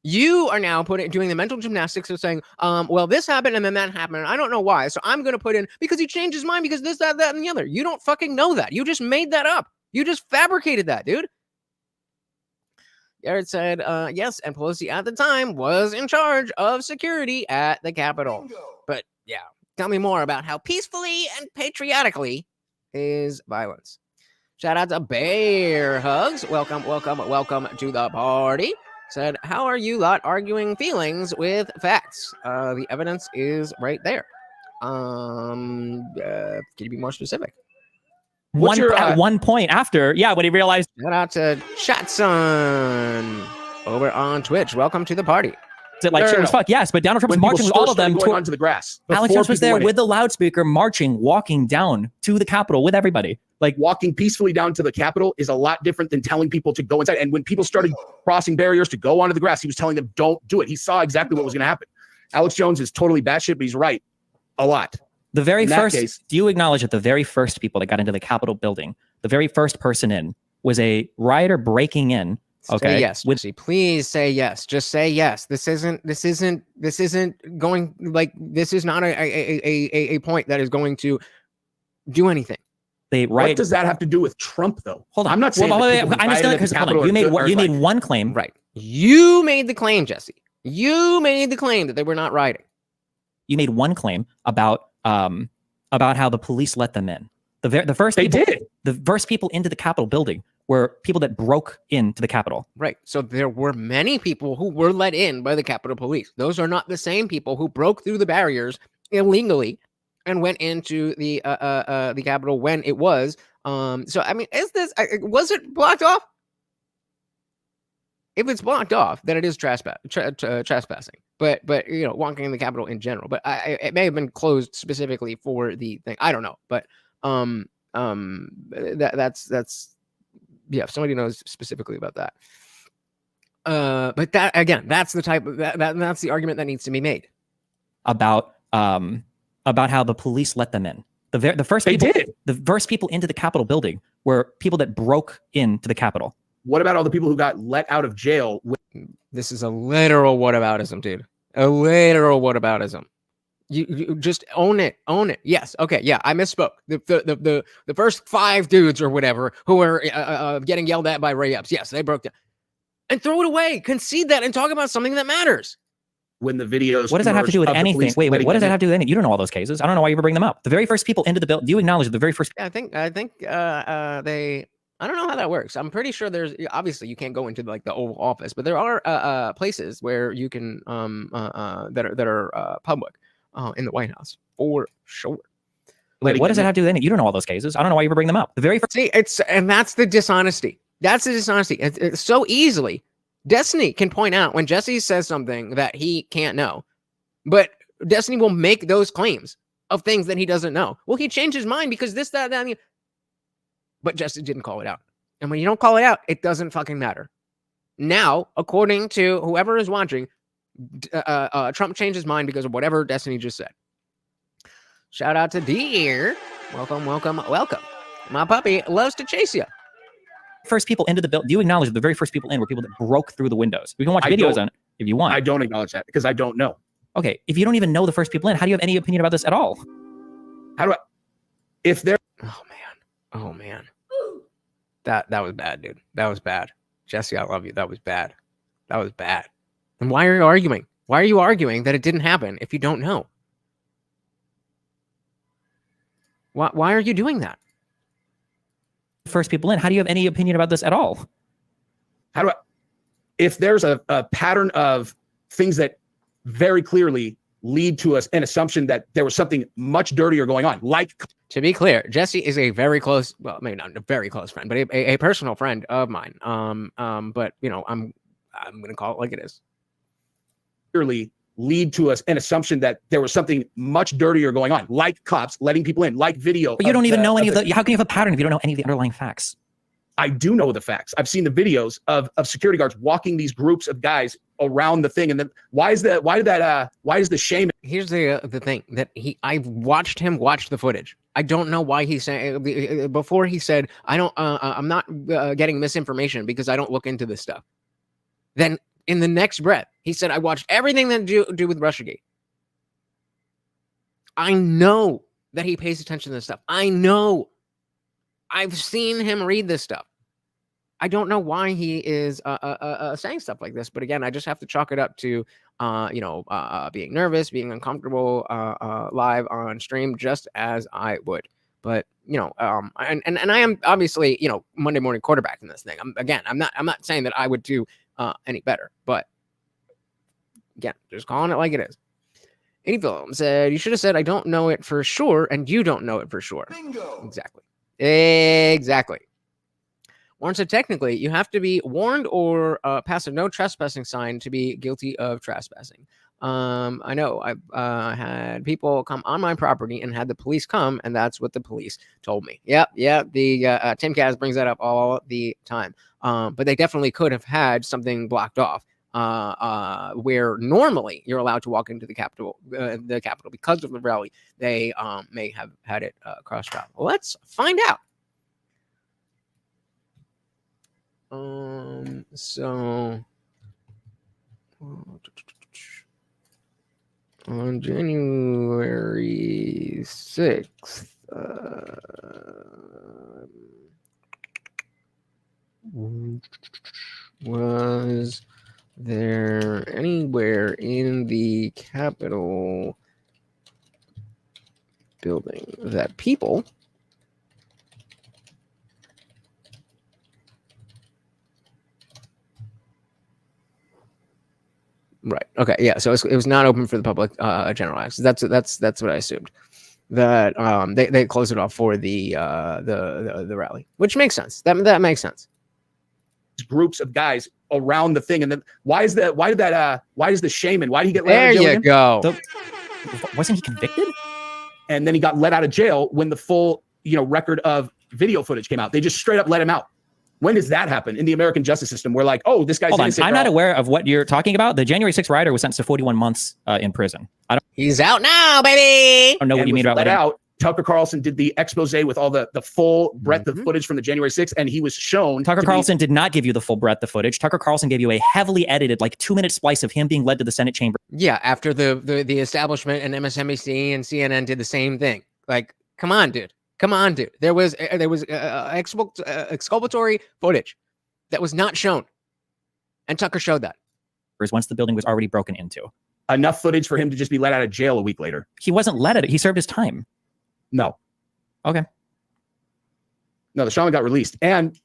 You are now doing the mental gymnastics of saying, well, this happened and then that happened, and I don't know why. So I'm going to put in because he changed his mind because this, that, and the other. You don't fucking know that. You just made that up. You just fabricated that, dude. Garrett said, yes, and Pelosi at the time was in charge of security at the Capitol. But yeah, tell me more about how peacefully and patriotically is violence. Shout out to Bear Hugs. Welcome to the party. Said, how are you lot arguing feelings with facts? The evidence is right there. Can you be more specific? At one point after, when he realized. Shout out to Chatson over on Twitch. Welcome to the party. Shit was fuck, yes, but Donald Trump was marching with all of them going onto the grass. Alex Jones was there with the loudspeaker, walking down to the Capitol with everybody. Walking peacefully down to the Capitol is a lot different than telling people to go inside. And when people started crossing barriers to go onto the grass, he was telling them, don't do it. He saw exactly what was going to happen. Alex Jones is totally batshit, but he's right a lot. The very first, do you acknowledge that the very first people that got into the Capitol building, the very first person in was a rioter breaking in? Okay. Say yes. Please say yes. Just say yes. This isn't going this is not a point that is going to do anything. What does that have to do with Trump, though? Hold on. I'm not saying. I'm just because you made one claim. Right. You made the claim, Jesse. You made the claim that they were not rioting. You made one claim about how the police let them in. The first people into the Capitol building were people that broke into the Capitol. Right. So there were many people who were let in by the Capitol Police. Those are not the same people who broke through the barriers illegally and went into the Capitol when it was. So I mean, was it blocked off? If it's blocked off, then it is trespassing. But walking in the Capitol in general. But it may have been closed specifically for the thing. I don't know. But that's if somebody knows specifically about that. But that again, that's the type of that's the argument that needs to be made about how the police let them in. The first people into the Capitol building were people that broke into the Capitol. What about all the people who got let out of jail? This is a literal whataboutism, dude. A literal whataboutism. You just own it. Yes. Okay. Yeah. I misspoke. The first 5 dudes or whatever who were getting yelled at by Ray Epps. Yes, they broke down. And throw it away. Concede that and talk about something that matters. When the videos. What does that have to do with anything? Wait. What does that have to do with anything? You don't know all those cases. I don't know why you ever bring them up. The very first people into the building. Do you acknowledge the very first? Yeah, I think they. I don't know how that works. I'm pretty sure there's obviously you can't go into the Oval Office, but there are places where you can that are public in the White House for sure. Wait, what does that have to do with anything? You don't know all those cases. I don't know why you ever bring them up. The very first. See, that's the dishonesty. That's the dishonesty. It's so easily. Destiny can point out when Jesse says something that he can't know, but Destiny will make those claims of things that he doesn't know. Well, he changed his mind because this, that, and but Jesse didn't call it out. And when you don't call it out, it doesn't fucking matter. Now, according to whoever is watching, Trump changed his mind because of whatever Destiny just said. Shout out to Deer. Welcome, welcome, welcome. My puppy loves to chase you. First people into the building. Do you acknowledge the very first people in were people that broke through the windows? We can watch videos on it if you want. I don't acknowledge that because I don't know. Okay, if you don't even know the first people in, how do you have any opinion about this at all? How do I? If they're Oh man. That was bad, dude. That was bad. Jesse, I love you. That was bad. That was bad. And why are you arguing? Why are you arguing that it didn't happen if you don't know? Why are you doing that? First people in, how do you have any opinion about this at all? How do I? If there's a pattern of things that very clearly lead to an assumption that there was something much dirtier going on, like, to be clear, Jesse is a very close, well, maybe not a very close friend, but a personal friend of mine. But you know, I'm gonna call it like it is. Clearly lead to an assumption that there was something much dirtier going on, like cops letting people in, like video. But you don't even know any of the. How can you have a pattern if you don't know any of the underlying facts? I do know the facts. I've seen the videos of security guards walking these groups of guys around the thing. And then why is the shame? Here's the thing that I've watched him watch the footage. I don't know why he's saying, before he said, I'm not getting misinformation because I don't look into this stuff. Then in the next breath, he said, I watched everything that do with Russiagate. I know that he pays attention to this stuff. I know. I've seen him read this stuff. I don't know why he is saying stuff like this, but again, I just have to chalk it up to being nervous, being uncomfortable live on stream, just as I would. But and I am obviously Monday morning quarterback in this thing. I'm not saying that I would do any better, but again, just calling it like it is. Any film said you should have said I don't know it for sure, and you don't know it for sure. Bingo. Exactly. Warren said technically you have to be warned or pass a no trespassing sign to be guilty of trespassing. I know I've had people come on my property and had the police come, and that's what the police told me. Yep. The Tim Kaz brings that up all the time. But they definitely could have had something blocked off where normally you're allowed to walk into the Capitol because of the rally. They may have had it crossed out. Let's find out. So on January 6th, was there anywhere in the Capitol building that people right? Okay, yeah. So it was not open for the public general access. That's what I assumed. That they closed it off for the rally, which makes sense. That makes sense. Groups of guys around the thing, and then why is the shaman? Why did he get let there? Out of jail you go. Wasn't he convicted? And then he got let out of jail when the full record of video footage came out. They just straight up let him out. When does that happen in the American justice system? We're like, oh, this guy's innocent. I'm not aware of what you're talking about. The January 6th rioter was sentenced to 41 months in prison. He's out now, baby. I don't know what you mean about let out. Tucker Carlson did the expose with all the full breadth of footage from the January 6th, and he was shown. Tucker Carlson did not give you the full breadth of footage. Tucker Carlson gave you a heavily edited, 2-minute splice of him being led to the Senate chamber. Yeah, after the establishment and MSNBC and CNN did the same thing. Come on, dude. There was exculpatory footage that was not shown, and Tucker showed that. Once the building was already broken into. Enough footage for him to just be let out of jail a week later. He wasn't let out. He served his time. No. Okay. No, the shaman got released. And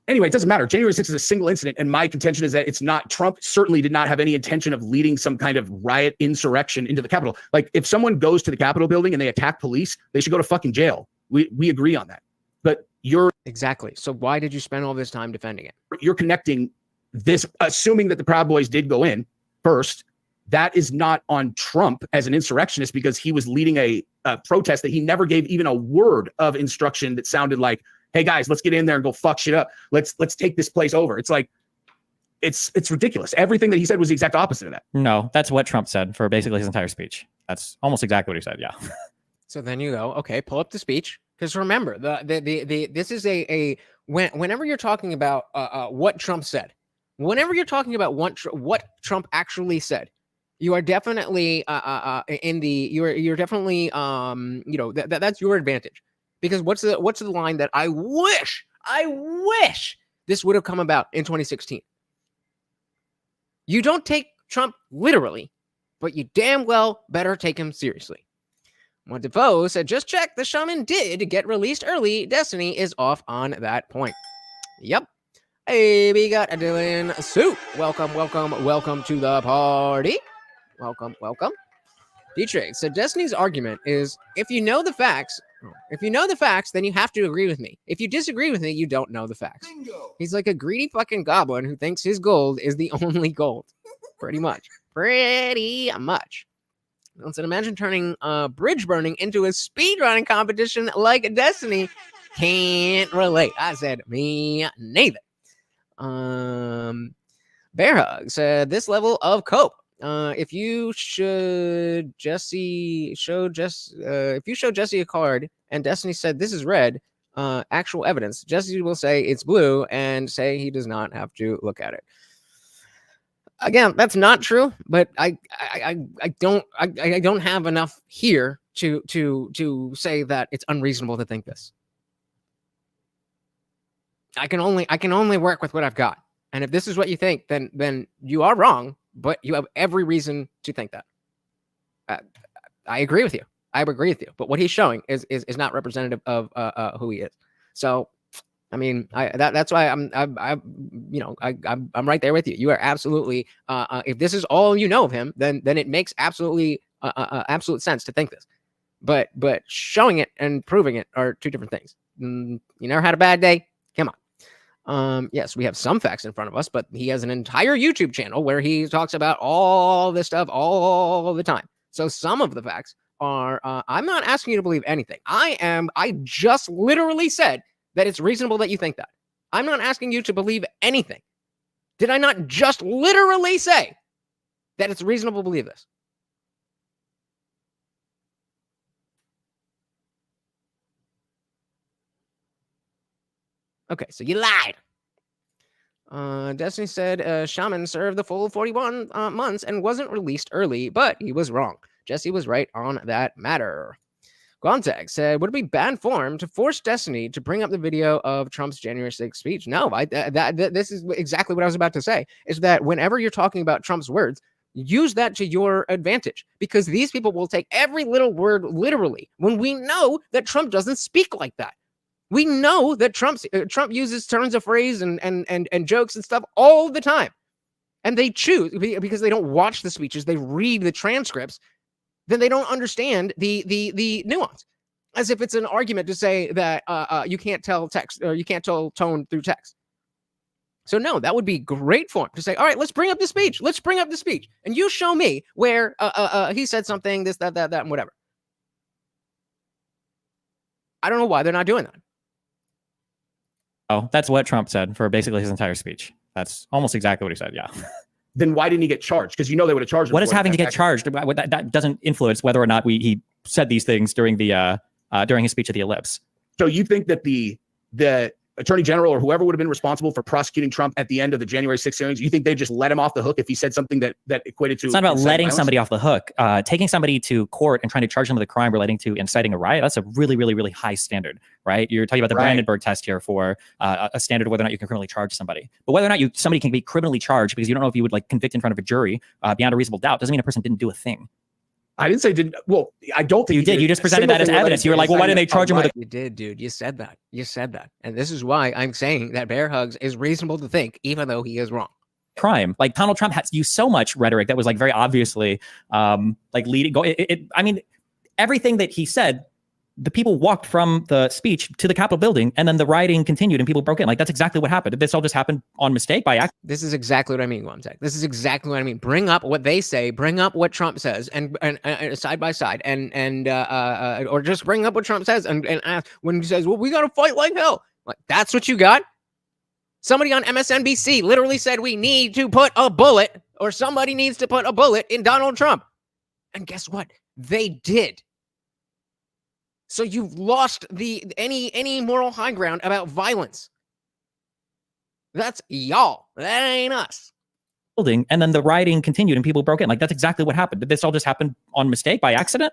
anyway, it doesn't matter. January 6th is a single incident. And my contention is that it's not, Trump certainly did not have any intention of leading some kind of riot insurrection into the Capitol. If someone goes to the Capitol building and they attack police, they should go to fucking jail. We agree on that. But exactly. So why did you spend all this time defending it? You're connecting this, assuming that the Proud Boys did go in first. That is not on Trump as an insurrectionist because he was leading a protest that he never gave even a word of instruction that sounded like, hey guys, let's get in there and go fuck shit up. Let's take this place over. It's like, it's ridiculous. Everything that he said was the exact opposite of that. No, that's what Trump said for basically his entire speech. That's almost exactly what he said. Yeah. So then you go, okay, pull up the speech. Because remember, this is whenever you're talking about what Trump said, whenever you're talking about what Trump actually said, you are definitely you're definitely that's your advantage. Because what's the line that I wish this would have come about in 2016? You don't take Trump literally, but you damn well better take him seriously. What Defoe said, just check, the shaman did get released early. Destiny is off on that point. Yep. Hey, we got a Dylan Soup. Welcome to the party. Welcome. Dietrich said, Destiny's argument is, if you know the facts, then you have to agree with me. If you disagree with me, you don't know the facts. Bingo. He's like a greedy fucking goblin who thinks his gold is the only gold. Pretty much. Listen, imagine turning bridge burning into a speedrunning competition like Destiny. Can't relate. I said, me neither. Bear Hug said, this level of cope. If you show Jesse a card and Destiny said this is red, actual evidence, Jesse will say it's blue and say he does not have to look at it. Again, that's not true, but I don't have enough here to say that it's unreasonable to think this. I can only work with what I've got. And if this is what you think, then you are wrong, but you have every reason to think that. I agree with you. But what he's showing is not representative of who he is. So, I mean, that's why I'm right there with you. You are absolutely. If this is all you know of him, then it makes absolute sense to think this. But showing it and proving it are two different things. You never had a bad day? Come on. Yes, we have some facts in front of us, but he has an entire YouTube channel where he talks about all this stuff all the time. So some of the facts are. I'm not asking you to believe anything. I just literally said that it's reasonable that you think that. I'm not asking you to believe anything. Did I not just literally say that it's reasonable to believe this? Okay, so you lied. Destiny said Shaman served the full 41 months and wasn't released early, but he was wrong. Jesse was right on that matter. Guantag said, would it be bad form to force Destiny to bring up the video of Trump's January 6th speech? No, this is exactly what I was about to say, is that whenever you're talking about Trump's words, use that to your advantage, because these people will take every little word literally when we know that Trump doesn't speak like that. We know that Trump uses turns of phrase and jokes and stuff all the time. And they choose, because they don't watch the speeches, they read the transcripts, then they don't understand the nuance. As if it's an argument to say that you can't tell text, or you can't tell tone through text. So no, that would be great form to say, all right, let's bring up the speech. And you show me where he said something, this, that, and whatever. I don't know why they're not doing that. Oh, that's what Trump said for basically his entire speech. That's almost exactly what he said. Yeah. Then why didn't he get charged? Because they would have charged him. What is having to get charged? That doesn't influence whether or not he said these things during his speech at the Ellipse. So you think that the attorney general or whoever would have been responsible for prosecuting Trump at the end of the January 6th hearings, you think they just let him off the hook if he said something that equated to? It's not about letting somebody off the hook. Taking somebody to court and trying to charge them with a crime relating to inciting a riot, that's a really, really, really high standard, right? You're talking about the Brandenburg test here for a standard of whether or not you can criminally charge somebody. But whether or not somebody can be criminally charged because you don't know if you would convict in front of a jury beyond a reasonable doubt doesn't mean a person didn't do a thing. I didn't say didn't. Well, I don't think you did. You just presented that as evidence. You were like, well, why didn't they charge him with a... You did, dude. You said that. And this is why I'm saying that Bear Hugs is reasonable to think, even though he is wrong. Crime. Like, Donald Trump has used so much rhetoric that was very obviously leading. I mean, everything that he said, the people walked from the speech to the Capitol building, and then the rioting continued and people broke in. That's exactly what happened. This all just happened on mistake by accident. This is exactly what I mean, Guamtech. This is exactly what I mean. Bring up what they say, bring up what Trump says, and side by side, or just bring up what Trump says and ask when he says, well, we got to fight like hell. That's what you got? Somebody on MSNBC literally said we need to put a bullet, or somebody needs to put a bullet in Donald Trump. And guess what? They did. So you've lost any moral high ground about violence. That's y'all. That ain't us. Building, and then the rioting continued and people broke in. Like, that's exactly what happened. Did this all just happen on mistake, by accident?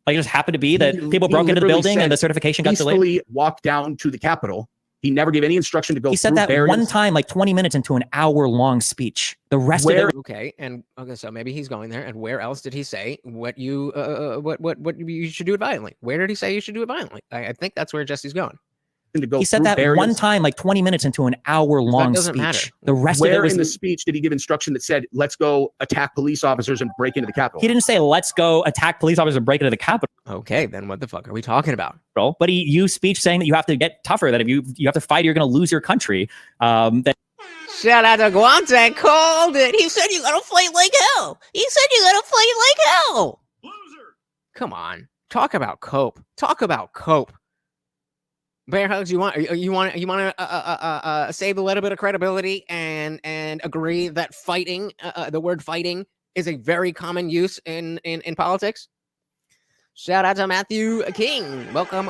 Like, it just happened to be that people broke into the building and the certification got delayed? Peacefully walked down to the Capitol. He never gave any instruction to go. He said that one time, like 20 minutes into an hour-long speech. The rest of it. Okay, so maybe he's going there. And where else did he say what you should do it violently? Where did he say you should do it violently? I think that's where Jesse's going. He said that one time, like 20 minutes into an hour-long speech. Matter. The rest of it was in the speech did he give instruction that said, "Let's go attack police officers and break into the Capitol"? He didn't say, "Let's go attack police officers and break into the Capitol." Okay, then what the fuck are we talking about? But he used speech saying that you have to get tougher. That if you have to fight, you're going to lose your country. That. Shout out to Guante, called it. He said you gotta fight like hell. He said you gotta fight like hell. Loser. Come on, talk about cope. Talk about cope. Bear Hugs, you want to save a little bit of credibility and agree that fighting, the word fighting, is a very common use in politics. Shout out to Matthew King. Welcome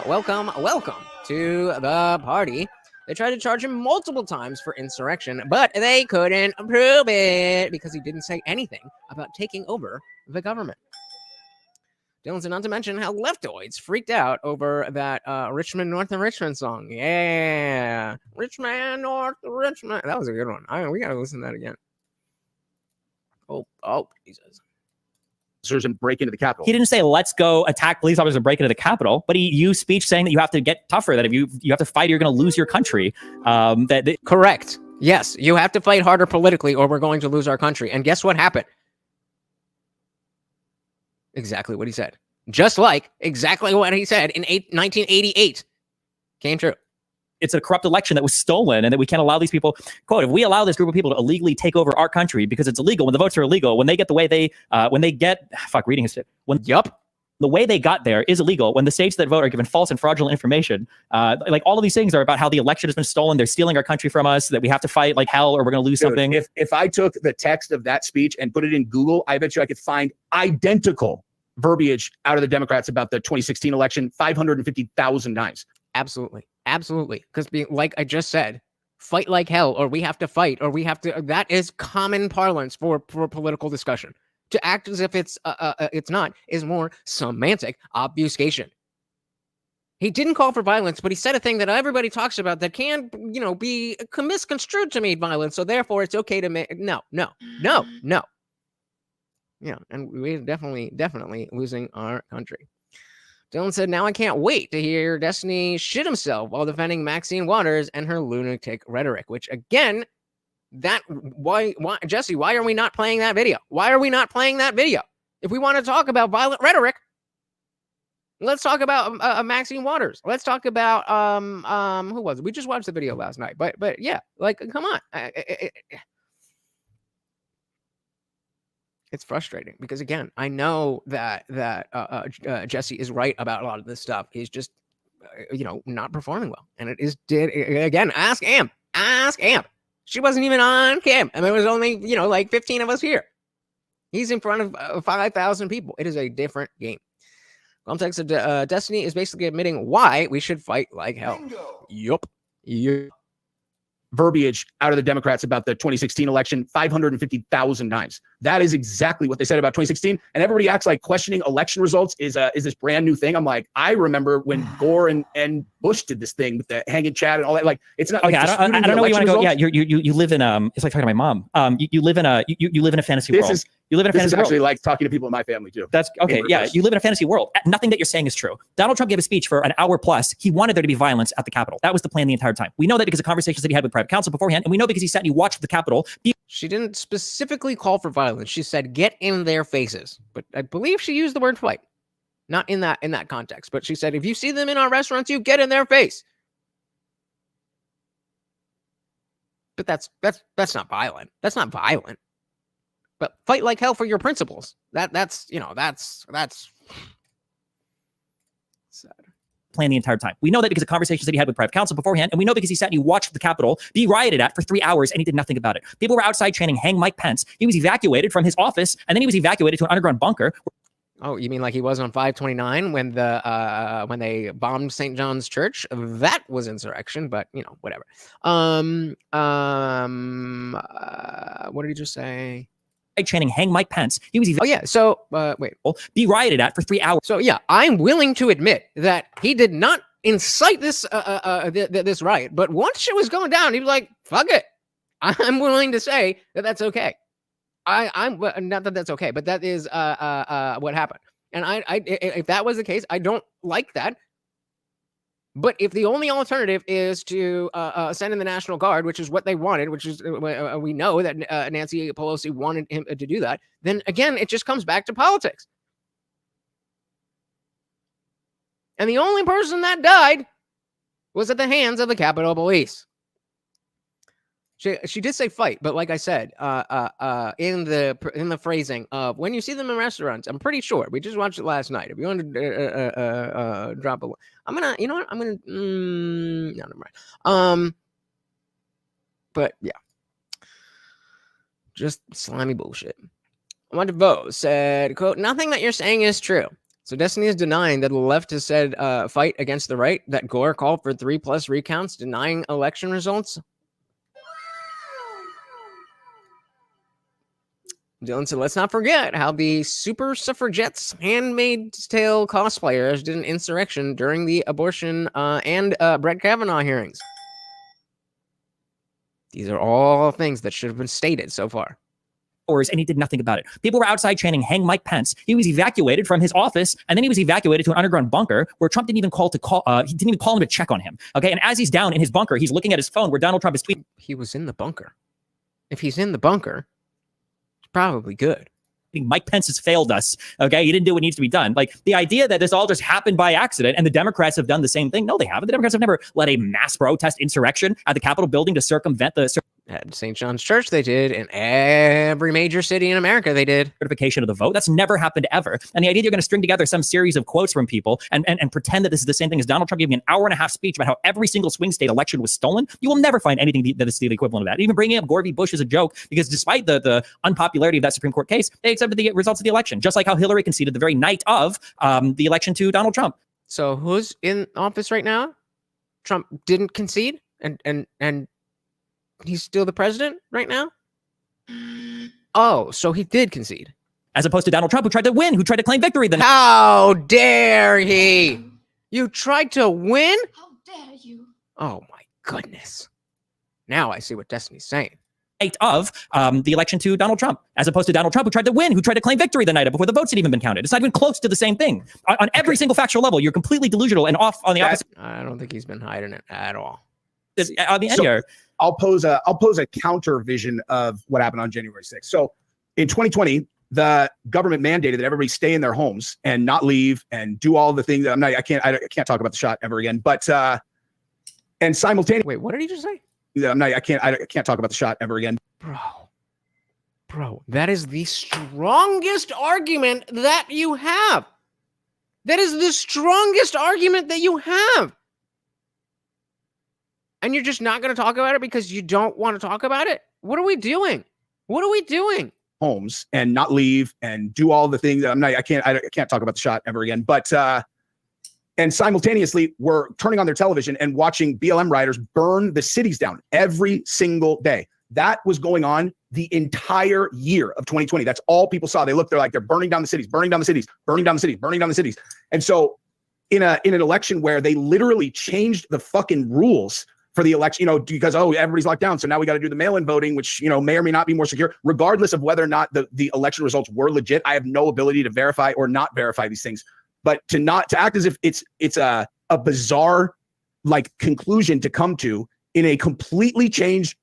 to the party. They tried to charge him multiple times for insurrection, but they couldn't prove it because he didn't say anything about taking over the government. Dylan said, not to mention how leftoids freaked out over that Richmond, North of Richmond song. Yeah. Richmond, North of Richmond. That was a good one. We got to listen to that again. Oh, Jesus. And break into the Capitol. He didn't say, "Let's go attack police officers and break into the Capitol," but he used speech saying that you have to get tougher, that if you have to fight, you're going to lose your country. Correct. Yes, you have to fight harder politically or we're going to lose our country. And guess what happened? Exactly what he said. Just like exactly what he said in 1988 came true. It's a corrupt election that was stolen and that we can't allow these people, quote, if we allow this group of people to illegally take over our country because it's illegal, when the votes are illegal, when they get the way they, reading his shit. The way they got there is illegal. When the states that vote are given false and fraudulent information, like all of these things are about how the election has been stolen. They're stealing our country from us, that we have to fight like hell or we're going to lose something. If I took the text of that speech and put it in Google, I bet you I could find identical verbiage out of the Democrats about the 2016 election 550,000 times. Absolutely. Because like I just said, fight like hell, or we have to fight, or we have to, that is common parlance for political discussion. To act as if it's not is more semantic obfuscation. He didn't call for violence, but he said a thing that everybody talks about that can, be misconstrued to mean violence. So therefore it's okay to make, no. Yeah, and we're definitely losing our country. Dylan said, now I can't wait to hear Destiny shit himself while defending Maxine Waters and her lunatic rhetoric, which again, why, Jesse, why are we not playing that video? Why are we not playing that video? If we want to talk about violent rhetoric, let's talk about Maxine Waters. Let's talk about, who was it? We just watched the video last night, but yeah, like, come on. It's frustrating because, again, I know that Jesse is right about a lot of this stuff. He's just, not performing well. And again, ask Amp. She wasn't even on cam. I mean, it was only, like 15 of us here. He's in front of 5,000 people. It is a different game. Context of Destiny is basically admitting why we should fight like hell. Yup. Verbiage out of the Democrats about the 2016 election 550,000 times. That is exactly what they said about 2016. And everybody acts like questioning election results is this brand new thing. I'm like, I remember when Gore and Bush did this thing with the hanging Chad and all that. Like, it's not. Okay, I don't know where you want to go. Yeah, you live in it's like talking to my mom. You live in a fantasy world. You live in a fantasy world. Actually like talking to people in my family too. That's okay. Yeah, you live in a fantasy world. Nothing that you're saying is true. Donald Trump gave a speech for an hour plus. He wanted there to be violence at the Capitol. That was the plan the entire time. We know that because of conversations that he had with private counsel beforehand, and we know because he sat and he watched the Capitol. She didn't specifically call for violence. She said, "Get in their faces." But I believe she used the word fight, not in that context. But she said, "If you see them in our restaurants, you get in their face." But that's not violent. That's not violent. But fight like hell for your principles. That's sad. plan the entire time. We know that because of conversations that he had with private counsel beforehand, and we know because he sat and he watched the Capitol be rioted at for 3 hours and he did nothing about it. People were outside chanting, "Hang Mike Pence." He was evacuated from his office, and then he was evacuated to an underground bunker. Oh, you mean like he was on 5/29 when when they bombed St. John's Church? That was insurrection, but you know, whatever. What did he just say? Chanting, "Hang Mike Pence." He was Oh yeah. So wait, be rioted at for 3 hours. So yeah, I'm willing to admit that he did not incite this this riot, but once shit was going down, he was like, "Fuck it." I'm willing to say that that's okay. I'm not that that's okay, but that is what happened. And if that was the case, I don't like that. But if the only alternative is to send in the National Guard, which is what they wanted, which is we know that Nancy Pelosi wanted him to do that, then again, it just comes back to politics. And the only person that died was at the hands of the Capitol Police. She did say fight, but like I said, in the phrasing of when you see them in restaurants, I'm pretty sure we just watched it last night. If you want to drop a, I'm gonna, you know what, I'm gonna, no, never mind. But yeah, just slimy bullshit. Wonder Vote said, quote, "Nothing that you're saying is true." So Destiny is denying that the left has said fight against the right, that Gore called for 3+ recounts, denying election results. Dylan said, "Let's not forget how the super suffragettes, Handmaid's Tale cosplayers did an insurrection during the abortion and Brett Kavanaugh hearings." These are all things that should have been stated so far. And he did nothing about it. People were outside chanting, "Hang Mike Pence." He was evacuated from his office, and then he was evacuated to an underground bunker where Trump didn't even call he didn't even call him to check on him. Okay, and as he's down in his bunker, he's looking at his phone where Donald Trump is tweeting. He was in the bunker. If he's in the bunker, it's probably good. Mike Pence has failed us. Okay, he didn't do what needs to be done. Like the idea that this all just happened by accident and the Democrats have done the same thing. No, they haven't. The Democrats have never led a mass protest insurrection at the Capitol building to circumvent the At St. John's Church, they did. In every major city in America, they did. Certification of the vote. That's never happened ever. And the idea you're going to string together some series of quotes from people and pretend that this is the same thing as Donald Trump giving an hour-and-a-half speech about how every single swing state election was stolen, you will never find anything that is the equivalent of that. Even bringing up Gore v. Bush is a joke because despite the unpopularity of that Supreme Court case, they accepted the results of the election, just like how Hillary conceded the very night of the election to Donald Trump. So who's in office right now? Trump didn't concede and he's still the president right now? Oh, so he did concede. As opposed to Donald Trump, who tried to win, who tried to claim victory. How dare he? You tried to win? How dare you? Oh my goodness. Now I see what Destiny's saying. Of the election to Donald Trump, as opposed to Donald Trump, who tried to win, who tried to claim victory the night before the votes had even been counted. It's not even close to the same thing. On every single factual level, you're completely delusional and off on the opposite. I don't think he's been hiding it at all. I mean, so, I'll pose a counter vision of what happened on January 6th. So in 2020, the government mandated that everybody stay in their homes and not leave and do all the things. I can't talk about the shot ever again. But and simultaneously, wait, what did he just say? I can't talk about the shot ever again. Bro, that is the strongest argument that you have. That is the strongest argument that you have. And you're just not going to talk about it because you don't want to talk about it? What are we doing? What are we doing? Homes and not leave and do all the things. I can't talk about the shot ever again. But and simultaneously, we're turning on their television and watching BLM rioters burn the cities down every single day. That was going on the entire year of 2020. That's all people saw. They looked, they're burning down the cities, burning down the cities, burning down the cities, burning down the cities. And so in an election where they literally changed the fucking rules for the election, because, everybody's locked down. So now we got to do the mail-in voting, which, may or may not be more secure, regardless of whether or not the election results were legit. I have no ability to verify or not verify these things, but to act as if it's a bizarre conclusion to come to in a completely changed,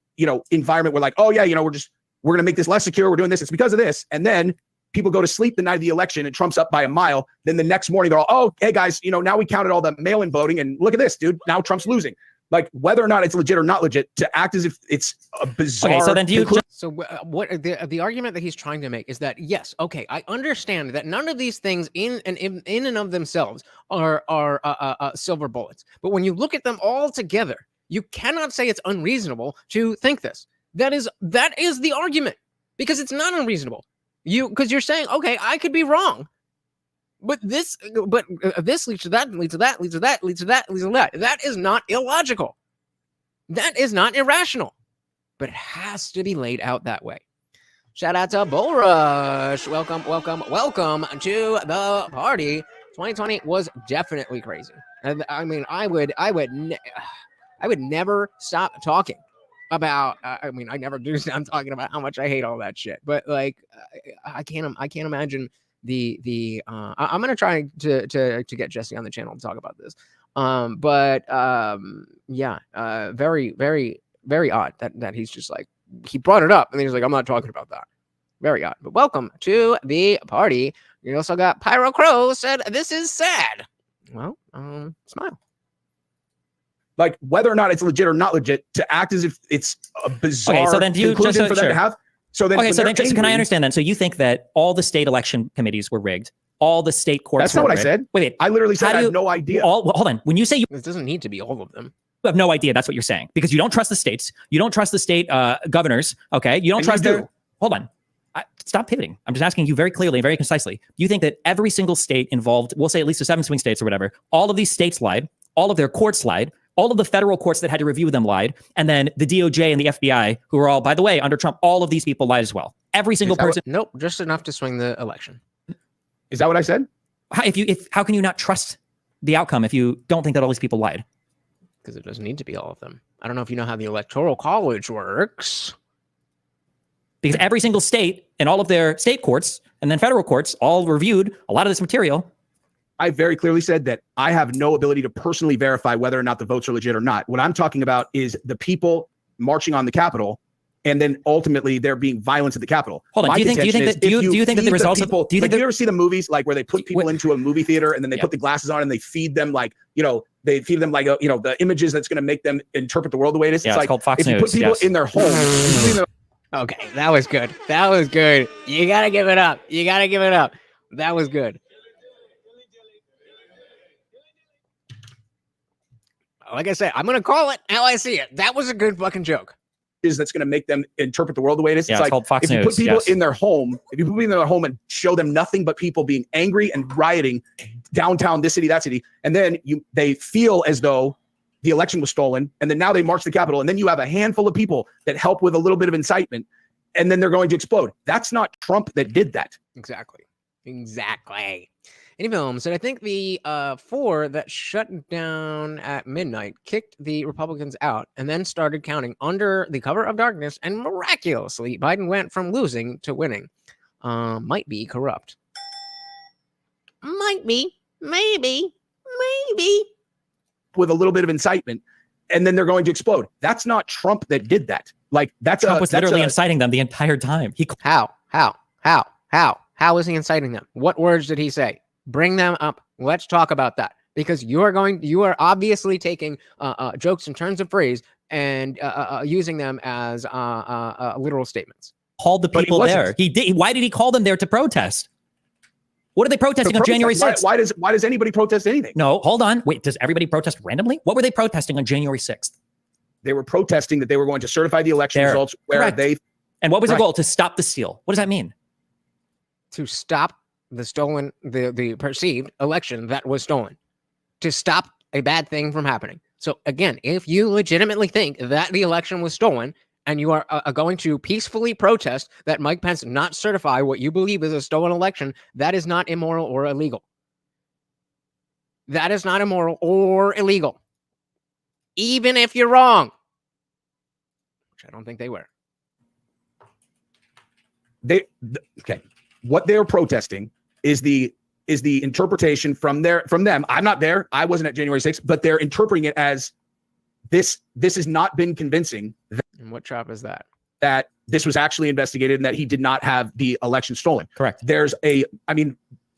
environment where we're going to make this less secure. We're doing this. It's because of this. And then people go to sleep the night of the election and Trump's up by a mile. Then the next morning they're all, hey guys, now we counted all the mail-in voting and look at this, dude. Now Trump's losing. like whether or not it's legit or not legit, to act as if it's a bizarre. Okay, so then do you So what the argument that he's trying to make is that, yes, okay, I understand that none of these things in and of themselves are silver bullets, but when you look at them all together, you cannot say it's unreasonable to think this. That is the argument, because it's not unreasonable. Because you're saying, okay, I could be wrong, but this leads to that, leads to that, leads to that, leads to that, leads to that. That is not illogical. That is not irrational, but it has to be laid out that way. Shout out to Bull Rush. Welcome, welcome, welcome to the party. 2020 was definitely crazy. I mean, I would never stop talking about. I mean, I never do stop talking about how much I hate all that shit. But like, I can't imagine I'm gonna try to get Jesse on the channel to talk about this. Yeah, very, very, very odd that he's just like, he brought it up and he's like, I'm not talking about that. Very odd. But welcome to the party. You also got Pyro Crow said, this is sad. Well, smile. Like whether or not it's legit or not legit, to act as if it's a bizarre. Okay, so then do you conclusion just for them to have. So then, okay, so then just, can I understand then? So you think that all the state election committees were rigged? All the state courts. That's not what I said. Wait, I literally said I have no idea. Well, hold on. When you say This doesn't need to be all of them. you have no idea, that's what you're saying, because you don't trust the states. You don't trust the state governors. Okay, you don't And trust you their. do. Hold on. Stop pivoting. I'm just asking you very clearly and very concisely. You think that every single state involved, we'll say at least the 7 swing states or whatever, all of these states lied, all of their courts lied, all of the federal courts that had to review them lied, and then the DOJ and the FBI, who are all, by the way, under Trump, all of these people lied as well. Every single person. Nope, just enough to swing the election. Is that what I said? How can you not trust the outcome if you don't think that all these people lied? Because it doesn't need to be all of them. I don't know if you know how the Electoral College works. Because every single state and all of their state courts and then federal courts all reviewed a lot of this material. I very clearly said that I have no ability to personally verify whether or not the votes are legit or not. What I'm talking about is the people marching on the Capitol, and then ultimately there being violence at the Capitol. Hold on. Do you think that the results of do you ever see the movies like where they put people into a movie theater and then they put the glasses on and they feed them like, they feed them like, the images that's going to make them interpret the world the way it is. Yeah, it's like called Fox if you put News, people in their home. Okay, that was good. That was good. You gotta give it up. You gotta give it up. That was good. Like I said, I'm gonna call it how I see it. That was a good fucking joke. That's going to make them interpret the world the way it is. Yeah, it's like called Fox if you News, put people in their home, and show them nothing but people being angry and rioting downtown, this city, that city, and then they feel as though the election was stolen, and then now they march to the Capitol, and then you have a handful of people that help with a little bit of incitement, and then they're going to explode. That's not Trump that did that. Exactly. Any film said, I think the 4 that shut down at midnight kicked the Republicans out and then started counting under the cover of darkness, and miraculously Biden went from losing to winning. Might be corrupt. Might be. Maybe. With a little bit of incitement, and then they're going to explode. That's not Trump that did that. Like Trump was literally inciting them the entire time. How is he inciting them? What words did he say? Bring them up. Let's talk about that, because you are obviously taking jokes and turns of phrase and using them as literal statements. Called the people there. He did. Why did he call them there to protest? What are they protesting on January 6th? Why does anybody protest anything? No, hold on. Wait, does everybody protest randomly? What were they protesting on January 6th? They were protesting that they were going to certify the election results where Correct. And what was the goal? To stop the steal. What does that mean? To stop the stolen, the perceived election that was stolen. To stop a bad thing from happening. So again, if you legitimately think that the election was stolen, and you are going to peacefully protest that Mike Pence not certify what you believe is a stolen election, that is not immoral or illegal. That is not immoral or illegal. Even if you're wrong. Which I don't think they were. Okay. What they're protesting is the interpretation from them. I'm not there. I wasn't at January 6th, but they're interpreting it as this has not been convincing. And what trap is that? That this was actually investigated and that he did not have the election stolen. Correct. So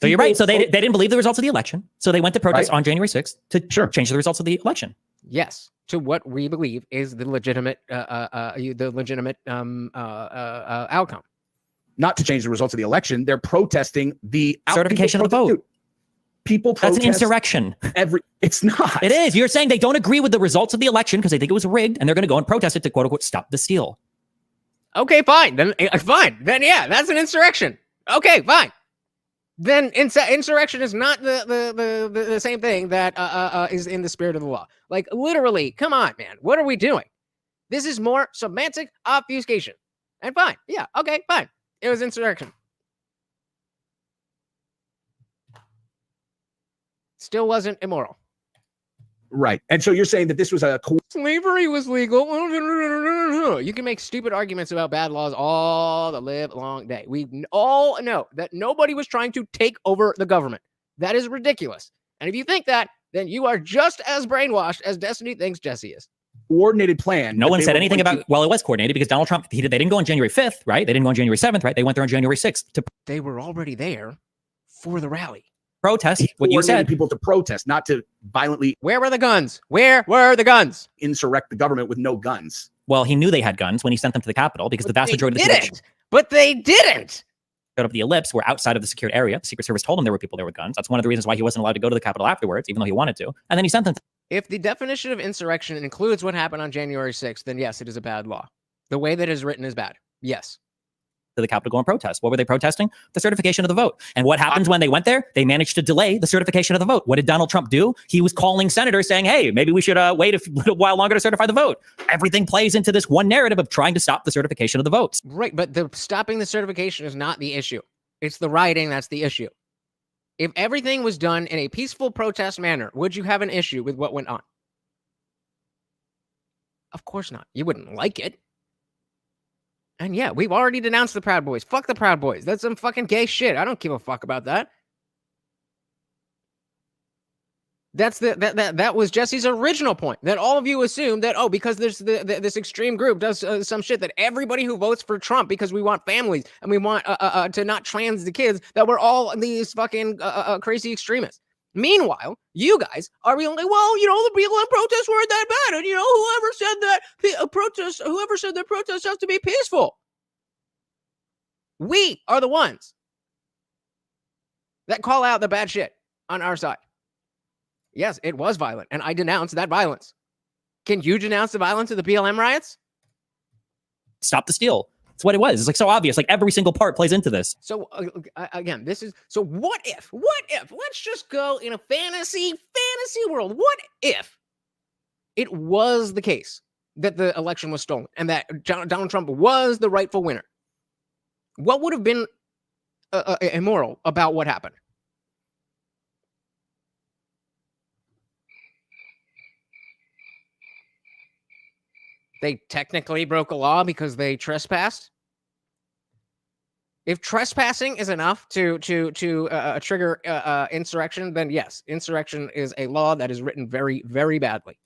you're right. So they didn't believe the results of the election. So they went to protest on January 6th to change the results of the election. Yes, to what we believe is the legitimate outcome. Not to change the results of the election. They're protesting the certification of the vote. Dude, people protest. That's an insurrection. It's not. It is. You're saying they don't agree with the results of the election because they think it was rigged, and they're going to go and protest it to quote unquote stop the steal. Okay, fine. Then fine. Then yeah, that's an insurrection. Okay, fine. Then insurrection is not the same thing that is in the spirit of the law. Like literally, come on, man. What are we doing? This is more semantic obfuscation. And fine. Yeah. Okay, fine. It was insurrection. Still wasn't immoral. Right. And so you're saying that this was a slavery was legal. You can make stupid arguments about bad laws all the live long day. We all know that nobody was trying to take over the government. That is ridiculous. And if you think that, then you are just as brainwashed as Destiny thinks Jesse is. Coordinated plan. No one said anything about, well, it was coordinated because Donald Trump, they didn't go on January 5th, right? They didn't go on January 7th, right? They went there on January 6th. They were already there for the rally. Protest, what you said. People to protest, not to violently. Where were the guns? Where were the guns? Insurrect the government with no guns. Well, he knew they had guns when he sent them to the Capitol because the vast majority of the didn't. But they didn't. Showed up the ellipse were outside of the secured area. The Secret Service told him there were people there with guns. That's one of the reasons why he wasn't allowed to go to the Capitol afterwards, even though he wanted to. And then he sent them. If the definition of insurrection includes what happened on January 6th, then yes, it is a bad law. The way that it is written is bad. Yes. To the Capitol go and protest. What were they protesting? The certification of the vote. And what happens when they went there? They managed to delay the certification of the vote. What did Donald Trump do? He was calling senators saying, hey, maybe we should wait a little while longer to certify the vote. Everything plays into this one narrative of trying to stop the certification of the votes. Right, but the stopping the certification is not the issue. It's the rioting that's the issue. If everything was done in a peaceful protest manner, would you have an issue with what went on? Of course not. You wouldn't like it. And yeah, we've already denounced the Proud Boys. Fuck the Proud Boys. That's some fucking gay shit. I don't give a fuck about that. That's that was Jesse's original point. That all of you assume that, oh, because there's this extreme group does some shit, that everybody who votes for Trump because we want families and we want to not trans the kids, that we're all these fucking crazy extremists. Meanwhile, you guys are being like, well, you know, the BLM protests weren't that bad. And, you know, whoever said that protests have to be peaceful. We are the ones that call out the bad shit on our side. Yes, it was violent, and I denounce that violence. Can you denounce the violence of the BLM riots? Stop the steal. That's what it was. It's like so obvious. Like every single part plays into this. So again, this is so. What if? Let's just go in a fantasy world. What if it was the case that the election was stolen and that Donald Trump was the rightful winner? What would have been immoral about what happened? They technically broke a law because they trespassed. If trespassing is enough to trigger insurrection, then yes, insurrection is a law that is written very, very badly.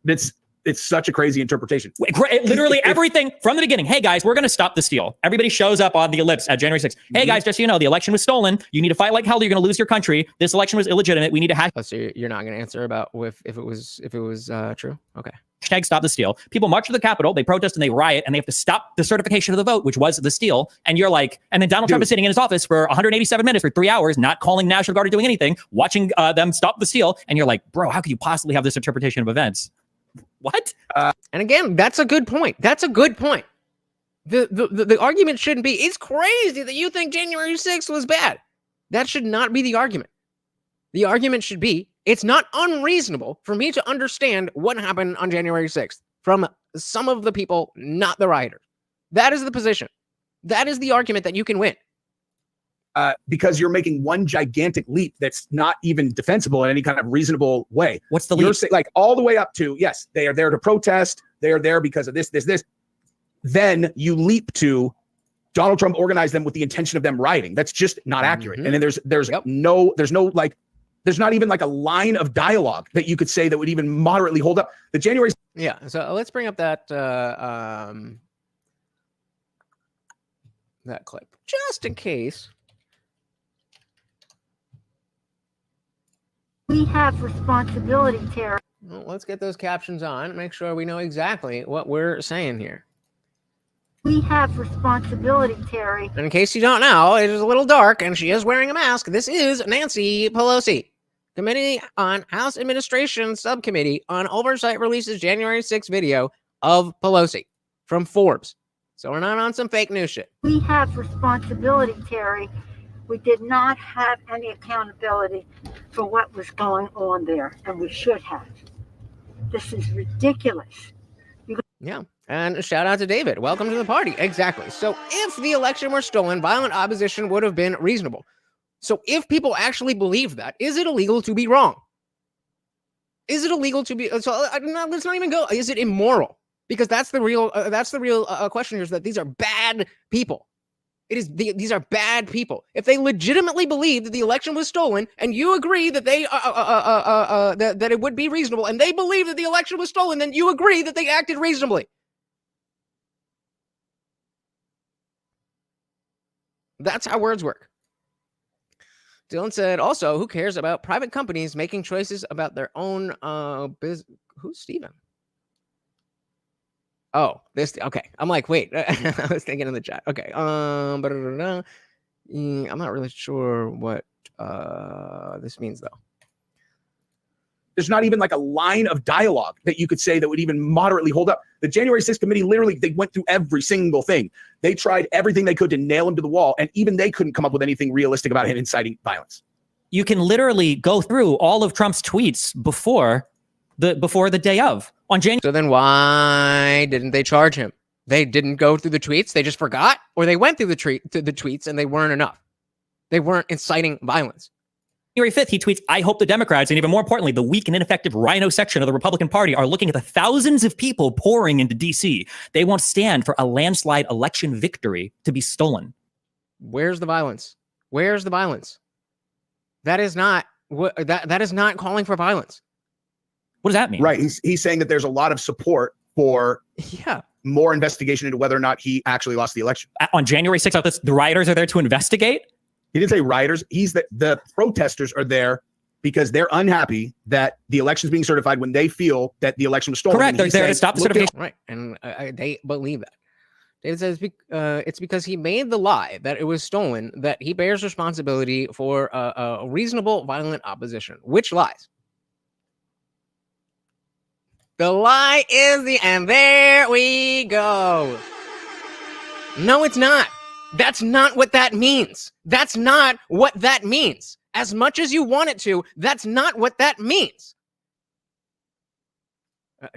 It's such a crazy interpretation. Literally everything from the beginning. Hey guys, we're going to stop the steal. Everybody shows up on the ellipse at January 6th. Hey guys, just so you know, the election was stolen. You need to fight like hell. You're going to lose your country. This election was illegitimate. We need to hash. Oh, so you're not going to answer about if it was true? Okay. Hashtag stop the steal. People march to the Capitol, they protest and they riot, and they have to stop the certification of the vote, which was the steal. And you're like, and then Donald Trump is sitting in his office for 187 minutes for 3 hours, not calling National Guard or doing anything, watching them stop the steal. And you're like, bro, how could you possibly have this interpretation of events? What? And again, that's a good point. That's a good point. The argument shouldn't be, it's crazy that you think January 6th was bad. That should not be the argument. The argument should be, it's not unreasonable for me to understand what happened on January 6th from some of the people, not the rioters. That is the position. That is the argument that you can win. Because you're making one gigantic leap that's not even defensible in any kind of reasonable way. What's the leap? You're saying, like, all the way up to, yes, they are there to protest. They are there because of this. Then you leap to Donald Trump organized them with the intention of them rioting. That's just not accurate. And then there's not even like a line of dialogue that you could say that would even moderately hold up. The January. Yeah. So let's bring up that clip just in case. We have responsibility, Tara. Well, let's get those captions on. Make sure we know exactly what we're saying here. We have responsibility, Terry. And in case you don't know, it is a little dark and she is wearing a mask. This is Nancy Pelosi. Committee on House Administration Subcommittee on Oversight releases January 6th video of Pelosi from Forbes. So we're not on some fake news shit. We have responsibility, Terry. We did not have any accountability for what was going on there, and we should have. This is ridiculous. Yeah. And shout out to David. Welcome to the party. Exactly. So if the election were stolen, violent opposition would have been reasonable. So if people actually believe that, is it illegal to be wrong? Is it illegal to be? So let's not even go. Is it immoral? Because that's the real question here, is that these are bad people. These are bad people. If they legitimately believe that the election was stolen, and you agree that they that it would be reasonable, and they believe that the election was stolen, then you agree that they acted reasonably. That's how words work. Dylan said, also, who cares about private companies making choices about their own business? Who's Steven? Oh, this, okay. I'm like, wait, I was thinking in the chat. Okay. I'm not really sure what this means, though. There's not even like a line of dialogue that you could say that would even moderately hold up. The January 6th committee, literally, they went through every single thing. They tried everything they could to nail him to the wall, and even they couldn't come up with anything realistic about him inciting violence. You can literally go through all of Trump's tweets before the day of on January. So then why didn't they charge him? They didn't go through the tweets. They just forgot, or they went through the tweets and they weren't enough. They weren't inciting violence. January 5th, he tweets, I hope the Democrats, and even more importantly, the weak and ineffective rhino section of the Republican Party are looking at the thousands of people pouring into D.C. They won't stand for a landslide election victory to be stolen. Where's the violence? Where's the violence? That is not that is not calling for violence. What does that mean? Right. He's saying that there's a lot of support for more investigation into whether or not he actually lost the election. On January 6th, the rioters are there to investigate? He didn't say rioters. He's the protesters are there because they're unhappy that the election is being certified when they feel that the election was stolen. Correct. They're there to stop the certification. Right. And they believe that. David says it's because he made the lie that it was stolen that he bears responsibility for a reasonable violent opposition. Which lies? The lie is and there we go. No, it's not. That's not what that means. That's not what that means. As much as you want it to, that's not what that means.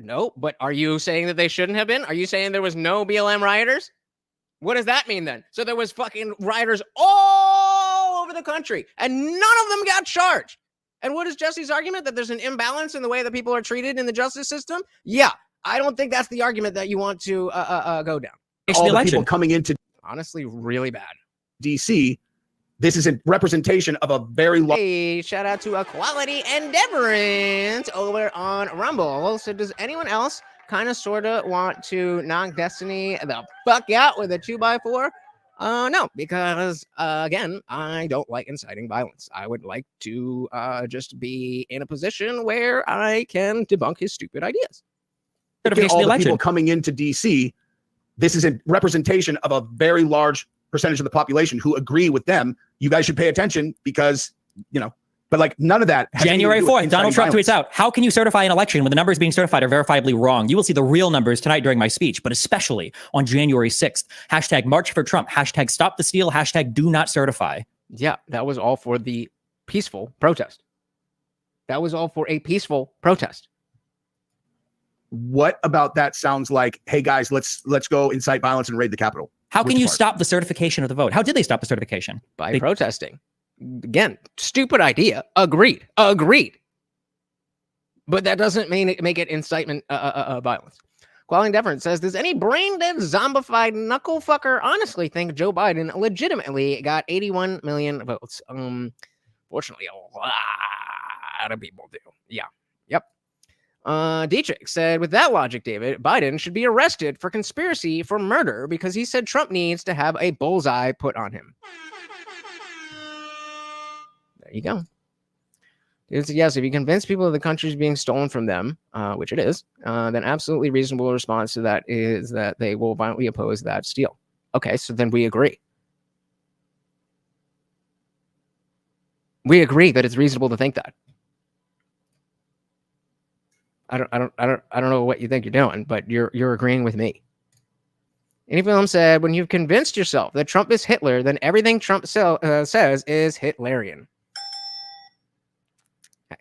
No, but are you saying that they shouldn't have been? Are you saying there was no BLM rioters? What does that mean then? So there was fucking rioters all over the country and none of them got charged. And what is Jesse's argument? That there's an imbalance in the way that people are treated in the justice system? Yeah, I don't think that's the argument that you want to go down. All the people coming into honestly really bad DC, this is a representation of a very large. Hey, shout out to Equality Endeavorant over on Rumble. So does anyone else kind of sort of want to knock Destiny the fuck out with a 2x4? No, because again, I don't like inciting violence. I would like to just be in a position where I can debunk his stupid ideas. All the people coming into DC, this is a representation of a very large percentage of the population who agree with them. You guys should pay attention because, but like none of that. January 4th, Donald Trump tweets out, how can you certify an election when the numbers being certified are verifiably wrong? You will see the real numbers tonight during my speech, but especially on January 6th. Hashtag March for Trump, hashtag Stop the Steal, hashtag Do Not Certify. Yeah, that was all for the peaceful protest. That was all for a peaceful protest. What about that sounds like, hey guys, let's go incite violence and raid the Capitol? How can you stop the certification of the vote? How did they stop the certification? By protesting. Again, stupid idea. Agreed. But that doesn't make it incitement violence. Quality Deference says, does any brain-dead, zombified knucklefucker honestly think Joe Biden legitimately got 81 million votes? Fortunately, a lot of people do. Yeah. Yep. Dietrich said, with that logic, David, Biden should be arrested for conspiracy for murder because he said Trump needs to have a bullseye put on him. There you go. Yes, if you convince people that the country is being stolen from them, which it is, then absolutely reasonable response to that is that they will violently oppose that steal. Okay, so then we agree. We agree that it's reasonable to think that. I don't know what you think you're doing, but you're agreeing with me. Any film said, when you've convinced yourself that Trump is Hitler, then everything Trump says is Hitlerian.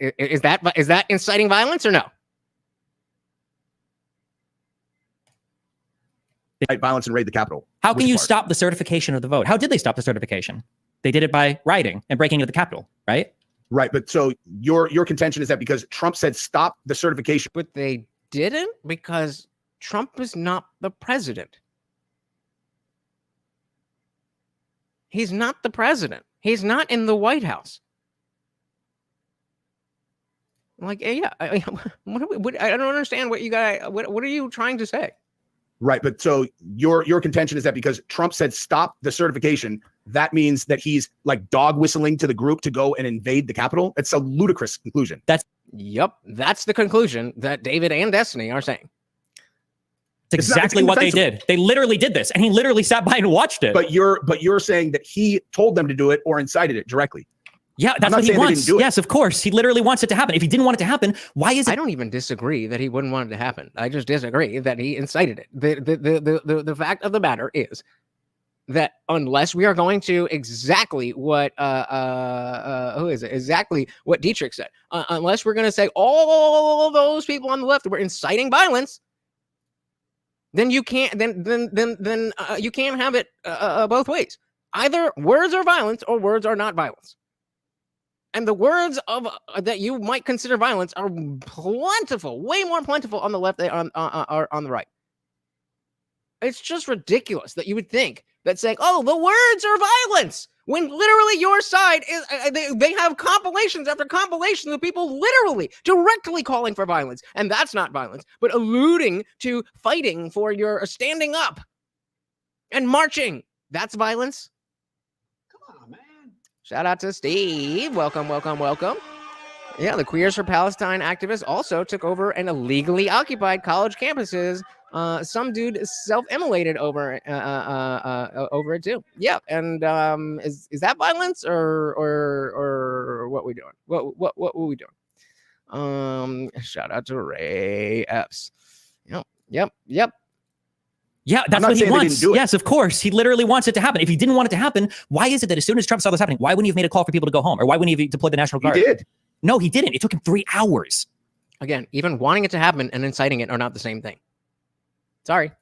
Is that inciting violence or no? Violence and raid the Capitol. How can you stop the certification of the vote? How did they stop the certification? They did it by rioting and breaking into the Capitol, right? Right, but so your contention is that because Trump said stop the certification. But they didn't, because Trump is not the president. He's not the president. He's not in the White House. Like, yeah, I don't understand what you guys. What are you trying to say? Right, but so your contention is that because Trump said stop the certification, that means that he's like dog whistling to the group to go and invade the Capitol. It's a ludicrous conclusion. That's the conclusion that David and Destiny are saying. It's exactly what they did. They literally did this, and he literally sat by and watched it. But you're saying that he told them to do it or incited it directly. Yeah, that's what he wants. Yes, of course. He literally wants it to happen. If he didn't want it to happen, why is it? I don't even disagree that he wouldn't want it to happen. I just disagree that he incited it. The fact of the matter is that unless we are going to exactly what exactly what Dietrich said, unless we're going to say all those people on the left were inciting violence, then you can't you can't have it both ways. Either words are violence or words are not violence. And the words of that you might consider violence are plentiful, way more plentiful on the left than are on the right. It's just ridiculous that you would think that saying, "Oh, the words are violence," when literally your side is they have compilations after compilations of people literally directly calling for violence, and that's not violence, but alluding to fighting for your standing up and marching. That's violence. Shout out to Steve. Welcome. Yeah, the Queers for Palestine activists also took over an illegally occupied college campuses. Some dude self-immolated over it too. Yeah, and is that violence or what we doing? What were we doing? Shout out to Ray Epps. Yep. Yeah, that's what he wants. Yes, of course. He literally wants it to happen. If he didn't want it to happen, why is it that as soon as Trump saw this happening, why wouldn't he have made a call for people to go home? Or why wouldn't he have deployed the National Guard? He did. No, he didn't. It took him 3 hours. Again, even wanting it to happen and inciting it are not the same thing. Sorry.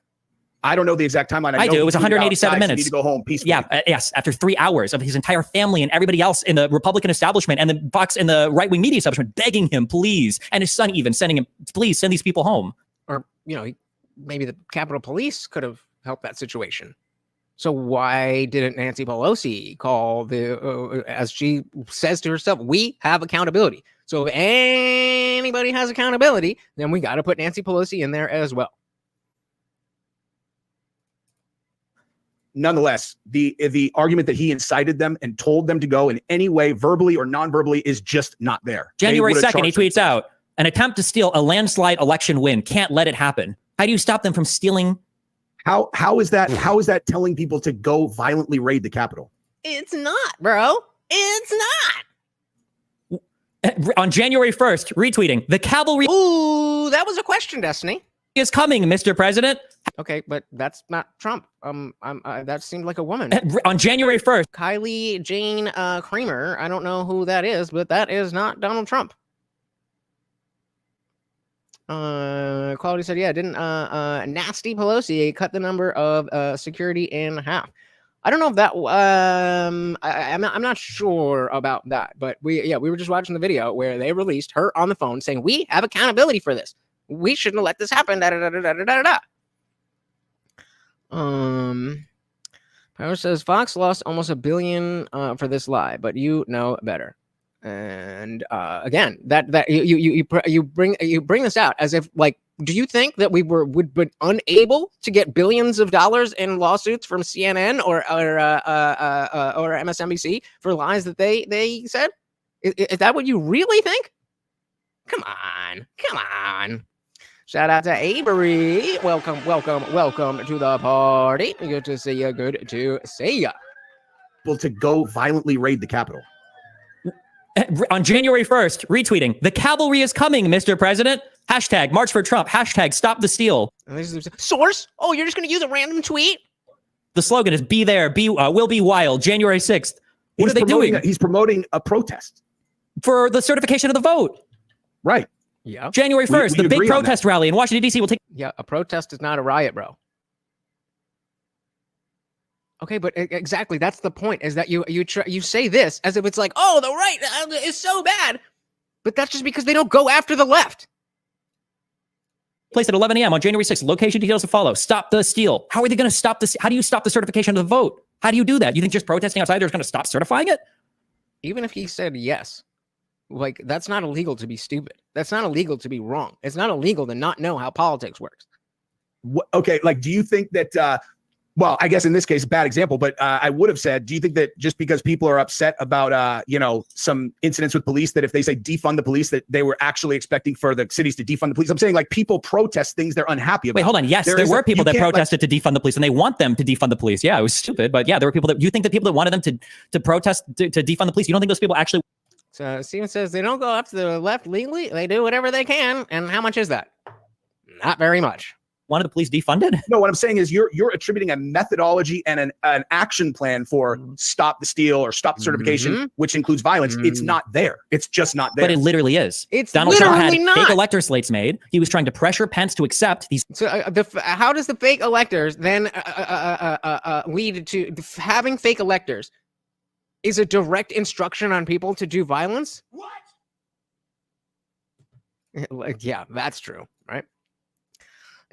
I don't know the exact timeline. I do. It was 187 minutes. Need to go home peacefully. Yeah, yes. After 3 hours of his entire family and everybody else in the Republican establishment and the Fox and the right-wing media establishment begging him, please, and his son even sending him, please send these people home. Or, maybe the Capitol Police could have helped that situation. So why didn't Nancy Pelosi call as she says to herself, we have accountability. So if anybody has accountability, then we got to put Nancy Pelosi in there as well. Nonetheless, the argument that he incited them and told them to go in any way, verbally or non-verbally, is just not there. January 2nd, he tweets out, an attempt to steal a landslide election win. Can't let it happen. How do you stop them from stealing? How is that telling people to go violently raid the Capitol? It's not, bro. It's not. On January 1st, retweeting, the cavalry. Ooh, that was a question, Destiny. Is coming, Mr. President. Okay, but that's not Trump. That seemed like a woman. On January 1st. Kylie Jane Kramer. I don't know who that is, but that is not Donald Trump. Quality said, yeah, didn't nasty Pelosi cut the number of security in half? I don't know if that I'm not sure about that, but we were just watching the video where they released her on the phone saying we have accountability for this. We shouldn't let this happen. Power says Fox lost almost $1 billion for this lie, but you know better. And again, that you bring this out as if, like, do you think that would be unable to get billions of dollars in lawsuits from CNN or MSNBC for lies that they said? Is that what you really think? Come on. Come on. Shout out to Avery. Welcome, welcome, welcome to the party. Good to see you. Good to see you. To go violently raid the Capitol. On January 1st, retweeting, the cavalry is coming, Mr. President. Hashtag March for Trump. Hashtag Stop the Steal. Source? Oh, you're just going to use a random tweet? The slogan is be there, will be wild, January 6th. What are they doing? He's promoting a protest. For the certification of the vote. Right. Yeah. January 1st, the big protest rally in Washington, D.C. will take. Yeah, a protest is not a riot, bro. Okay, but exactly, that's the point, is that you say this as if it's like, oh, the right is so bad. But that's just because they don't go after the left. Place at 11 a.m. on January 6th. Location details to follow. Stop the steal. How are they going to stop this? How do you stop the certification of the vote? How do you do that? You think just protesting outside there is going to stop certifying it? Even if he said yes, like, that's not illegal to be stupid. That's not illegal to be wrong. It's not illegal to not know how politics works. Okay, like, do you think that, well, I guess in this case, bad example, but I would have said, do you think that just because people are upset about, some incidents with police, that if they say defund the police, that they were actually expecting for the cities to defund the police? I'm saying, like, people protest things they're unhappy about. Wait, hold on. Yes, there were people that protested to defund the police, and they want them to defund the police. Yeah, it was stupid, but yeah, there were people that, you think that people that wanted them to protest to defund the police, you don't think those people actually... So Steven says they don't go up to the left legally. They do whatever they can. And how much is that? Not very much. Wanted the police defunded? No, what I'm saying is you're attributing a methodology and an action plan for stop the steal or stop the certification, which includes violence. It's not there. It's just not there. But it literally is. It's Donald Trump had not. fake elector slates made. He was trying to pressure Pence to accept these. So how does the fake electors then lead to having fake electors? Is a direct instruction on people to do violence? What? Yeah, that's true, right?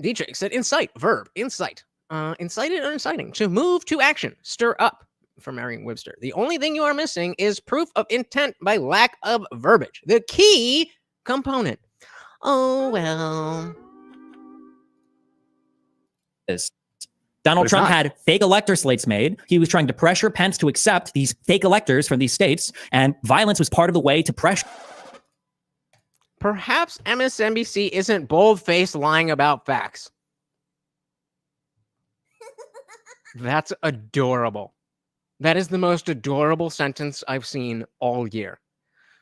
DJ said incite, verb, incite. Incited or inciting, to move to action, stir up, for Merriam-Webster. The only thing you are missing is proof of intent by lack of verbiage, the key component. Oh, well. Donald Trump had fake elector slates made. He was trying to pressure Pence to accept these fake electors from these states, and violence was part of the way to pressure. Perhaps MSNBC isn't bold-faced lying about facts. That's adorable. That is the most adorable sentence I've seen all year.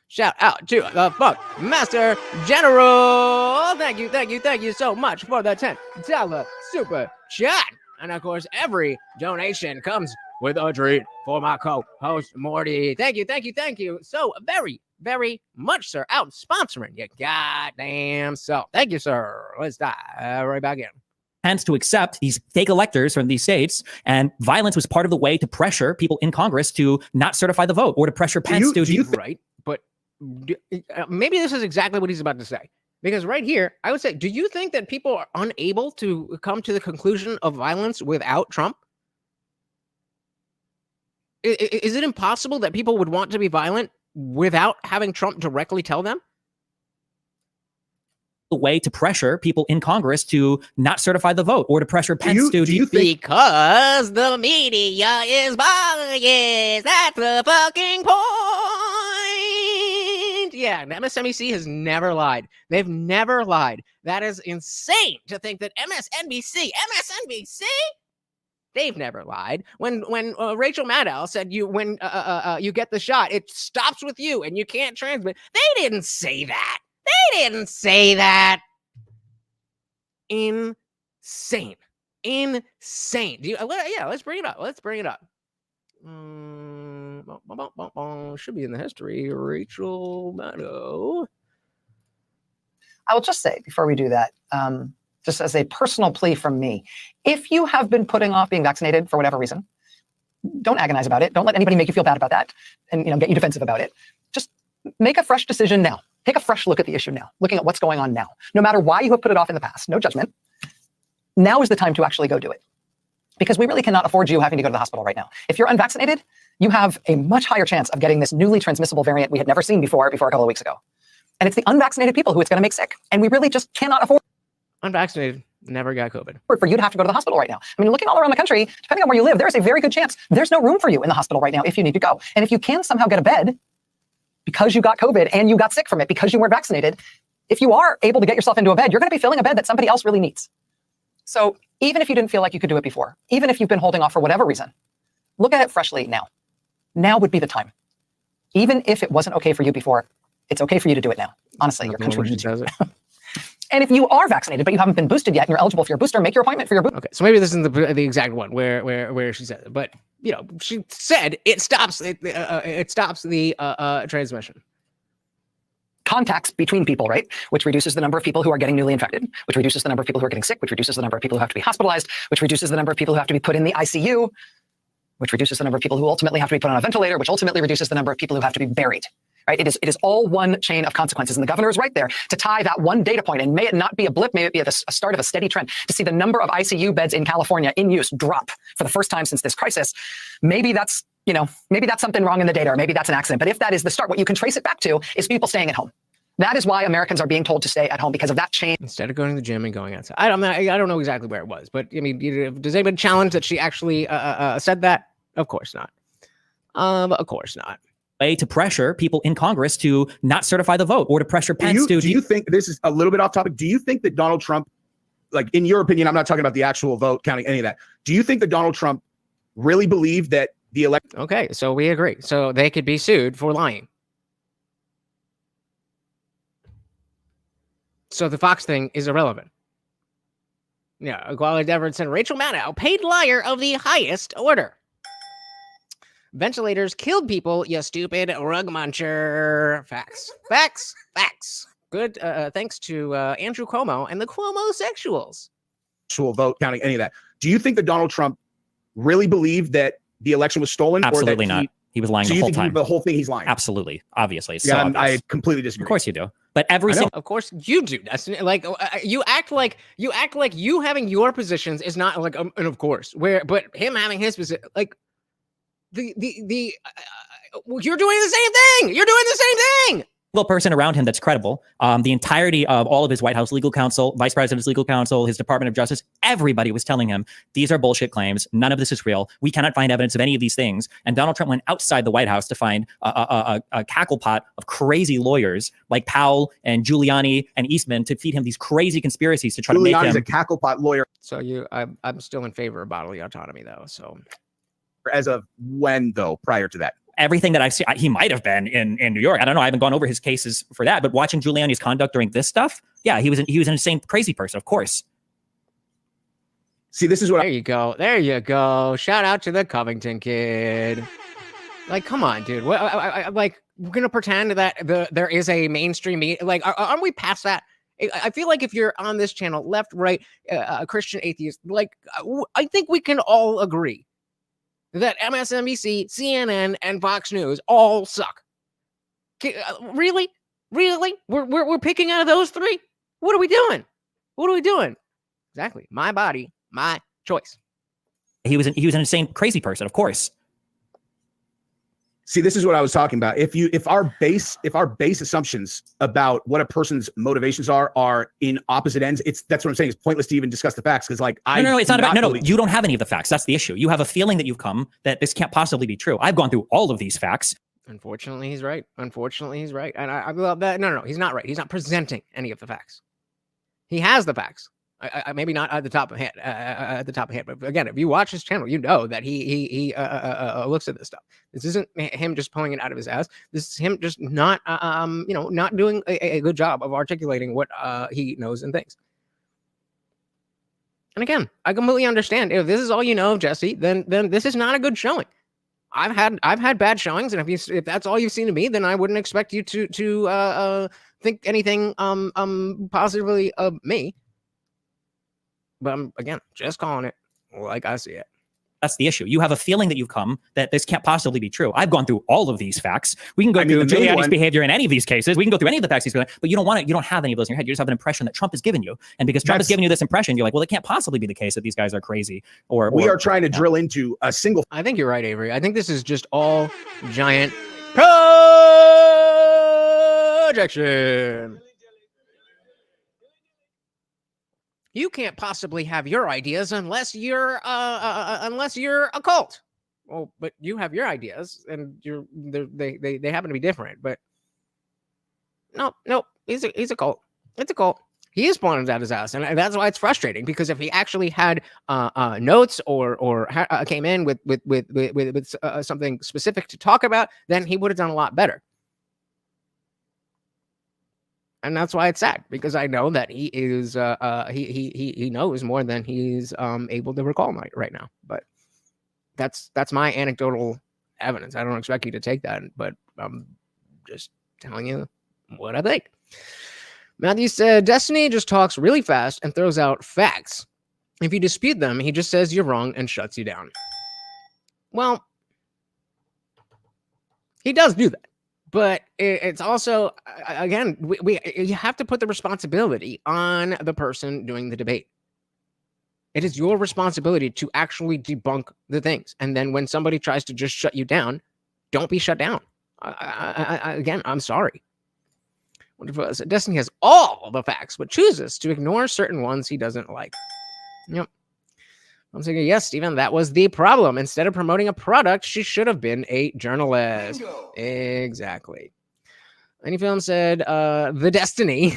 Shout out to the Funk Master General. Thank you so much for the $10 super chat. And of course, every donation comes with a treat for my co-host, Morty. Thank you so very, very much, sir. Out sponsoring you goddamn self. Thank you, sir. Let's dive right back in. Pence to accept these fake electors from these states, and violence was part of the way to pressure people in Congress to not certify the vote, or to pressure Pence to... Right, but maybe this is exactly what he's about to say. Because right here, I would say, do you think that people are unable to come to the conclusion of violence without Trump? Is it impossible that people would want to be violent without having Trump directly tell them? The way to pressure people in Congress to not certify the vote, or to pressure Pence to... Because the media is biased. That's the fucking point. Yeah, MSNBC has never lied. They've never lied. That is insane to think that MSNBC, they've never lied. When Rachel Maddow said when you get the shot, it stops with you and you can't transmit. They didn't say that. Insane. Yeah, let's bring it up. Should be in the history. Rachel Maddow. I will just say before we do that, just as a personal plea from me, if you have been putting off being vaccinated for whatever reason, don't agonize about it. Don't let anybody make you feel bad about that and get you defensive about it. Just make a fresh decision now. Take a fresh look at the issue now, looking at what's going on now. No matter why you have put it off in the past, no judgment. Now is the time to actually go do it. Because we really cannot afford you having to go to the hospital right now. If you're unvaccinated, you have a much higher chance of getting this newly transmissible variant we had never seen before a couple of weeks ago. And it's the unvaccinated people who it's going to make sick. And we really just cannot afford. Unvaccinated, never got COVID. For you to have to go to the hospital right now. I mean, looking all around the country, depending on where you live, there is a very good chance there's no room for you in the hospital right now if you need to go. And if you can somehow get a bed, because you got COVID and you got sick from it because you weren't vaccinated, if you are able to get yourself into a bed, you're going to be filling a bed that somebody else really needs. So even if you didn't feel like you could do it before, even if you've been holding off for whatever reason, look at it freshly now. Now would be the time. Even if it wasn't okay for you before, it's okay for you to do it now. Honestly, your country needs you. And if you are vaccinated, but you haven't been boosted yet and you're eligible for your booster, make your appointment for your booster. Okay, so maybe this isn't the exact one where she said it, but you know, she said it stops the transmission. Contacts between people, right? Which reduces the number of people who are getting newly infected, which reduces the number of people who are getting sick, which reduces the number of people who have to be hospitalized, which reduces the number of people who have to be put in the ICU, which reduces the number of people who ultimately have to be put on a ventilator, which ultimately reduces the number of people who have to be buried. Right? It is all one chain of consequences. And the governor is right there to tie that one data point. And may it not be a blip, may it be a start of a steady trend to see the number of ICU beds in California in use drop for the first time since this crisis. Maybe that's, you know, maybe that's something wrong in the data, or maybe that's an accident. But if that is the start, what you can trace it back to is people staying at home. That is why Americans are being told to stay at home, because of that chain. Instead of going to the gym and going outside. I don't know exactly where it was, but I mean, does anybody challenge that she actually said that? Of course not. Of course not. Way to pressure people in Congress to not certify the vote, or to pressure Pence to. Do you think, this is a little bit off topic, do you think that Donald Trump, like in your opinion, I'm not talking about the actual vote counting, any of that, do you think that Donald Trump really believed that the election? Okay, so we agree. So they could be sued for lying. So the Fox thing is irrelevant. Yeah, Equality Everett said Rachel Maddow, paid liar of the highest order. Ventilators killed people, you stupid rug muncher. Facts. Facts. Facts. Good. Thanks to Andrew Cuomo and the Cuomo-sexuals. Actual vote counting, any of that. Do you think that Donald Trump really believed that the election was stolen? Absolutely or that not. He was lying the whole time. The whole thing, he's lying. Absolutely. Obviously. Yeah, so I completely disagree. Of course you do. But of course you do. That's like you act like you having your positions is not like and of course but him having his position, like you're doing the same thing. You're doing the same thing. Person around him that's credible. The entirety of all of his White House legal counsel, vice president's legal counsel, his Department of Justice, everybody was telling him these are bullshit claims. None of this is real. We cannot find evidence of any of these things. And Donald Trump went outside the White House to find a cackle pot of crazy lawyers like Powell and Giuliani and Eastman to feed him these crazy conspiracies to try to make him. Giuliani's a cackle pot lawyer. So I'm still in favor of bodily autonomy though. So as of when though, prior to that? Everything that I've seen, he might have been in New York. I don't know. I haven't gone over his cases for that, but watching Giuliani's conduct during this stuff, yeah, he was an insane, crazy person, of course. See, this is what. There you go. There you go. Shout out to the Covington kid. Like, come on, dude. What? Like, we're gonna pretend that there is a mainstream media. Like, aren't we past that? I feel like if you're on this channel, left, right, Christian, atheist, like, I think we can all agree that MSNBC, CNN, and Fox News all suck. Really? We're picking out of those three? What are we doing? What are we doing? Exactly. My body, my choice. He was an insane, crazy person, of course. See, this is what I was talking about. If our base assumptions about what a person's motivations are in opposite ends, that's what I'm saying. It's pointless to even discuss the facts because, like, no, it's not about. No, you don't have any of the facts. That's the issue. You have a feeling that you've come that this can't possibly be true. I've gone through all of these facts. Unfortunately, he's right. And I love that. No, he's not right. He's not presenting any of the facts. He has the facts. Maybe not at the top of head, but again, if you watch his channel, you know that he looks at this stuff. This isn't him just pulling it out of his ass. This is him just not not doing a good job of articulating what he knows and thinks. And again, I completely understand if this is all you know of Jesse, then this is not a good showing. I've had bad showings, and if that's all you've seen of me, then I wouldn't expect you to think anything positively of me. But I'm, again, just calling it like I see it. That's the issue. You have a feeling that you've come that this can't possibly be true. I've gone through all of these facts. We can go through Giuliani's behavior in any of these cases. We can go through any of the facts he's going, but you don't want it. You don't have any of those in your head. You just have an impression that Trump has given you. And because Trump has given you this impression, you're like, well, it can't possibly be the case that these guys are crazy. We are trying to drill into a single. I think you're right, Avery. I think this is just all giant projection. You can't possibly have your ideas unless you're a cult. Well, but you have your ideas, and they happen to be different. But Nope. He's a cult. It's a cult. He is pulling it out his ass, and that's why it's frustrating. Because if he actually had notes or came in with something specific to talk about, then he would have done a lot better. And that's why it's sad, because I know that he is he knows more than he's able to recall right now. But that's my anecdotal evidence. I don't expect you to take that, but I'm just telling you what I think. Matthew said, Destiny just talks really fast and throws out facts. If you dispute them, he just says you're wrong and shuts you down. Well, he does do that. But it's also, again, you have to put the responsibility on the person doing the debate. It is your responsibility to actually debunk the things. And then when somebody tries to just shut you down, don't be shut down. Again, I'm sorry. Destiny has all the facts, but chooses to ignore certain ones he doesn't like. Yep. I'm thinking, yes, Stephen, that was the problem. Instead of promoting a product, she should have been a journalist. Bingo. Exactly. Any film said, the Destiny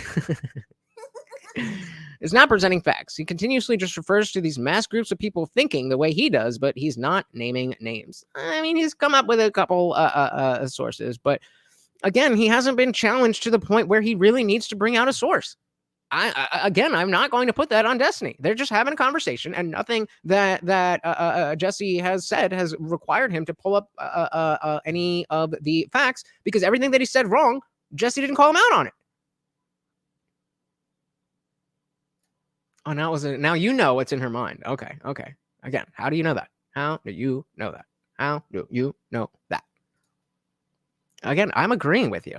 is not presenting facts. He continuously just refers to these mass groups of people thinking the way he does, but he's not naming names. I mean, he's come up with a couple sources, but again, he hasn't been challenged to the point where he really needs to bring out a source. I'm not going to put that on Destiny. They're just having a conversation, and nothing that Jesse has said has required him to pull up any of the facts, because everything that he said wrong, Jesse didn't call him out on it. Oh, now you know what's in her mind. Okay. Again, how do you know that? How do you know that? How do you know that? Again, I'm agreeing with you.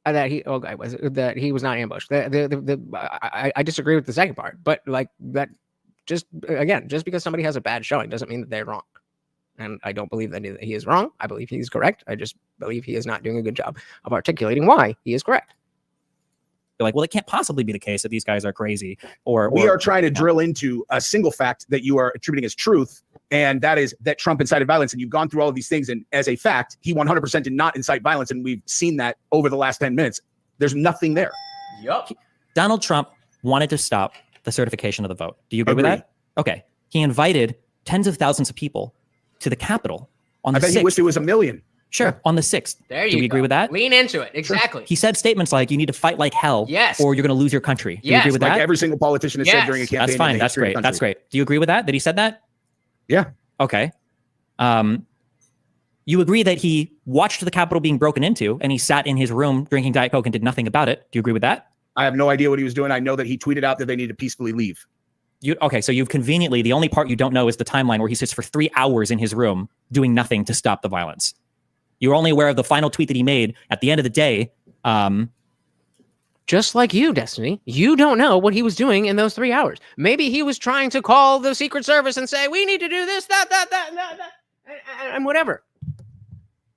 That he was not ambushed. I disagree with the second part, but like that, just because somebody has a bad showing doesn't mean that they're wrong. And I don't believe that he is wrong. I believe he's correct. I just believe he is not doing a good job of articulating why he is correct. You're like, well, it can't possibly be the case that these guys are crazy. Or we are trying to drill into a single fact that you are attributing as truth, and that is that Trump incited violence. And you've gone through all of these things, and as a fact, he 100% did not incite violence, and we've seen that over the last 10 minutes. There's nothing there. Yep. Donald Trump wanted to stop the certification of the vote. Do you agree with that? Okay. He invited tens of thousands of people to the Capitol on the 6th. I bet he wished it was a million. Sure, on the 6th. There you Do we agree with that? Lean into it. Exactly. Sure. He said statements like, you need to fight like hell, yes, or you're going to lose your country. Do you agree with like that? Every single politician has said during a campaign. That's fine. That's great. That's great. Do you agree with that? That he said that? Yeah. Okay. You agree that he watched the Capitol being broken into, and he sat in his room drinking Diet Coke and did nothing about it. Do you agree with that? I have no idea what he was doing. I know that he tweeted out that they need to peacefully leave. Okay, so you've conveniently, the only part you don't know is the timeline where he sits for 3 hours in his room doing nothing to stop the violence. You're only aware of the final tweet that he made at the end of the day. Just like you, Destiny, you don't know what he was doing in those 3 hours. Maybe he was trying to call the Secret Service and say, we need to do this, that, and whatever.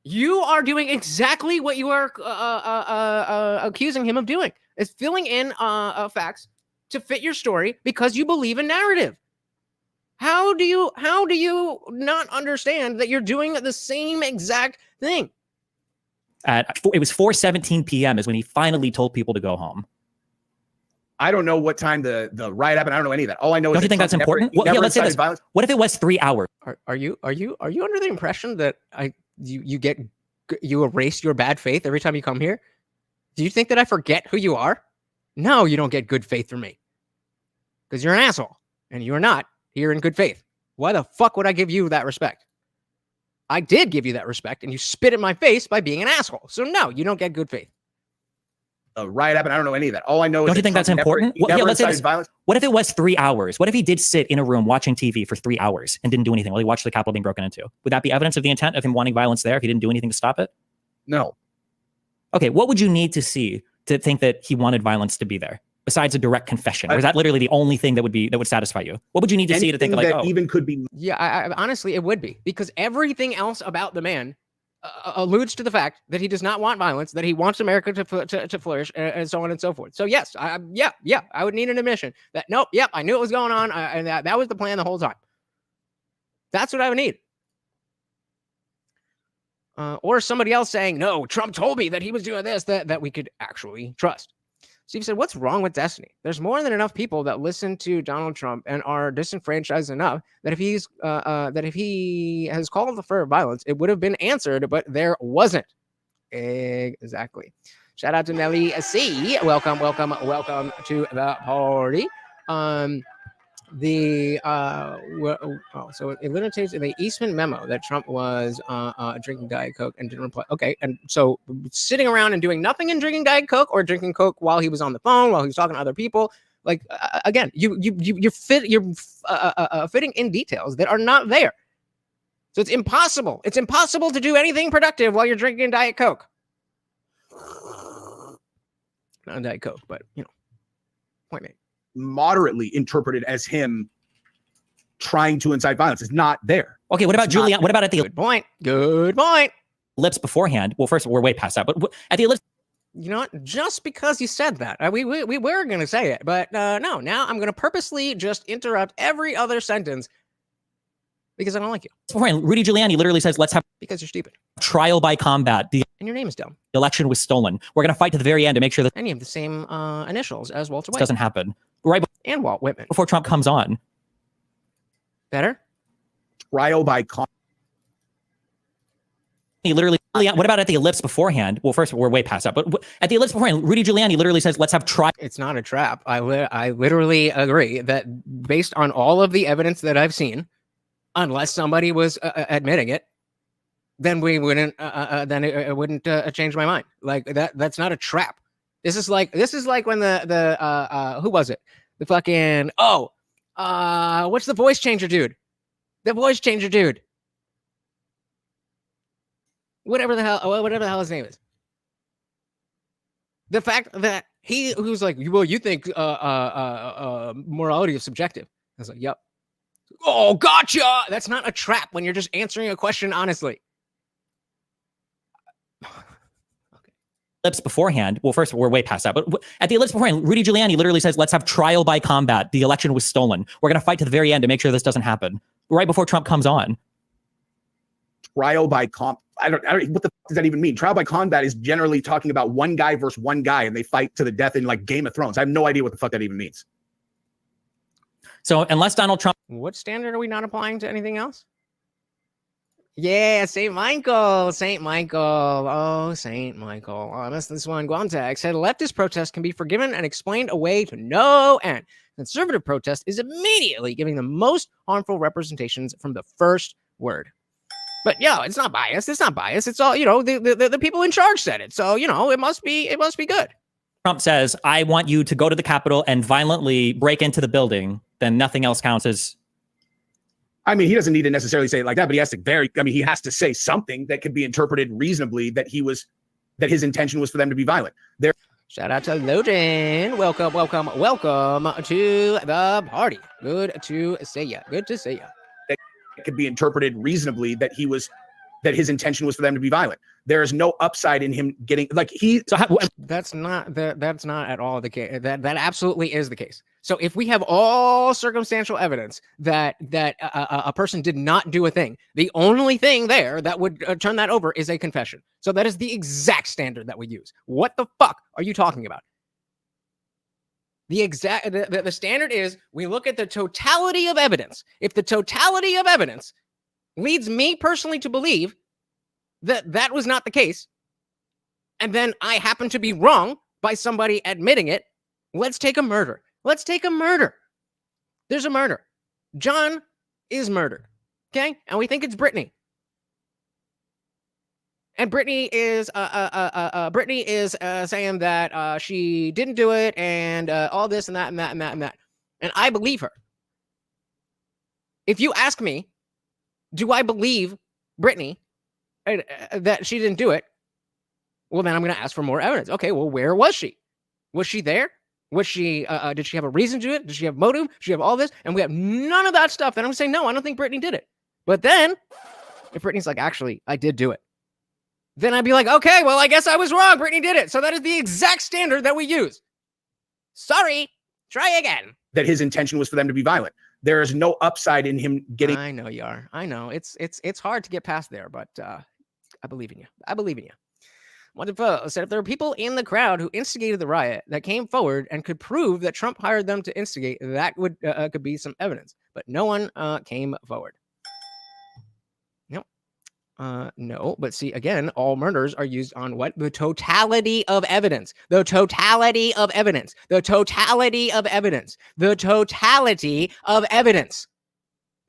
You are doing exactly what you are accusing him of doing. Is filling in facts to fit your story because you believe in narrative. How do you not understand that you're doing the same exact thing? It was 4:17 p.m. is when he finally told people to go home. I don't know what time the riot happened. I don't know any of that. All I know is don't you think that's important? Well, let's say this. Violence. What if it was 3 hours? Are you under the impression that you erase your bad faith every time you come here? Do you think that I forget who you are? No, you don't get good faith from me because you're an asshole and you're not here in good faith. Why the fuck would I give you that respect? I did give you that respect, and you spit in my face by being an asshole. So no, you don't get good faith. A riot happened. I don't know any of that. All I know is don't you think that's important? Let's say violence. What if it was 3 hours? What if he did sit in a room watching TV for 3 hours and didn't do anything while he watched the Capitol being broken into? Would that be evidence of the intent of him wanting violence there if he didn't do anything to stop it? No. Okay, what would you need to see to think that he wanted violence to be there? Besides a direct confession, or is that literally the only thing that would satisfy you? What would you need to see to think like, even could be? Yeah, I honestly, it would be, because everything else about the man alludes to the fact that he does not want violence, that he wants America to flourish, and so on and so forth. So yes, I would need an admission that nope, yep, I knew it was going on, and that was the plan the whole time. That's what I would need. or somebody else saying, no, Trump told me that he was doing this, that we could actually trust. Steve said, what's wrong with Destiny? There's more than enough people that listen to Donald Trump and are disenfranchised enough that if he has called for violence, it would have been answered, but there wasn't. Exactly. Shout out to Nelly C. Welcome to the party. So it literally takes the Eastman memo that Trump was drinking Diet Coke and didn't reply. Okay, and so sitting around and doing nothing and drinking Diet Coke, or drinking Coke while he was on the phone, while he was talking to other people. Like again, you're fitting in details that are not there. So it's impossible. It's impossible to do anything productive while you're drinking Diet Coke. Not Diet Coke, but point made. Moderately interpreted as him trying to incite violence is not there. Okay, what about Giuliani? What about at the Good point. Good point. Ellipse beforehand? Well, first, we're way past that, but at the ellipse. You know what? Just because you said that, we were going to say it, but no. Now I'm going to purposely just interrupt every other sentence because I don't like you. Beforehand, Rudy Giuliani literally says, let's have because you're stupid. Trial by combat. And your name is dumb. The election was stolen. We're going to fight to the very end to make sure that and you have the same initials as Walter White. Doesn't happen. Right and Walt Whitman. Before Trump comes on. Better? Trial by combat. He literally, what about at the ellipse beforehand? Well, first, we're way past that, but at the ellipse beforehand, Rudy Giuliani literally says, let's have trial. It's not a trap. I literally agree that based on all of the evidence that I've seen, unless somebody was admitting it, then we wouldn't, then it wouldn't change my mind. Like that's not a trap. This is like when the who was it? The fucking, what's the voice changer dude? The voice changer dude. Whatever the hell his name is. The fact that who's like, well, you think morality is subjective. I was like, yep. Oh, gotcha. That's not a trap when you're just answering a question honestly. Ellipse beforehand. Well, first, we're way past that, but at the ellipse beforehand, Rudy Giuliani literally says, let's have trial by combat. The election was stolen. We're going to fight to the very end to make sure this doesn't happen. Right before Trump comes on. Trial by I don't what the fuck does that even mean? Trial by combat is generally talking about one guy versus one guy and they fight to the death in like Game of Thrones. I have no idea what the fuck that even means. So unless Donald Trump. What standard are we not applying to anything else? Yeah, St. Michael. St. Michael. Oh, St. Michael. I missed this one. Guantag said leftist protest can be forgiven and explained away to no end. Conservative protest is immediately giving the most harmful representations from the first word. But it's not biased. It's not biased. It's all, the people in charge said it. So, it must be good. Trump says, I want you to go to the Capitol and violently break into the building. Then nothing else counts as. I mean, he doesn't need to necessarily say it like that, but he has to he has to say something that could be interpreted reasonably that his intention was for them to be violent. Shout out to Loden. Welcome to the party. Good to see ya. It could be interpreted reasonably that his intention was for them to be violent. There is no upside in him getting that's not at all the case. That absolutely is the case. So if we have all circumstantial evidence that a person did not do a thing, the only thing there that would turn that over is a confession. So that is the exact standard that we use. What the fuck are you talking about? The standard is we look at the totality of evidence. If the totality of evidence leads me personally to believe that was not the case, and then I happen to be wrong by somebody admitting it, let's take a murder. There's a murder. John is murdered. Okay? And we think it's Brittany. And Brittany is saying that she didn't do it and all this and that and that and that and that. And I believe her. If you ask me, do I believe Brittany that she didn't do it? Well, then I'm going to ask for more evidence. Okay, well, where was she? Was she there? Was she? Did she have a reason to do it? Did she have motive? Did she have all this? And we have none of that stuff. Then I'm going to say, no, I don't think Brittany did it. But then, if Brittany's like, actually, I did do it, then I'd be like, okay, well, I guess I was wrong. Brittany did it. So that is the exact standard that we use. Sorry. Try again. That his intention was for them to be violent. There is no upside in him getting. I know you are. I know it's hard to get past there, but I believe in you. I believe in you. Wonderful said if there were people in the crowd who instigated the riot that came forward and could prove that Trump hired them to instigate, that would could be some evidence. But no one came forward. No, but see, again, all murders are used on what? The totality of evidence. The totality of evidence. The totality of evidence. The totality of evidence.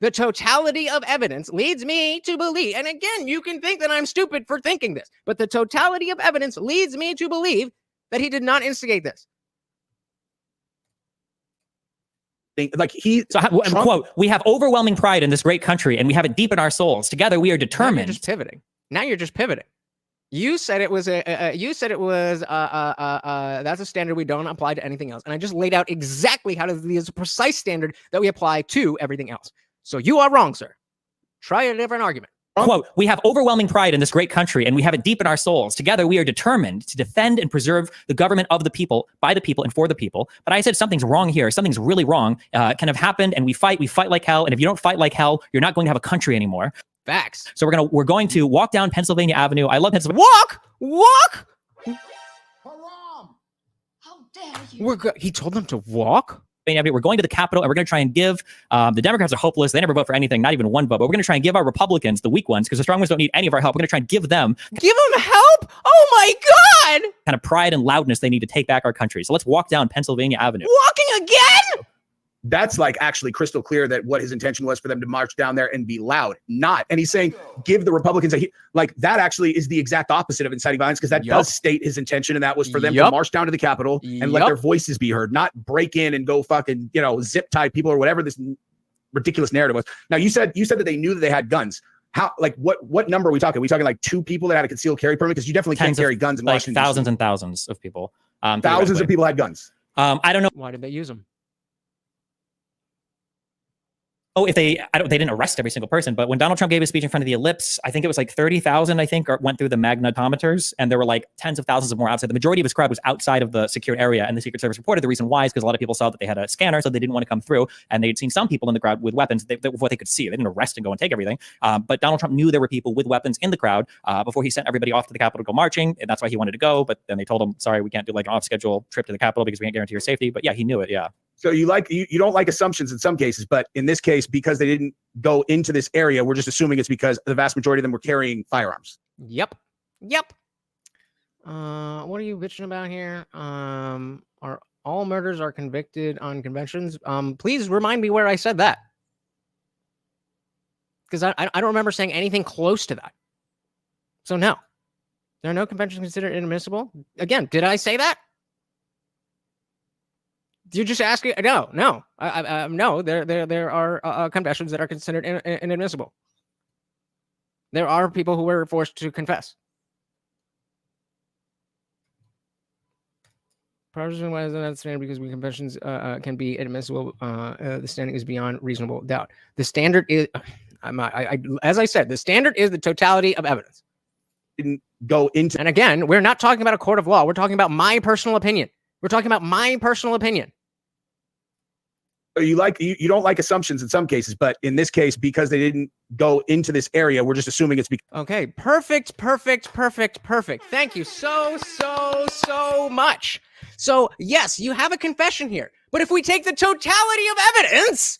The totality of evidence leads me to believe, and again, you can think that I'm stupid for thinking this, but the totality of evidence leads me to believe that he did not instigate this. Like he, so quote, we have overwhelming pride in this great country and we have it deep in our souls. Together we are determined. Now you're just pivoting. Now you're just pivoting. You said it was that's a standard we don't apply to anything else. And I just laid out exactly how to use a precise standard that we apply to everything else. So you are wrong, sir. Try a different argument. Quote, we have overwhelming pride in this great country and we have it deep in our souls. Together, we are determined to defend and preserve the government of the people, by the people, and for the people. But I said something's wrong here. Something's really wrong. Can have happened, and we fight like hell. And if you don't fight like hell, you're not going to have a country anymore. Facts. So we're going to walk down Pennsylvania Avenue. I love Pennsylvania. Walk! Haram! How dare you? He told them to walk? We're going to the Capitol, and we're going to try and give the Democrats are hopeless. They never vote for anything, not even one vote. But we're going to try and give our Republicans, the weak ones, because the strong ones don't need any of our help. We're going to try and give them help. Oh my God! Kind of pride and loudness they need to take back our country. So let's walk down Pennsylvania Avenue. Walking again? That's like actually crystal clear that what his intention was for them to march down there and be loud, not. And he's saying, give the Republicans like that actually is the exact opposite of inciting violence, because that does state his intention. And that was for them to march down to the Capitol and let their voices be heard, not break in and go fucking, zip tie people or whatever this ridiculous narrative was. Now you said that they knew that they had guns. How, like what number are we talking? Are we talking like 2 people that had a concealed carry permit? Because you definitely can't carry guns in Washington. Thousands and thousands of people. Thousands of people had guns. I don't know. Why did they use them? Oh, if they didn't arrest every single person, but when Donald Trump gave his speech in front of the Ellipse, I think it was like 30,000, went through the magnetometers, and there were like tens of thousands of more outside. The majority of his crowd was outside of the secured area, and the Secret Service reported the reason why is because a lot of people saw that they had a scanner, so they didn't want to come through, and they'd seen some people in the crowd with weapons, what they could see. They didn't arrest and go and take everything, but Donald Trump knew there were people with weapons in the crowd before he sent everybody off to the Capitol to go marching, and that's why he wanted to go, but then they told him, sorry, we can't do like an off-schedule trip to the Capitol because we can't guarantee your safety, but yeah, he knew it, yeah. So you don't like assumptions in some cases, but in this case, because they didn't go into this area, we're just assuming it's because the vast majority of them were carrying firearms. Yep. What are you bitching about here? Are all murders are convicted on conventions? Please remind me where I said that, because I don't remember saying anything close to that. So no, there are no conventions considered inadmissible. Again, did I say that? You're just asking? No. No. There are confessions that are considered inadmissible. There are people who were forced to confess. Partisan why isn't that standard? Because we confessions can be admissible. The standard is beyond reasonable doubt. The standard is, as I said, the standard is the totality of evidence. Didn't go into. And again, we're not talking about a court of law. We're talking about my personal opinion. We're talking about my personal opinion. You don't like assumptions in some cases, but in this case, because they didn't go into this area, we're just assuming it's because. Okay, perfect. Thank you so much. So yes, you have a confession here, but if we take the totality of evidence,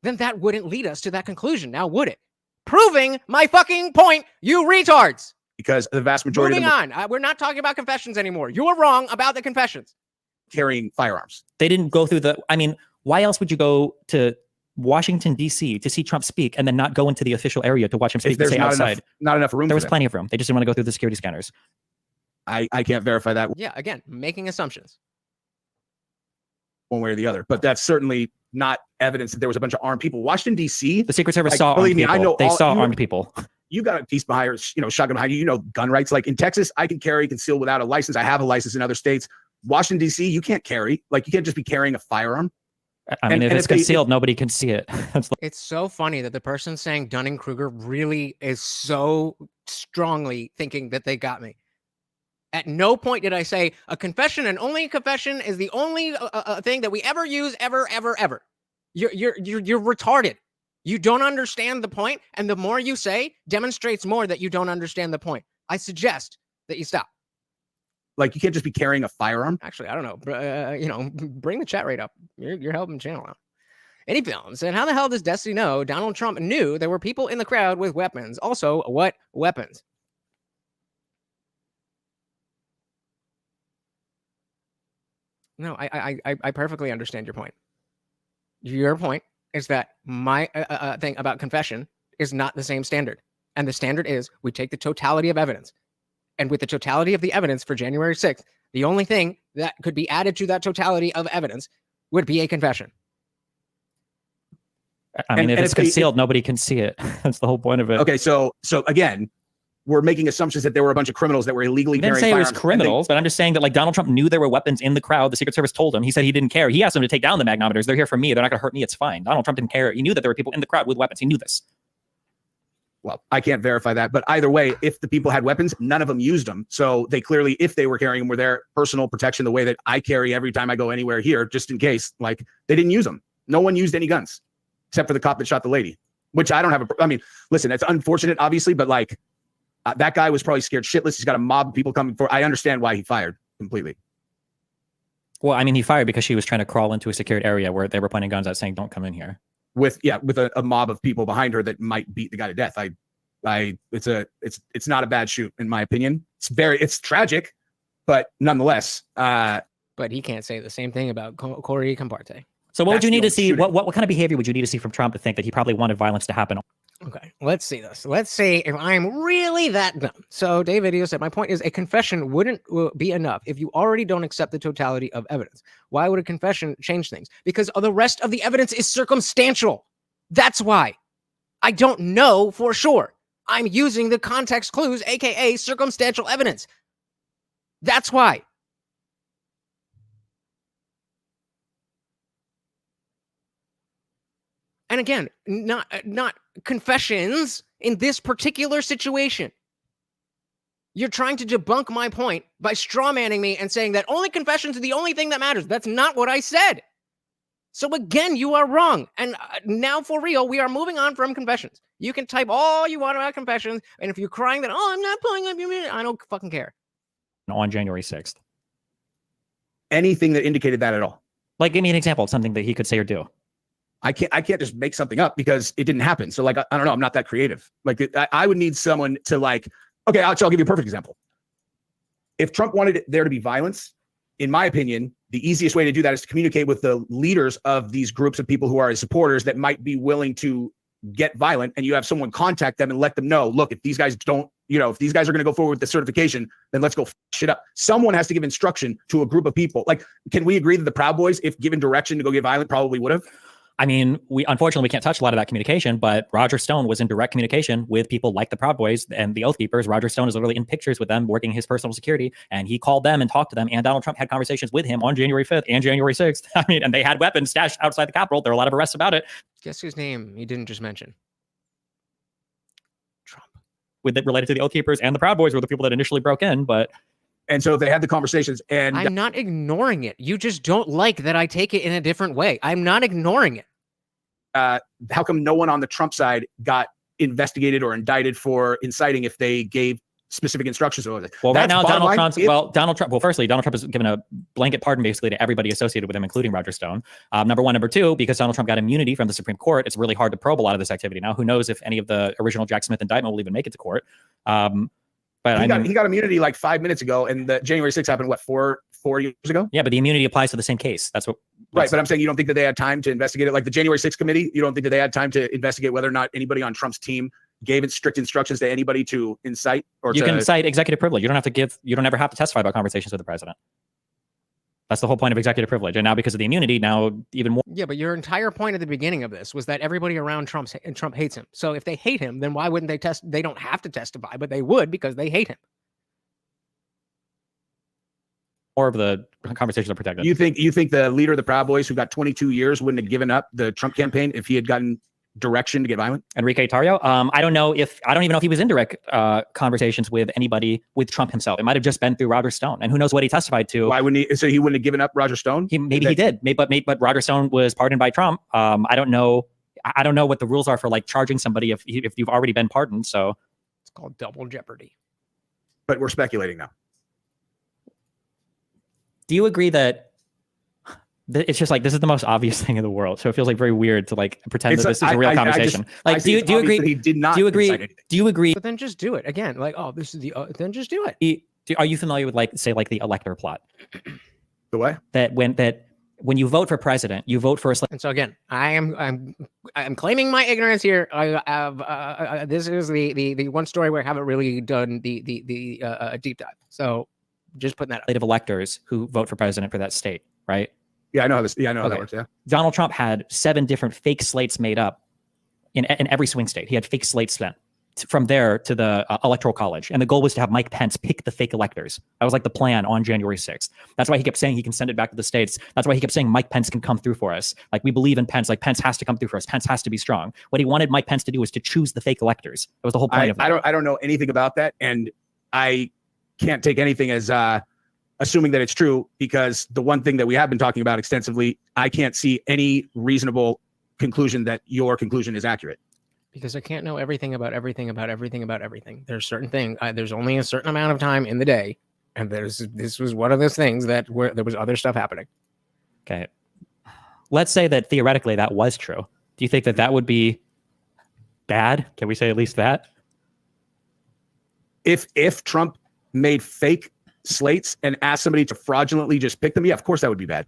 then that wouldn't lead us to that conclusion, now would it? Proving my fucking point, you retards. Because the vast majority. Moving on, we're not talking about confessions anymore. You were wrong about the confessions. Carrying firearms. They didn't go through why else would you go to Washington, D.C. to see Trump speak and then not go into the official area to watch him speak? There's not outside. Not enough room. There was plenty of room. They just didn't want to go through the security scanners. I can't verify that. Yeah, again, making assumptions. One way or the other, but that's certainly not evidence that there was a bunch of armed people. Washington, D.C. The Secret Service saw armed people. I know they saw armed people. You got a piece behind, shotgun behind you. Gun rights. Like in Texas, I can carry concealed without a license. I have a license in other states. Washington, D.C., you can't carry. Like, you can't just be carrying a firearm. I mean, if it's concealed, nobody can see it. It's so funny that the person saying Dunning-Kruger really is so strongly thinking that they got me. At no point did I say a confession and only a confession is the only thing that we ever use, ever. You're retarded. You don't understand the point, and the more you say demonstrates more that you don't understand the point. I suggest that you stop. Like, you can't just be carrying a firearm. Actually, I don't know. You know, bring the chat rate up. You're helping channel out. Any films. And how the hell does Destiny know Donald Trump knew there were people in the crowd with weapons? Also, what weapons? No, I perfectly understand your point. Your point is that my thing about confession is not the same standard. And the standard is we take the totality of evidence. And with the totality of the evidence for January 6th, the only thing that could be added to that totality of evidence would be a confession. I mean, if it's concealed, nobody can see it. That's the whole point of it. Okay, so again, we're making assumptions that there were a bunch of criminals that were illegally carrying firearms. I didn't say it was criminals, but I'm just saying that, like, Donald Trump knew there were weapons in the crowd. The Secret Service told him. He said he didn't care. He asked them to take down the magnometers. They're here for me. They're not going to hurt me. It's fine. Donald Trump didn't care. He knew that there were people in the crowd with weapons. He knew this. Well, I can't verify that, but either way, if the people had weapons, none of them used them. So they clearly, if they were carrying them, were their personal protection the way that I carry every time I go anywhere here, just in case. Like, they didn't use them. No one used any guns, except for the cop that shot the lady, which I don't have I mean, listen, it's unfortunate, obviously, but like, that guy was probably scared shitless. He's got a mob of people coming for. I understand why he fired completely. Well, I mean, he fired because she was trying to crawl into a secured area where they were pointing guns at, saying, "Don't come in here." With a mob of people behind her that might beat the guy to death. It's not a bad shoot in my opinion. It's tragic, but nonetheless. But he can't say the same thing about Corey Comparte. So what would you need to see? What kind of behavior would you need to see from Trump to think that he probably wanted violence to happen? Okay, let's see this. Let's say if I'm really that dumb. So Dave Video said, my point is a confession wouldn't be enough if you already don't accept the totality of evidence. Why would a confession change things? Because the rest of the evidence is circumstantial. That's why. I don't know for sure. I'm using the context clues, aka circumstantial evidence. That's why. And again, not confessions in this particular situation. You're trying to debunk my point by strawmanning me and saying that only confessions are the only thing that matters. That's not what I said. So again, you are wrong. And now for real, we are moving on from confessions. You can type all you want about confessions. And if you're crying that, oh, I'm not pulling up your minute, I don't fucking care. On January 6th. Anything that indicated that at all. Like, give me an example of something that he could say or do. I can't just make something up because it didn't happen. So like, I don't know. I'm not that creative. Like I would need someone to like, okay, I'll give you a perfect example. If Trump wanted there to be violence, in my opinion, the easiest way to do that is to communicate with the leaders of these groups of people who are his supporters that might be willing to get violent. And you have someone contact them and let them know, look, if these guys don't, if these guys are going to go forward with the certification, then let's go shit up. Someone has to give instruction to a group of people. Like, can we agree that the Proud Boys, if given direction to go get violent, probably would have? I mean, unfortunately, we can't touch a lot of that communication, but Roger Stone was in direct communication with people like the Proud Boys and the Oath Keepers. Roger Stone is literally in pictures with them, working his personal security, and he called them and talked to them, and Donald Trump had conversations with him on January 5th and January 6th. I mean, and they had weapons stashed outside the Capitol. There were a lot of arrests about it. Guess whose name you didn't just mention? Trump. With it related to the Oath Keepers and the Proud Boys were the people that initially broke in, but... And so they had the conversations, and... I'm not ignoring it. You just don't like that I take it in a different way. I'm not ignoring it. How come no one on the Trump side got investigated or indicted for inciting if they gave specific instructions? Well, right now, Donald Trump, firstly, Donald Trump has given a blanket pardon basically to everybody associated with him, including Roger Stone. Number one. Number two, because Donald Trump got immunity from the Supreme Court, it's really hard to probe a lot of this activity now. Who knows if any of the original Jack Smith indictment will even make it to court. But he got immunity like 5 minutes ago, and the January 6th happened, what, four years ago? Yeah, but the immunity applies to the same case. That's what. Right, but I'm saying you don't think that they had time to investigate it? Like the January 6th committee, you don't think that they had time to investigate whether or not anybody on Trump's team gave it strict instructions to anybody to incite? Or you can cite executive privilege. You don't ever have to testify about conversations with the president. That's the whole point of executive privilege. And now because of the immunity, now even more. Yeah, but your entire point at the beginning of this was that everybody around Trump hates him. So if they hate him, then why wouldn't they test? They don't have to testify, but they would because they hate him. More of the conversations are protected. You think the leader of the Proud Boys, who got 22 years, wouldn't have given up the Trump campaign if he had gotten direction to get violent? Enrique Tarrio. I don't even know if he was in direct conversations with anybody with Trump himself. It might have just been through Roger Stone, and who knows what he testified to. Why wouldn't he? So he wouldn't have given up Roger Stone? Maybe he did. But Roger Stone was pardoned by Trump. I don't know. I don't know what the rules are for like charging somebody if you've already been pardoned. So it's called double jeopardy. But we're speculating now. Do you agree that it's just like this is the most obvious thing in the world? So it feels like very weird to like pretend that this is a real conversation. Like, do you agree? He did not. Do you agree? Do you agree? But then just do it again. Like, oh, this is the. Then just do it. Are you familiar with like say like the elector plot? The what? That when you vote for president, you vote for a. And so again, I'm claiming my ignorance here. I have this is the one story where I haven't really done the deep dive. So just putting that up. Of electors who vote for president for that state, right? Yeah, I know how this. Yeah, I know how that works. Yeah. Donald Trump had 7 different fake slates made up in every swing state. He had fake slates spent from there to the electoral college, and the goal was to have Mike Pence pick the fake electors. That was like the plan on January 6th. That's why he kept saying he can send it back to the states. That's why he kept saying Mike Pence can come through for us. Like, we believe in Pence. Like, Pence has to come through for us. Pence has to be strong. What he wanted Mike Pence to do was to choose the fake electors. That was the whole point of it. I don't know anything about that, and I can't take anything as assuming that it's true, because the one thing that we have been talking about extensively, I can't see any reasonable conclusion that your conclusion is accurate. Because I can't know everything about everything about everything about everything. There's certain things. There's only a certain amount of time in the day, and this was one of those things that where there was other stuff happening. Okay, let's say that theoretically that was true. Do you think that that would be bad? Can we say at least that? If Trump made fake slates and asked somebody to fraudulently just pick them, yeah, of course that would be bad.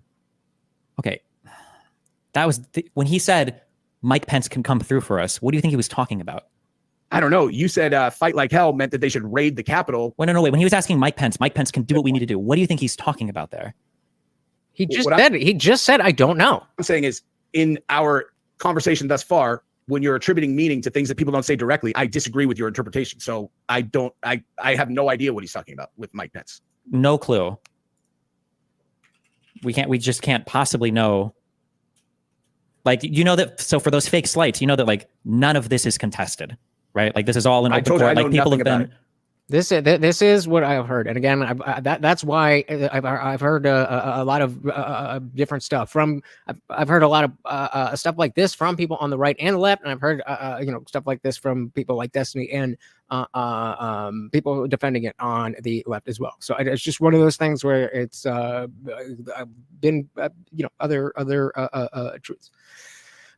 Okay, that was when he said Mike Pence can come through for us. What do you think he was talking about? I don't know. You said fight like hell meant that they should raid the Capitol. Wait, no, wait. When he was asking Mike Pence can do what we need to do. What do you think he's talking about there? He just said, I don't know. I'm saying is, in our conversation thus far, when you're attributing meaning to things that people don't say directly, I disagree with your interpretation. So I have no idea what he's talking about with Mike Pence. No clue. We just can't possibly know. Like, you know that, so for those fake slights, you know that like none of this is contested, right? Like, this is all in open court. Like, people have been. This is what I've heard, and again, that's why I've heard a lot of different stuff from. I've heard a lot of stuff like this from people on the right and the left, and I've heard stuff like this from people like Destiny and people defending it on the left as well. So it's just one of those things where it's been other truths.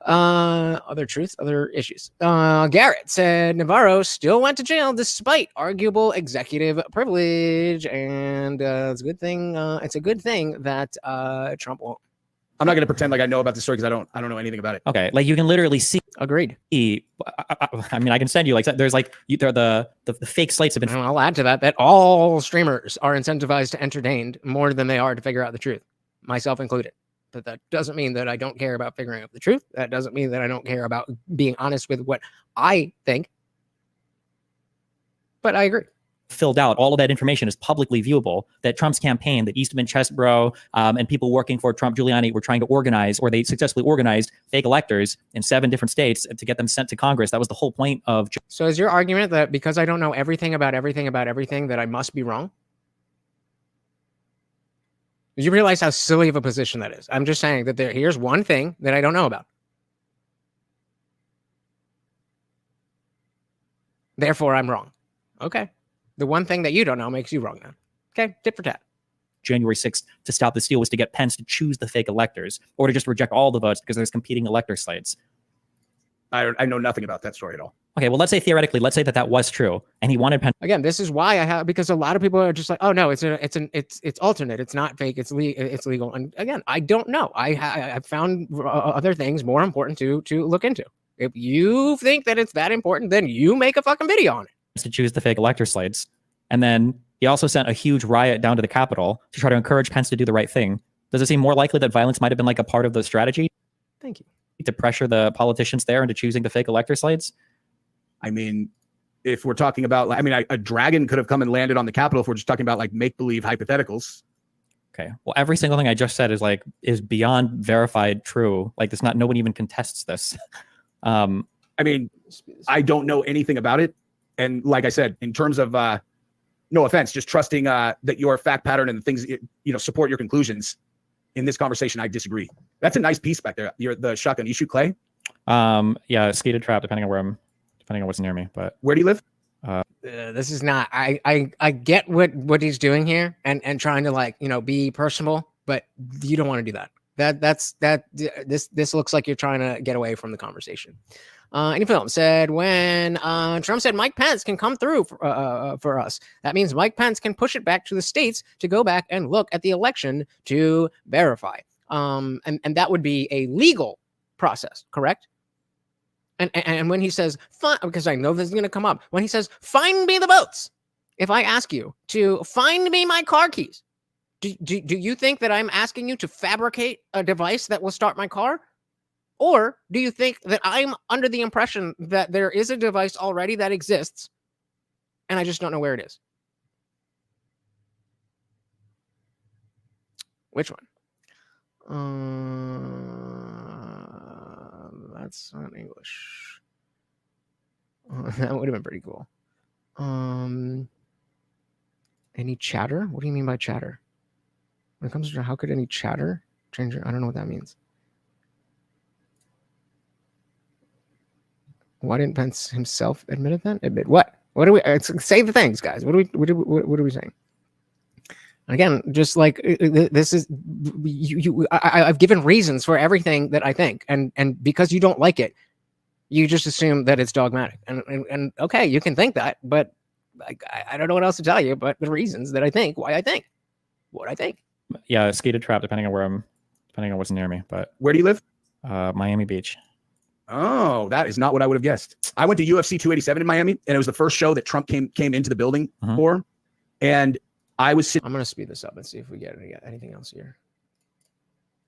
Other issues. Garrett said Navarro still went to jail despite arguable executive privilege, and it's a good thing. It's a good thing that Trump won't. I'm not going to pretend like I know about the story because I don't know anything about it. Okay, like you can literally see. Agreed. I mean, I can send you like there's like the fake slates have been. And I'll add to that all streamers are incentivized to entertain more than they are to figure out the truth, myself included. But that doesn't mean that I don't care about figuring out the truth. That doesn't mean that I don't care about being honest with what I think. But I agree. Filled out, all of that information is publicly viewable. That Trump's campaign, that Eastman Chesbrough and people working for Trump Giuliani were trying to organize, or they successfully organized fake electors in 7 different states to get them sent to Congress. That was the whole point of. So is your argument that because I don't know everything about everything about everything that I must be wrong? You realize how silly of a position that is. I'm just saying that here's one thing that I don't know about. Therefore, I'm wrong. Okay. The one thing that you don't know makes you wrong now. Okay. Tit for tat. January 6th to stop this deal was to get Pence to choose the fake electors or to just reject all the votes because there's competing elector slates. I know nothing about that story at all. Okay, well, let's say theoretically, let's say that was true, and he wanted Pence. Again, this is why I have, because a lot of people are just like, oh no, it's alternate, it's not fake, it's legal. And again, I don't know. I found other things more important to look into. If you think that it's that important, then you make a fucking video on it. To choose the fake elector slates, and then he also sent a huge riot down to the Capitol to try to encourage Pence to do the right thing. Does it seem more likely that violence might have been like a part of the strategy? Thank you. To pressure the politicians there into choosing the fake elector slates? I mean, if we're talking about, I mean, a dragon could have come and landed on the Capitol if we're just talking about like make-believe hypotheticals. Okay. Well, every single thing I just said is beyond verified true. Like, it's not, no one even contests this. I mean, I don't know anything about it. And like I said, in terms of, no offense, just trusting that your fact pattern and the things, support your conclusions. In this conversation, I disagree. That's a nice piece back there. You're the shotgun. You shoot clay? Yeah, skated trap, depending on what's near me. But Where do you live? This is not. I get what he's doing here and trying to, like, be personable, but you don't want to do that. This looks like you're trying to get away from the conversation. Any film said when Trump said Mike Pence can come through for us, that means Mike Pence can push it back to the states to go back and look at the election to verify. And that would be a legal process, correct? And when he says, because I know this is going to come up, when he says, find me the votes, if I ask you to find me my car keys, do you think that I'm asking you to fabricate a device that will start my car? Or do you think that I'm under the impression that there is a device already that exists and I just don't know where it is? Which one? That's not English. That would have been pretty cool. Any chatter? What do you mean by chatter? When it comes to how could any chatter change your, I don't know what that means. Why didn't Pence himself admit it then? Admit what? What do we say the things, guys? What are we saying? Again, just like this is I've given reasons for everything that I think, and because you don't like it, you just assume that it's dogmatic. And okay, you can think that, but I don't know what else to tell you. But the reasons that I think why I think what I think. Yeah, skated trap, depending on what's near me. But where do you live? Miami Beach. Oh, that is not what I would have guessed. I went to UFC 287 in Miami, and it was the first show that Trump came into the building for. And I was sitting. I'm going to speed this up and see if we get anything else here.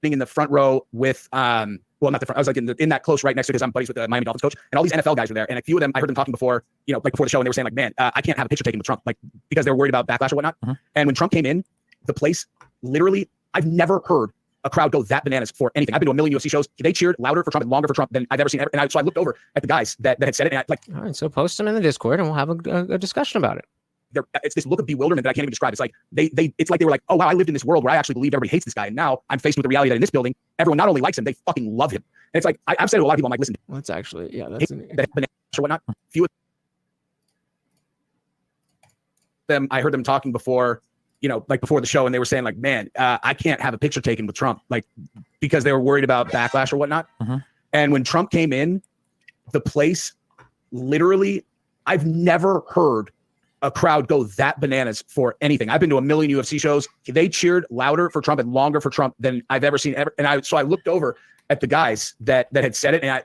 In the front row with, well, not the front. I was like in that close right next to, because I'm buddies with the Miami Dolphins coach, and all these NFL guys were there. And a few of them, I heard them talking before, like before the show, and they were saying like, man, I can't have a picture taken with Trump, like because they were worried about backlash or whatnot. And when Trump came in, the place literally, I've never heard a crowd go that bananas for anything. I've been to a million UFC shows. They cheered louder for Trump and longer for Trump than I've ever seen. So I looked over at the guys that had said it, and all right, so post them in the Discord, and we'll have a discussion about it. It's this look of bewilderment that I can't even describe. It's like it's like they were like, oh wow, I lived in this world where I actually believed everybody hates this guy, and now I'm faced with the reality that in this building, everyone not only likes him, they fucking love him. And it's like I've said to a lot of people, I'm like, listen, well, that's actually that's or whatnot. Few of them, I heard them talking before, like before the show, and they were saying like, man, I can't have a picture taken with Trump, like because they were worried about backlash or whatnot. And when Trump came in, the place literally, I've never heard a crowd go that bananas for anything. I've been to a million UFC shows. They cheered louder for Trump and longer for Trump than I've ever seen ever. And so I looked over at the guys that had said it, and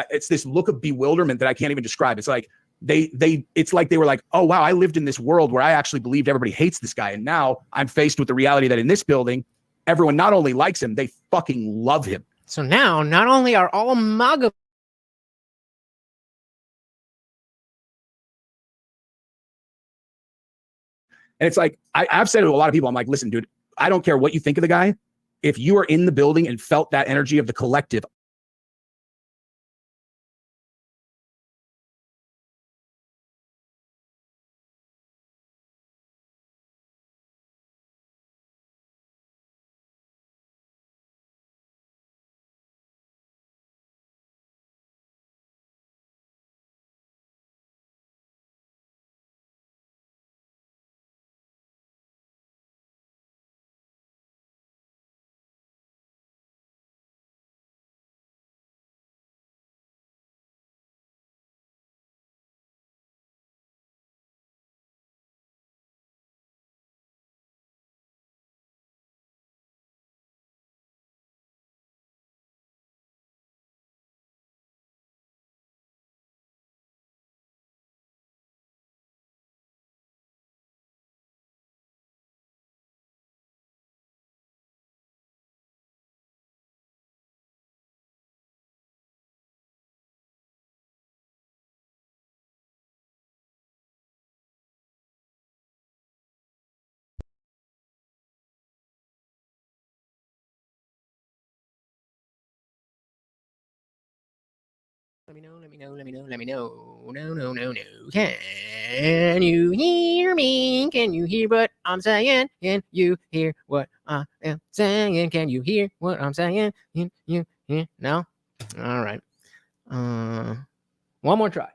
it's this look of bewilderment that I can't even describe. It's like it's like they were like, oh wow, I lived in this world where I actually believed everybody hates this guy, and now I'm faced with the reality that in this building, everyone not only likes him, they fucking love him. So now, not only are all MAGA and it's like, I've said to a lot of people, I'm like, listen, dude, I don't care what you think of the guy. If you are in the building and felt that energy of the collective, let me know. No. Can you hear me? Can you hear what I'm saying? Can you hear what I am saying? Can you hear what I'm saying? Can you hear? No? All right. One more try.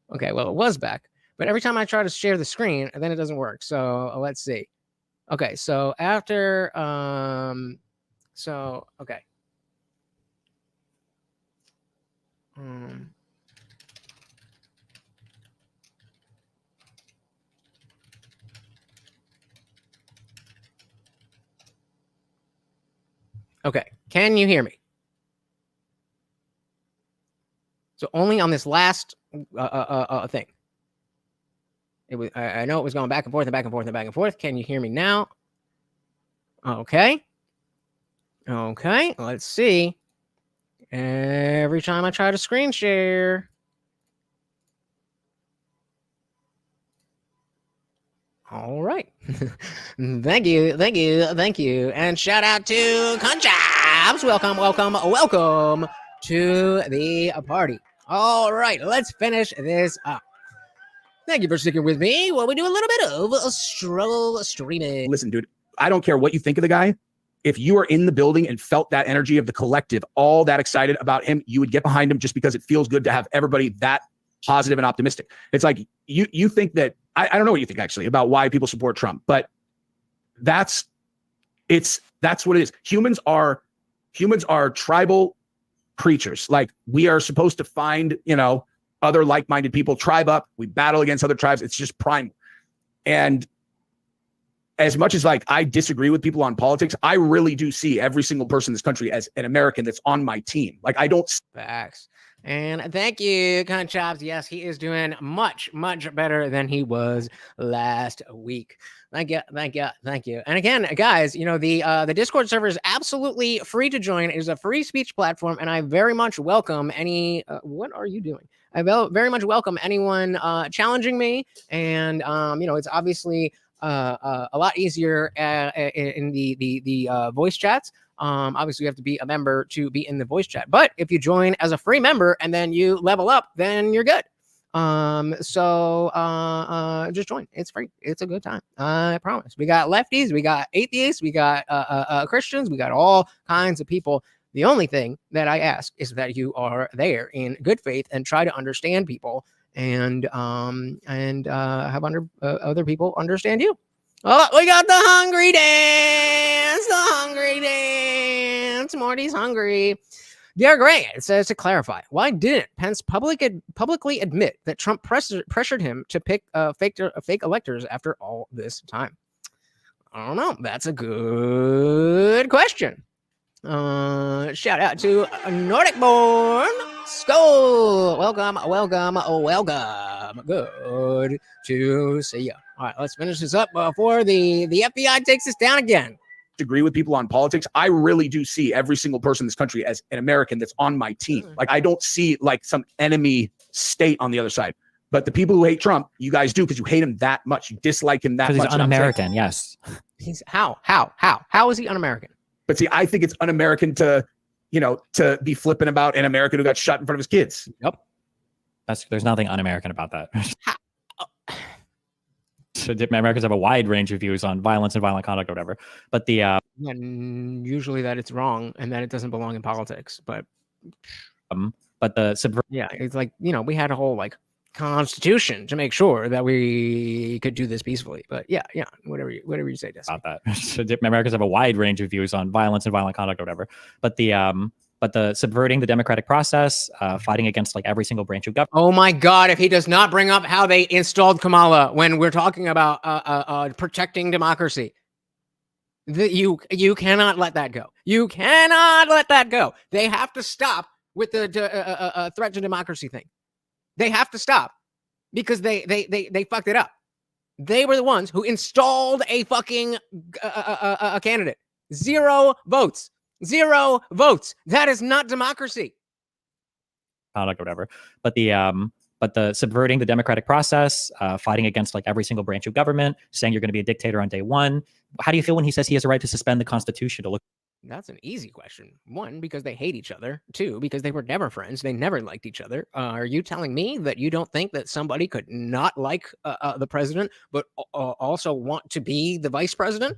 Okay, well, it was back, but every time I try to share the screen, then it doesn't work. So let's see. Okay, so after okay. Okay, can you hear me? So only on this last thing. It was. I know it was going back and forth and back and forth and back and forth. Can you hear me now? Okay. Okay. Let's see. Every time I try to screen share. All right. Thank you. Thank you. Thank you. And shout out to Conchaps. Welcome, welcome, welcome to the party. All right. Let's finish this up. Thank you for sticking with me while we do a little bit of a stroll streaming. Listen, dude, I don't care what you think of the guy. If you are in the building and felt that energy of the collective, all that excited about him, you would get behind him just because it feels good to have everybody that positive and optimistic. It's like you think that I don't know what you think actually about why people support Trump, but that's what it is. Humans are tribal creatures. Like, we are supposed to find, other like-minded people, tribe up, we battle against other tribes. It's just primal. And as much as I disagree with people on politics, I really do see every single person in this country as an American that's on my team. Like, I don't. Facts. And thank you, Conchops. Yes, he is doing much, much better than he was last week. Thank you, thank you, thank you. And again, guys, the Discord server is absolutely free to join. It is a free speech platform, and I very much welcome any. What are you doing? I very much welcome anyone challenging me, and it's obviously a lot easier in the voice chats. Obviously you have to be a member to be in the voice chat, but if you join as a free member and then you level up, then you're good. Just join. It's free. It's a good time. I promise. We got lefties, we got atheists, we got Christians, we got all kinds of people. The only thing that I ask is that you are there in good faith and try to understand people and have other people understand you. Oh, we got the hungry dance. The hungry dance. Morty's hungry. Dear Gray, it says, to clarify, why didn't Pence publicly admit that Trump pressured him to pick fake electors after all this time? I don't know. That's a good question. Shout out to Nordic Born Skull. Welcome. Good to see you. All right, let's finish this up before the FBI takes us down again. Agree with people on politics. I really do see every single person in this country as an American that's on my team. Like, I don't see some enemy state on the other side. But the people who hate Trump, you guys do, because you hate him that much. You dislike him that much. Because he's un-American, yes. He's how is he un-American? But see, I think it's un-American to be flipping about an American who got shot in front of his kids. Yep. There's nothing un-American about that. So Americans have a wide range of views on violence and violent conduct or whatever. But usually that it's wrong and that it doesn't belong in politics. But it's like, we had a whole constitution to make sure that we could do this peacefully. But yeah, whatever you say, Jesse. About that. So Americans have a wide range of views on violence and violent conduct or whatever. But the subverting the democratic process, fighting against every single branch of government. Oh my God! If he does not bring up how they installed Kamala when we're talking about protecting democracy, you cannot let that go. You cannot let that go. They have to stop with the threat to democracy thing. They have to stop because they fucked it up. They were the ones who installed a fucking a candidate. 0 votes. 0 votes. That is not democracy. Conduct or whatever. But But the subverting the democratic process, fighting against like every single branch of government, saying you're going to be a dictator on day one. How do you feel when he says he has a right to suspend the Constitution to look? That's an easy question. One, because they hate each other. Two, because they were never friends. They never liked each other. Are you telling me that you don't think that somebody could not like the president, but also want to be the vice president?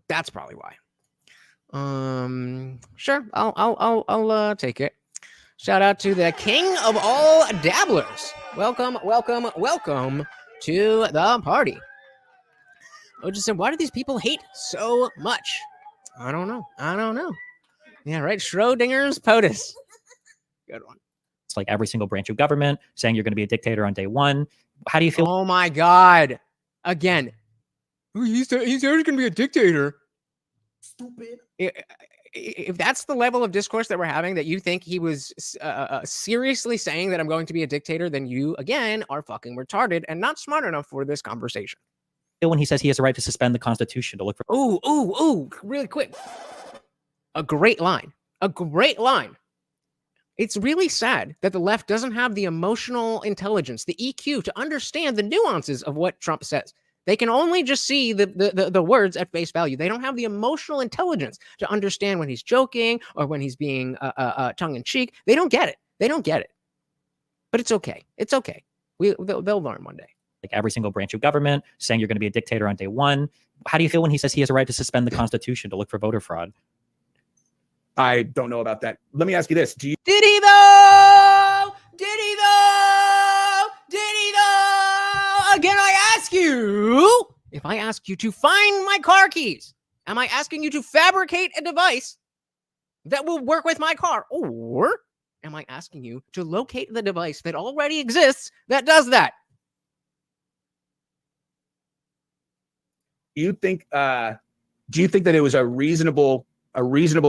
That's probably why. Sure, I'll take it. Shout out to the king of all dabblers. Welcome, welcome, welcome to the party. I just said, why do these people hate so much? I don't know. Yeah, right. Schrodinger's POTUS. Good one. It's like every single branch of government, saying you're going to be a dictator on day one. How do you feel? Oh my God. Again. He said he's going to be a dictator. Stupid. If that's the level of discourse that we're having, that you think he was seriously saying that I'm going to be a dictator, then you, again, are fucking retarded and not smart enough for this conversation. When he says he has a right to suspend the Constitution to look for... Ooh, really quick. A great line. It's really sad that the left doesn't have the emotional intelligence, the EQ, to understand the nuances of what Trump says. They can only just see the words at face value. They don't have the emotional intelligence to understand when he's joking or when he's being tongue-in-cheek. They don't get it. But it's okay. They'll learn one day. Like every single branch of government, saying you're going to be a dictator on day one. How do you feel when he says he has a right to suspend the Constitution to look for voter fraud? I don't know about that. Let me ask you this. Did he though? Again, I ask you, if I ask you to find my car keys, am I asking you to fabricate a device that will work with my car? Or am I asking you to locate the device that already exists that does that? Do you think that it was a reasonable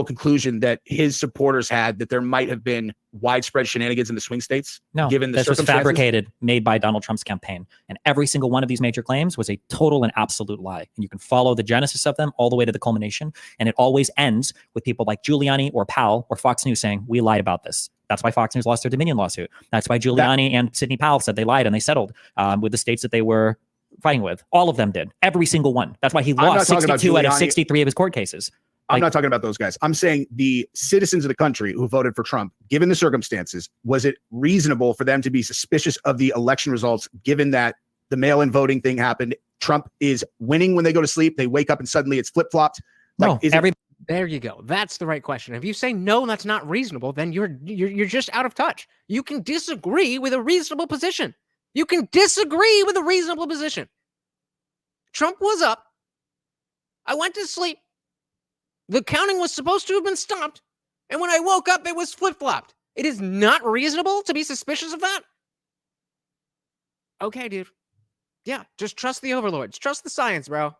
conclusion that his supporters had that there might have been widespread shenanigans in the swing states? No, given the this was circumstances? fabricated, made by Donald Trump's campaign. And every single one of these major claims was a total and absolute lie. And you can follow the genesis of them all the way to the culmination. And it always ends with people like Giuliani or Powell or Fox News saying, we lied about this. That's why Fox News lost their Dominion lawsuit. That's why Giuliani and Sidney Powell said they lied and they settled with the states that they were fighting with. All of them did. Every single one. That's why he lost 62 out of 63 of his court cases. I'm not talking about those guys. I'm saying the citizens of the country who voted for Trump, given the circumstances, was it reasonable for them to be suspicious of the election results, given that the mail-in voting thing happened? Trump is winning when they go to sleep. They wake up and suddenly it's flip-flopped. Like, no, there you go. That's the right question. If you say no, that's not reasonable, then you're just out of touch. You can disagree with a reasonable position. Trump was up. I went to sleep. The counting was supposed to have been stopped. And when I woke up, it was flip-flopped. It is not reasonable to be suspicious of that? Okay, dude. Yeah, just trust the overlords. Trust the science, bro.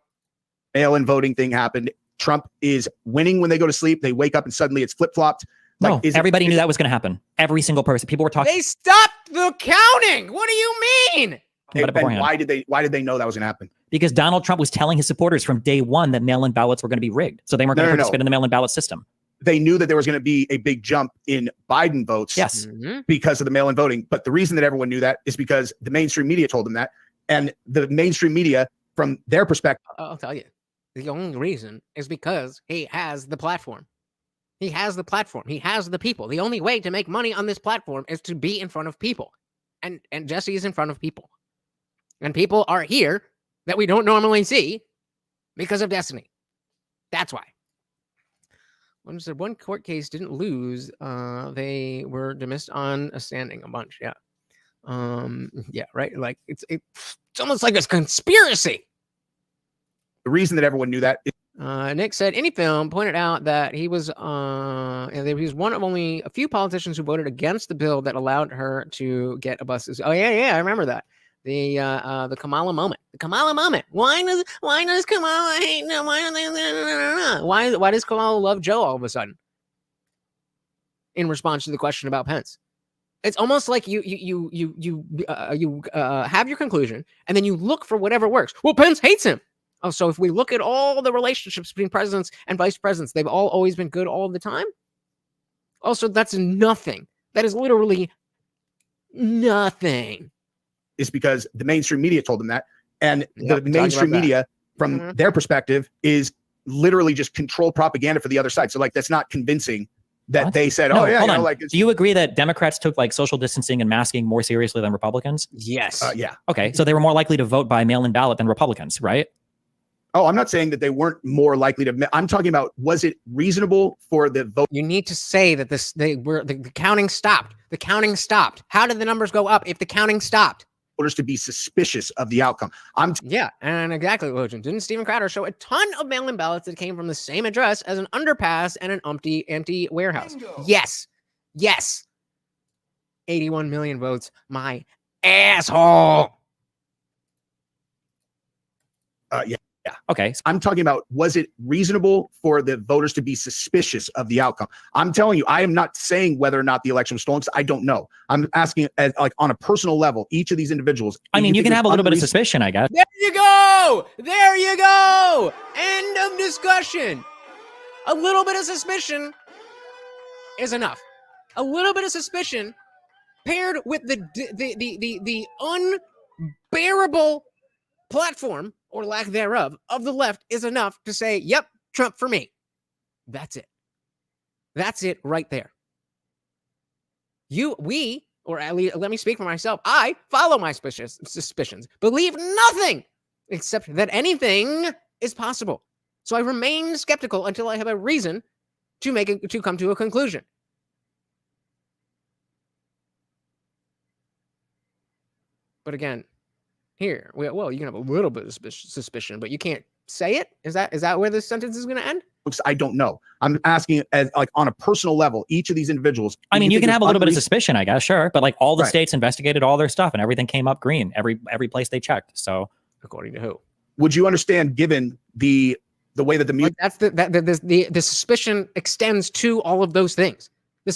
Mail-in voting thing happened. Trump is winning when they go to sleep. They wake up and suddenly it's flip-flopped. Like, no, everybody knew that was going to happen. Every single person. People were talking. They stopped the counting. What do you mean? Why did they know that was going to happen? Because Donald Trump was telling his supporters from day one that mail-in ballots were going to be rigged. So they weren't going to participate in the mail-in ballot system. They knew that there was going to be a big jump in Biden votes because of the mail-in voting. But the reason that everyone knew that is because the mainstream media told them that. And the mainstream media, from their perspective. I'll tell you. The only reason is because he has the platform. He has the platform. He has the people. The only way to make money on this platform is to be in front of people. And Jesse is in front of people. And people are here that we don't normally see because of Destiny. That's why. One court case didn't lose. They were dismissed on a standing a bunch. Yeah. Yeah, right. Like it's almost like a conspiracy. The reason that everyone knew that. Nick said any film pointed out that he was one of only a few politicians who voted against the bill that allowed her to get a bus. Oh yeah, I remember that. The Kamala moment. The Kamala moment. Why does Kamala hate? Why does Kamala love Joe all of a sudden? In response to the question about Pence, it's almost like you have your conclusion and then you look for whatever works. Well, Pence hates him. Oh, so if we look at all the relationships between presidents and vice presidents, they've always been good all the time. Also, that's nothing That is literally nothing. Is because the mainstream media told them that. And Yep, the mainstream media, from Mhm. their perspective, is literally just controlled propaganda for the other side. So like, that's not convincing that What? they said, No, oh yeah, hold you know, on. like, it's, Do you agree that Democrats took like social distancing and masking more seriously than Republicans? Yes. yeah. Okay, so they were more likely to vote by mail-in ballot than Republicans, right? Oh, I'm not saying that they weren't more likely to. I'm talking about, was it reasonable for the vote? You need to say that the counting stopped. The counting stopped. How did the numbers go up if the counting stopped? Voters to be suspicious of the outcome. Yeah, and exactly, Logan. Didn't Stephen Crowder show a ton of mail-in ballots that came from the same address as an underpass and an empty warehouse? Bingo. Yes. Yes. 81 million votes. My asshole. Yeah. Okay, I'm talking about, was it reasonable for the voters to be suspicious of the outcome? I'm telling you, I am not saying whether or not the election was stolen, because I don't know. I'm asking, as, like, on a personal level, each of these individuals. I mean, you can have a little bit of suspicion, I guess. There you go. There you go. End of discussion. A little bit of suspicion is enough. A little bit of suspicion paired with the unbearable platform, or lack thereof, of the left is enough to say, yep, Trump for me. That's it. That's it right there. We, or at least let me speak for myself, I follow my suspicions, believe nothing except that anything is possible. So I remain skeptical until I have a reason to come to a conclusion. But again, here, well, you can have a little bit of suspicion, but you can't say it. Is that where this sentence is going to end? I don't know. I'm asking, as, like, on a personal level, each of these individuals. I mean, you can have a little bit of suspicion, I guess, sure, but like all the Right. states investigated all their stuff and everything came up green. Every place they checked. So According to who? Would you understand, given the way that the Like that's the suspicion extends to all of those things. The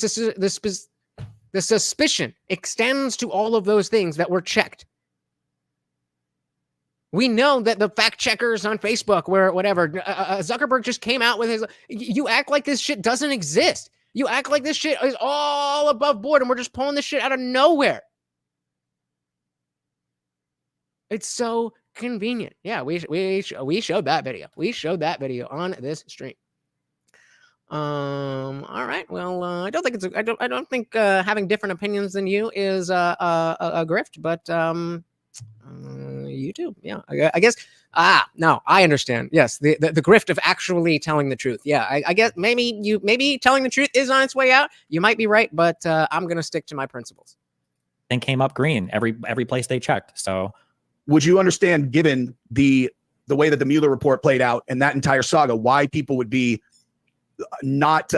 suspicion extends to all of those things that were checked. We know that the fact checkers on Facebook, where whatever, Zuckerberg just came out with his, you act like this shit doesn't exist. You act like this shit is all above board and we're just pulling this shit out of nowhere. It's so convenient. Yeah, we showed that video. We showed that video on this stream. All right. Well, I don't think I don't think having different opinions than you is a grift, but YouTube. Yeah, I guess. No, I understand. Yes, the grift of actually telling the truth. Yeah, I guess maybe telling the truth is on its way out. You might be right, but I'm gonna stick to my principles. and came up green every place they checked. So would you understand, given the way that the Mueller report played out and that entire saga, why people would be not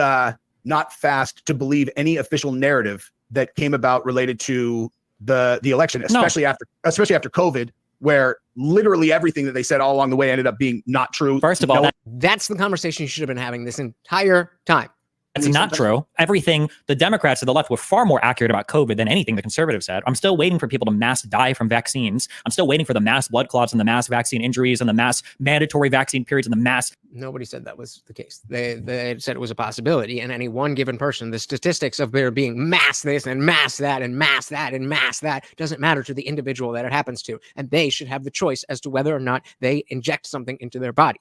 fast to believe any official narrative that came about related to the election, especially after COVID, where literally everything that they said all along the way ended up being not true? First of all, that's the conversation you should have been having this entire time. That's not true. Everything, the Democrats to the left were far more accurate about COVID than anything the conservatives said. I'm still waiting for people to mass die from vaccines. I'm still waiting for the mass blood clots and the mass vaccine injuries and the mass mandatory vaccine periods and the mass. Nobody said that was the case. They said it was a possibility. And any one given person, the statistics of there being mass this and mass that and mass that and mass that doesn't matter to the individual that it happens to. And they should have the choice as to whether or not they inject something into their body.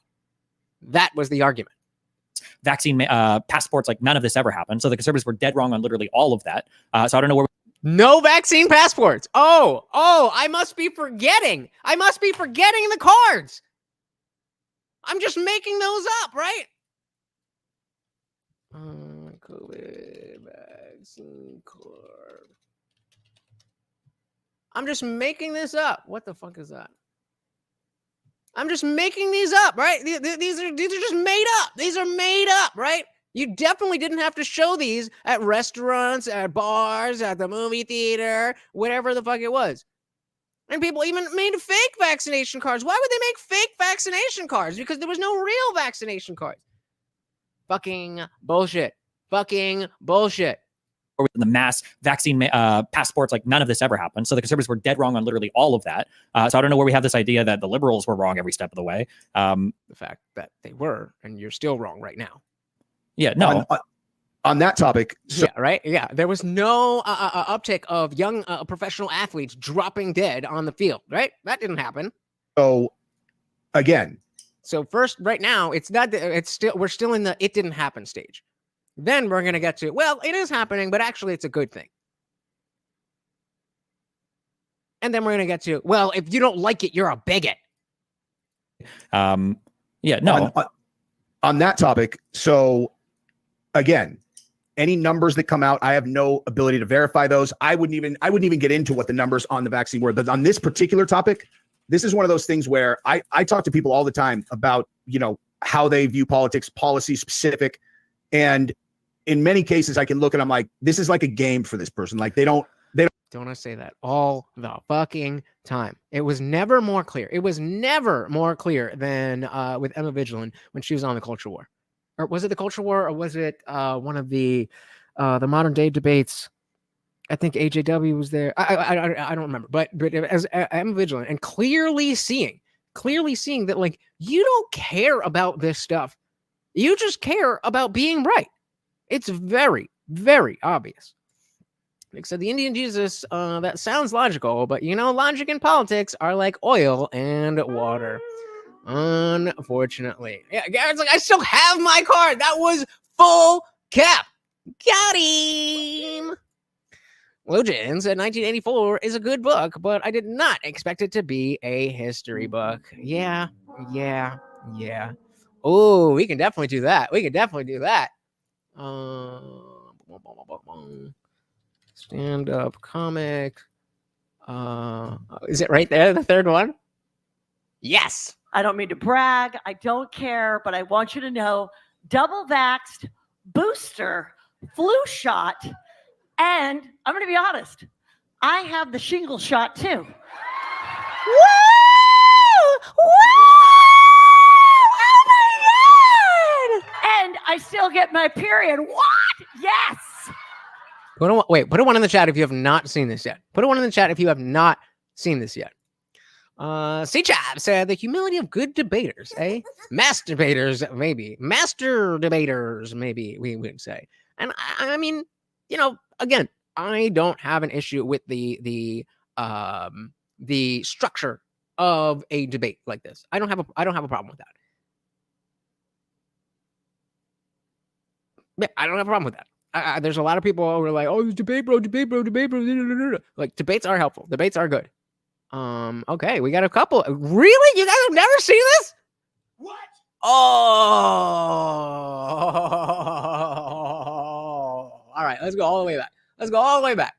That was the argument. Vaccine passports, like none of this ever happened. So the conservatives were dead wrong on literally all of that. So I don't know where. No vaccine passports. Oh, I must be forgetting. The cards. I'm just making those up, right? COVID vaccine card. I'm just making this up. What the fuck is that? I'm just making these up, right? These are just made up. These are made up, right? You definitely didn't have to show these at restaurants, at bars, at the movie theater, whatever the fuck it was. And people even made fake vaccination cards. Why would they make fake vaccination cards? Because there was no real vaccination cards. Fucking bullshit. Fucking bullshit. Or the mass vaccine passports, like none of this ever happened. So the conservatives were dead wrong on literally all of that. So I don't know where we have this idea that the liberals were wrong every step of the way. The fact that they were, and you're still wrong right now. Yeah, no. on that topic, so Yeah, right. Yeah, there was no uptick of young professional athletes dropping dead on the field. Right, that didn't happen. so again, So first, right now, it's not. It's still. We're still in the it didn't happen stage. Then we're gonna get to well, it is happening, but actually, it's a good thing. And then we're gonna get to well, if you don't like it, you're a bigot. Yeah, no. On that topic, so again, any numbers that come out, I have no ability to verify those. I wouldn't even get into what the numbers on the vaccine were. But on this particular topic, this is one of those things where I talk to people all the time about, you know, how they view politics, policy specific. And in many cases, I can look and I'm like, this is like a game for this person. Like don't I say that all the fucking time? It was never more clear. It was never more clear than with Emma Vigilant when she was on the Culture War. Or was it the Culture War, or was it one of the modern day debates? I think AJW was there. I don't remember, but as Emma Vigilant, and clearly seeing that like you don't care about this stuff, you just care about being right. It's very, very obvious. Like, so the Indian Jesus, that sounds logical, but you know, logic and politics are like oil and water. Unfortunately. Yeah, Garrett's like, I still have my card. That was full cap. Got him. Login said 1984 is a good book, but I did not expect it to be a history book. Yeah. Oh, we can definitely do that. Stand-up comic. Is it right there, the third one? Yes. I don't mean to brag. I don't care, but I want you to know, double vaxxed, booster, flu shot, and I'm going to be honest, I have the shingle shot too. Woo! Oh my God! And I still get my period. What? Yes. Put a one in the chat if you have not seen this yet. Put a one in the chat if you have not seen this yet. C-Chap said the humility of good debaters, eh? Masturbators, maybe. Master debaters, maybe we would say. And I mean, you know, again, I don't have an issue with the structure of a debate like this. I don't have a problem with that. Yeah, I don't have a problem with that. There's a lot of people who are like, oh, debate, bro. Like, debates are helpful. Debates are good. Okay, we got a couple. Really? You guys have never seen this? What? Oh. All right, let's go all the way back.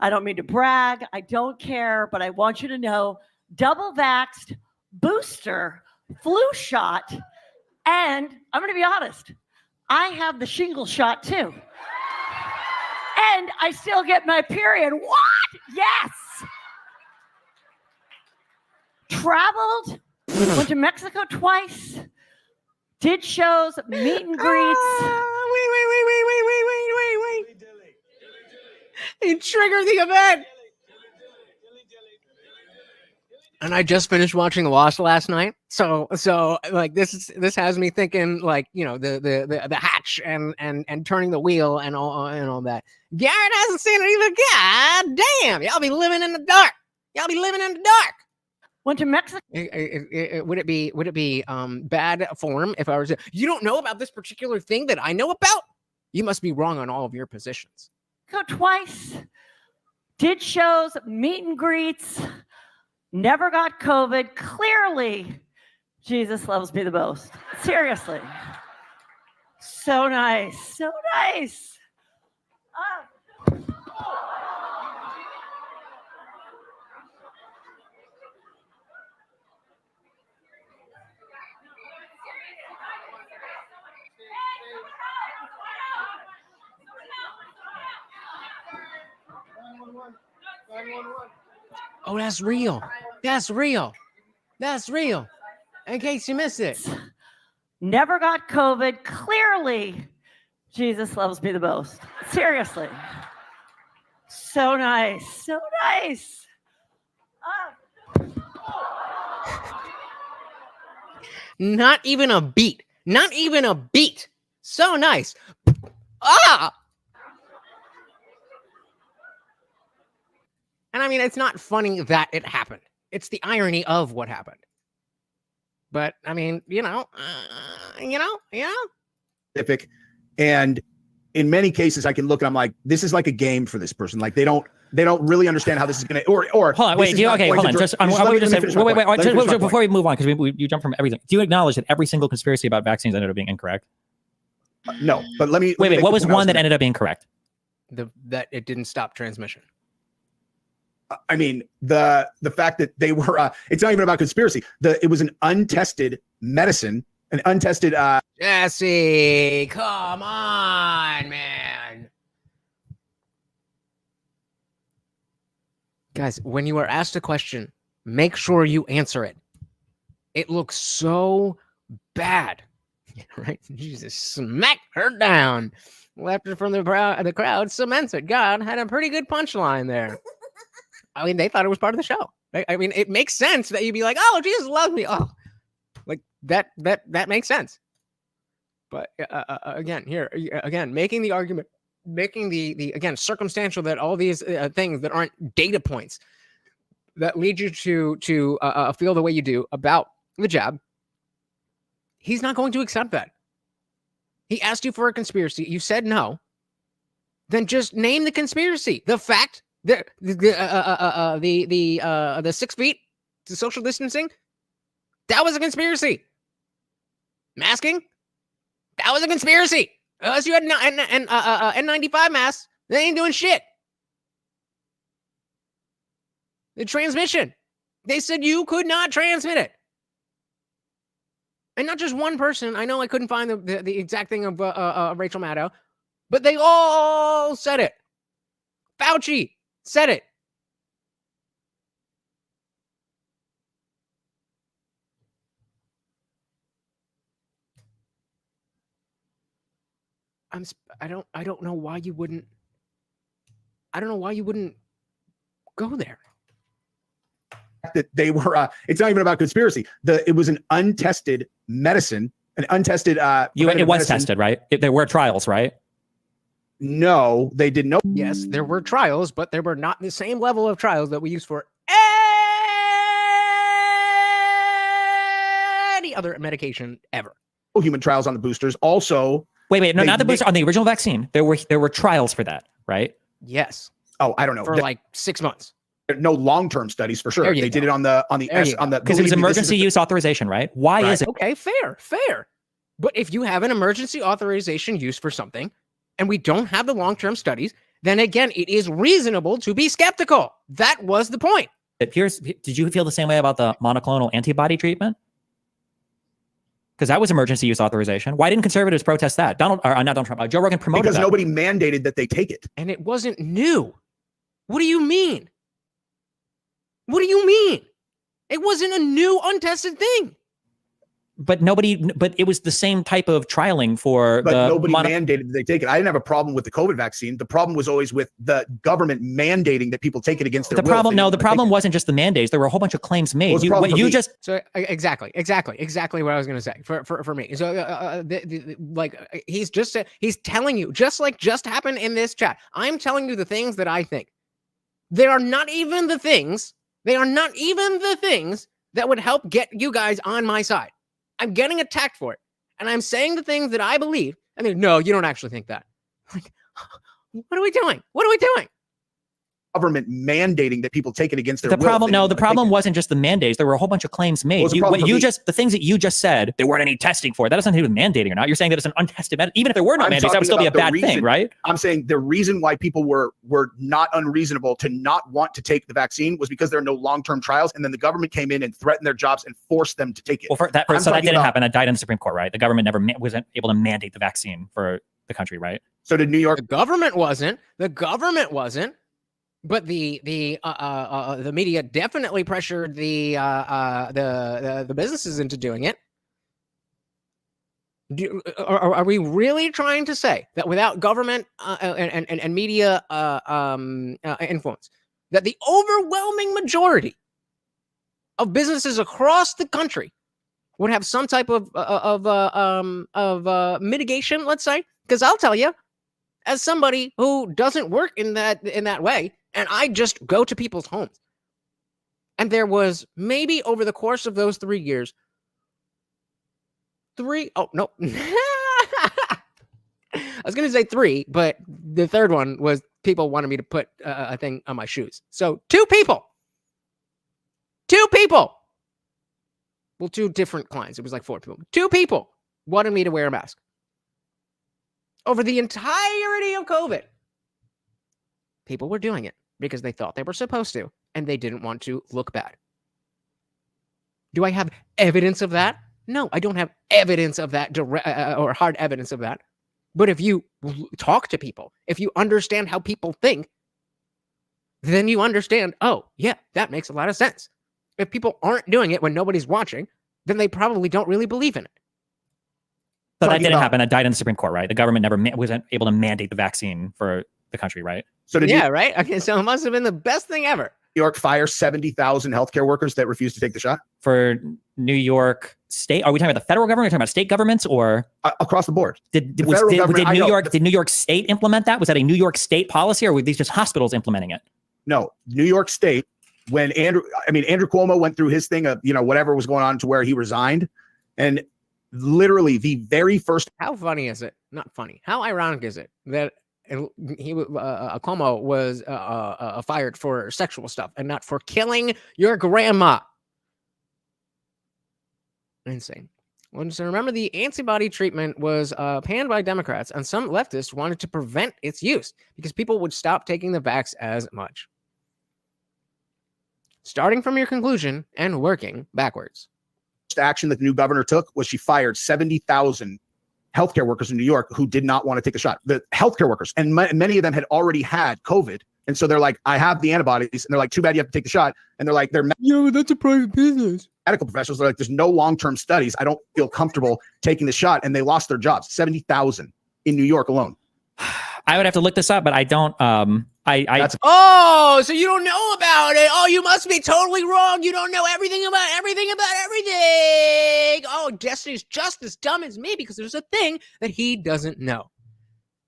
I don't mean to brag. I don't care, but I want you to know, double vaxxed, booster, flu shot, and I'm going to be honest, I have the shingle shot too. And I still get my period. What? Yes. Traveled, went to Mexico twice, did shows, meet and greets. Wait. He triggered the event. And I just finished watching Lost last night. So like this has me thinking like, you know, the hatch and turning the wheel and all that. Garrett hasn't seen it either. God damn, y'all be living in the dark. Went to Mexico. Would it be bad form if I was? You don't know about this particular thing that I know about? You must be wrong on all of your positions. Go twice, did shows, meet and greets, never got COVID. Clearly, Jesus loves me the most. Seriously, so nice. Oh, that's real. In case you missed it. Never got COVID. Clearly, Jesus loves me the most. Seriously. So nice. Not even a beat. So nice. Ah! And I mean, it's not funny that it happened. It's the irony of what happened. But I mean, Specific. And in many cases, I can look and I'm like, this is like a game for this person. Like they don't really understand how this is going to, or hold on, wait, okay, hold on. Just, wait, before we move on, because you jump from everything. Do you acknowledge that every single conspiracy about vaccines ended up being incorrect? No, but let me wait. What was one that ended up being correct? That it didn't stop transmission. I mean, the fact that they were, it's not even about conspiracy. It was an untested medicine, an untested. Jesse, come on, man. Guys, when you are asked a question, make sure you answer it. It looks so bad, right? Jesus, smack her down. Laughter from the crowd cements it. God had a pretty good punchline there. I mean, they thought it was part of the show. Right? I mean, it makes sense that you'd be like, "Oh, Jesus loves me." Oh, like that makes sense. But again, making the argument, making the again circumstantial that all these things that aren't data points that lead you to feel the way you do about the jab. He's not going to accept that. He asked you for a conspiracy. You said no. Then just name the conspiracy. The fact. The 6 feet to social distancing, that was a conspiracy. Masking, that was a conspiracy. Unless you had N95 masks, they ain't doing shit. The transmission, they said you could not transmit it. And not just one person. I know I couldn't find the exact thing of Rachel Maddow, but they all said it. Fauci said it. I don't know why you wouldn't. I don't know why you wouldn't go there. That they were. It's not even about conspiracy. It was an untested medicine, an untested. It was tested, right? There were trials, right? No, they didn't know. Yes, there were trials, but there were not the same level of trials that we use for any other medication ever. Human trials on the boosters. Also, wait, no, not the booster on the original vaccine. There were trials for that, right? Yes. Oh, I don't know. For like 6 months. No long-term studies for sure. They did it on the because it was emergency use authorization, right? Why is it? Okay, fair. But if you have an emergency authorization use for something, and we don't have the long-term studies, then again, it is reasonable to be skeptical. That was the point. Did you feel the same way about the monoclonal antibody treatment? Because that was emergency use authorization. Why didn't conservatives protest that? Joe Rogan promoted because that. Nobody mandated that they take it. And it wasn't new. What do you mean? What do you mean? It wasn't a new untested thing. But it was the same type of trialing for nobody mandated that they take it. I didn't have a problem with the COVID vaccine. The problem was always with the government mandating that people take it against their will. The problem wasn't just the mandates. There were a whole bunch of claims made. Exactly what I was going to say for me. So he's telling you, just like just happened in this chat. I'm telling you the things that I think. They are not even the things that would help get you guys on my side. I'm getting attacked for it. And I'm saying the things that I believe. I mean, no, you don't actually think that. Like, what are we doing? Government mandating that people take it against their will. The problem wasn't just the mandates. There were a whole bunch of claims made. The things that you just said, there weren't any testing for. That doesn't have to do with mandating or not. You're saying that it's an untested medicine. Even if there were no mandates, that would still be a bad thing, right? I'm saying the reason why people were not unreasonable to not want to take the vaccine was because there are no long-term trials, and then the government came in and threatened their jobs and forced them to take it. Well, that didn't happen. That died in the Supreme Court, right? The government never wasn't able to mandate the vaccine for the country, right? So did New York? The government wasn't. But the media definitely pressured the businesses into doing it. Are we really trying to say that without government and media influence, that the overwhelming majority of businesses across the country would have some type of mitigation? Let's say, because I'll tell you, as somebody who doesn't work in that way, and I just go to people's homes. And there was maybe over the course of those 3 years, I was going to say 3, but the third one was people wanted me to put a thing on my shoes. So 2 people. Well, 2 different clients. It was like 4 people. 2 people wanted me to wear a mask over the entirety of COVID. People were doing it because they thought they were supposed to, and they didn't want to look bad. Do I have evidence of that? No, I don't have evidence of that, or hard evidence of that. But if you talk to people, if you understand how people think, then you understand, oh, yeah, that makes a lot of sense. If people aren't doing it when nobody's watching, then they probably don't really believe in it. But that didn't happen. It died in the Supreme Court, right? The government never wasn't able to mandate the vaccine for the country, right? So right? Okay, so it must have been the best thing ever. New York fire 70,000 healthcare workers that refused to take the shot? For New York State? Are we talking about the federal government? Are we talking about state governments, or across the board? Did New York State implement that? Was that a New York State policy, or were these just hospitals implementing it? No, New York State. When Andrew Cuomo went through his thing of, whatever was going on to where he resigned, and literally the very first. How funny is it? Not funny. How ironic is it that Cuomo was fired for sexual stuff and not for killing your grandma? Insane. Well, so remember, the antibody treatment was panned by Democrats, and some leftists wanted to prevent its use because people would stop taking the vax as much. Starting from your conclusion and working backwards. Action that the new governor took was she fired 70,000 healthcare workers in New York who did not want to take the shot. The healthcare workers, and many of them had already had COVID. And so they're like, I have the antibodies. And they're like, too bad you have to take the shot. And they're like, that's a private business. Medical professionals are like, there's no long-term studies. I don't feel comfortable taking the shot. And they lost their jobs. 70,000 in New York alone. I would have to look this up, but I don't. So you don't know about it. Oh, you must be totally wrong. You don't know everything about everything. Oh, Destiny's just as dumb as me because there's a thing that he doesn't know.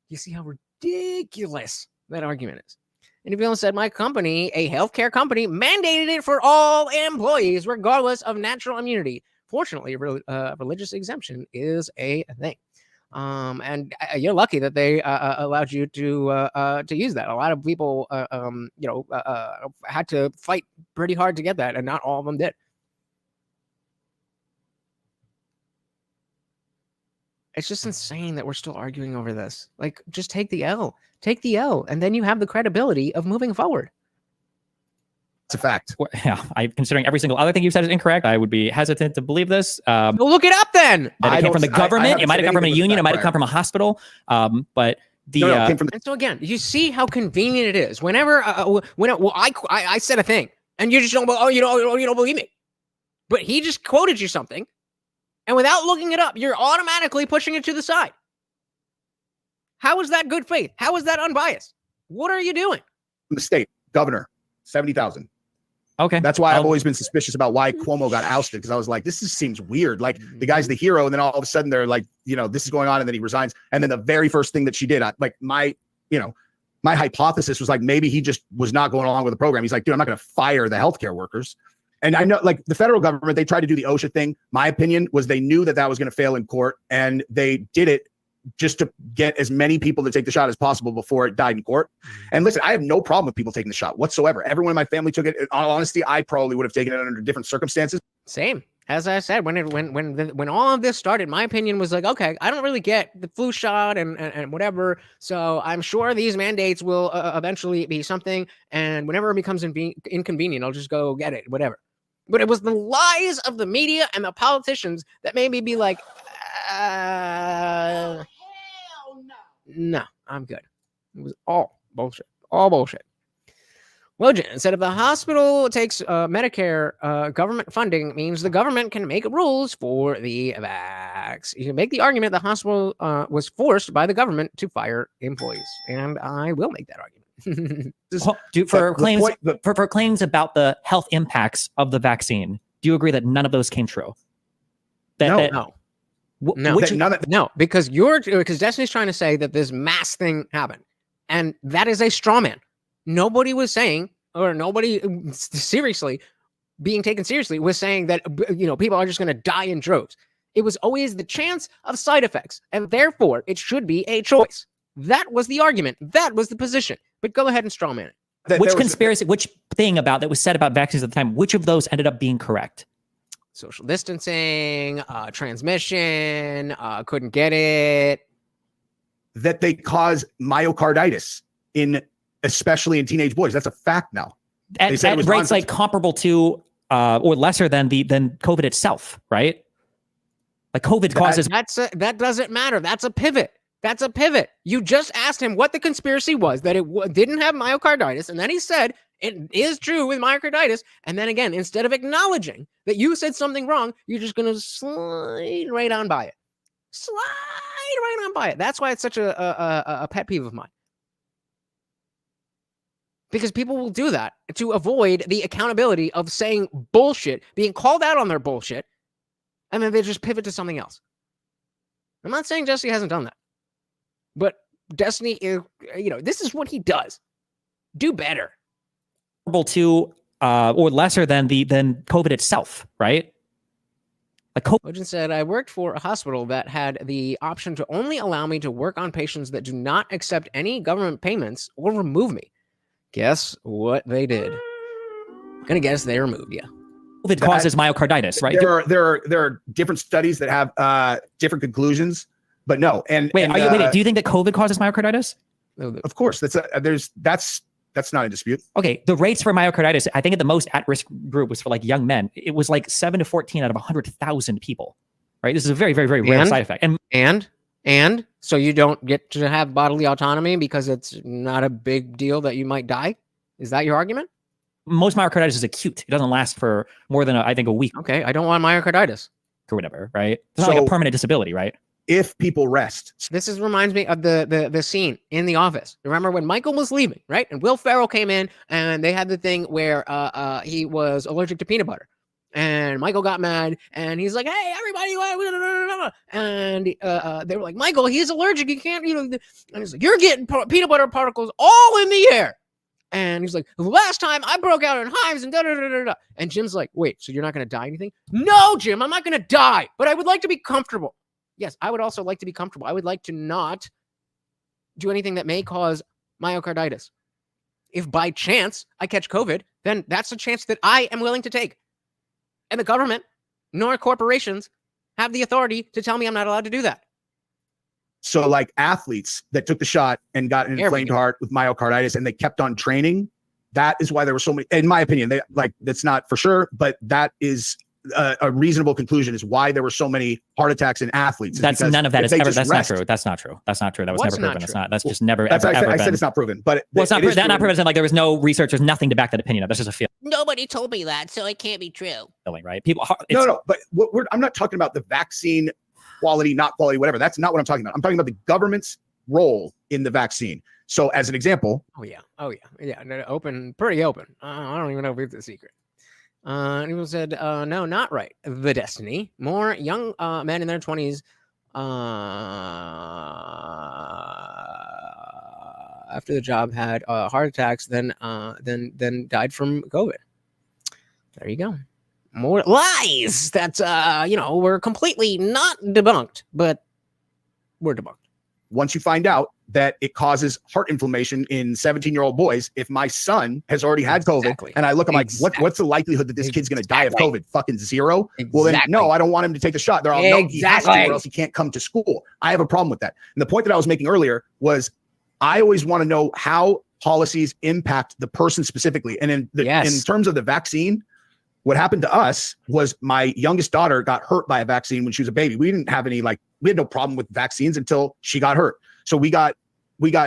You see how ridiculous that argument is. And if you said my company, a healthcare company, mandated it for all employees, regardless of natural immunity. Fortunately, religious exemption is a thing. And you're lucky that they allowed you to use that. A lot of people, had to fight pretty hard to get that, and not all of them did. It's just insane that we're still arguing over this. Like, just take the L, and then you have the credibility of moving forward. It's a fact. Well, yeah, considering every single other thing you said is incorrect, I would be hesitant to believe this. Well, look it up then. That it came from the government. It might have come from a union. It might have come from a hospital. But and so again, you see how convenient it is. Whenever I said a thing, and you just don't. Oh, you don't believe me. But he just quoted you something, and without looking it up, you're automatically pushing it to the side. How is that good faith? How is that unbiased? What are you doing? The state governor, 70,000. Okay. That's why I've always been suspicious about why Cuomo got ousted, because I was like, this seems weird. Like, the guy's the hero, and then all of a sudden they're like, this is going on, and then he resigns. And then the very first thing that she did, my hypothesis was like, maybe he just was not going along with the program. He's like, dude, I'm not going to fire the healthcare workers. And I know, like, the federal government, they tried to do the OSHA thing. My opinion was they knew that was going to fail in court, and they did it just to get as many people to take the shot as possible before it died in court. And listen, I have no problem with people taking the shot whatsoever. Everyone in my family took it. In all honesty, I probably would have taken it under different circumstances. Same. As I said, when all of this started, my opinion was like, okay, I don't really get the flu shot and whatever. So I'm sure these mandates will eventually be something. And whenever it becomes inconvenient, I'll just go get it, whatever. But it was the lies of the media and the politicians that made me be like, no, I'm good. It was all bullshit. Well, Jen said if the hospital takes Medicare government funding, means the government can make rules for the vax. You can make the argument the hospital was forced by the government to fire employees, and I will make that argument. For claims about the health impacts of the vaccine, do you agree that none of those came true? No. No, no, because Destiny's trying to say that this mass thing happened, and that is a straw man. Nobody was saying, or nobody seriously being taken seriously was saying that, you know, people are just going to die in droves. It was always the chance of side effects, and therefore it should be a choice. That was the argument. That was the position. But go ahead and straw man it. Which conspiracy, which thing about that was said about vaccines at the time, which of those ended up being correct? Social distancing, transmission, couldn't get it. That they cause myocarditis especially in teenage boys. That's a fact now. At rates like comparable to or lesser than COVID itself, right? Like COVID causes. That doesn't matter. That's a pivot. That's a pivot. You just asked him what the conspiracy was, that it didn't have myocarditis, and then he said it is true with myocarditis. And then again, instead of acknowledging that you said something wrong, you're just going to slide right on by it. Slide right on by it. That's why it's such a pet peeve of mine. Because people will do that to avoid the accountability of saying bullshit, being called out on their bullshit, and then they just pivot to something else. I'm not saying Jesse hasn't done that. But Destiny is, you know, this is what he does. Do better. To or lesser than COVID itself, right? Like Legend said, I worked for a hospital that had the option to only allow me to work on patients that do not accept any government payments or remove me. Guess what they did? Gonna guess they removed you. COVID causes myocarditis, right? There are different studies that have different conclusions. But no, and wait, do you think that COVID causes myocarditis? Of course, that's not in dispute. Okay, the rates for myocarditis, I think at the most at-risk group was for like young men. It was like 7 to 14 out of 100,000 people, right? This is a very, very, very rare side effect. And so you don't get to have bodily autonomy because it's not a big deal that you might die? Is that your argument? Most myocarditis is acute. It doesn't last for more than, I think, a week. Okay, I don't want myocarditis. Or whatever, right? It's not like a permanent disability, right? If people rest. This reminds me of the scene in The Office. Remember when Michael was leaving, right? And Will Ferrell came in and they had the thing where he was allergic to peanut butter. And Michael got mad and he's like, hey, everybody. And they were like, Michael, he's allergic. He can't, you know. And he's like, you're getting peanut butter particles all in the air. And he's like, the last time I broke out in hives and da-da-da-da-da. And Jim's like, wait, so you're not going to die anything? No, Jim, I'm not going to die, but I would like to be comfortable. Yes, I would also like to be comfortable. I would like to not do anything that may cause myocarditis. If by chance I catch COVID, then that's a chance that I am willing to take. And the government nor corporations have the authority to tell me I'm not allowed to do that. So like athletes that took the shot and got an inflamed heart with myocarditis and they kept on training, that is why there were so many, in my opinion, that's not for sure, but that is a reasonable conclusion is why there were so many heart attacks in athletes. That's none of that is ever. That's not true. That's not true. That's not true. That was never proven. It's not. That's just never. I said it's not proven, but it's not proven. Not proven. Like there was no research. There's nothing to back that opinion up. That's just a feeling. Nobody told me that, so it can't be true. Right? People. No. But I'm not talking about the vaccine quality, not quality, whatever. That's not what I'm talking about. I'm talking about the government's role in the vaccine. So as an example. Oh yeah. Open, pretty open. I don't even know if it's a secret. People said, no, not right. The Destiny. More young men in their 20s after the job had heart attacks, then died from COVID. There you go. More lies that, were completely not debunked, but were debunked. Once you find out that it causes heart inflammation in 17-year-old boys, if my son has already had COVID and I look, I'm like, what's the likelihood that this kid's going to die of COVID? Fucking zero. Well, then no, I don't want him to take the shot. They're all, no, he has to, or else he can't come to school. I have a problem with that. And the point that I was making earlier was I always want to know how policies impact the person specifically. And in terms of the vaccine, what happened to us was my youngest daughter got hurt by a vaccine when she was a baby. We didn't have any, we had no problem with vaccines until she got hurt. So we got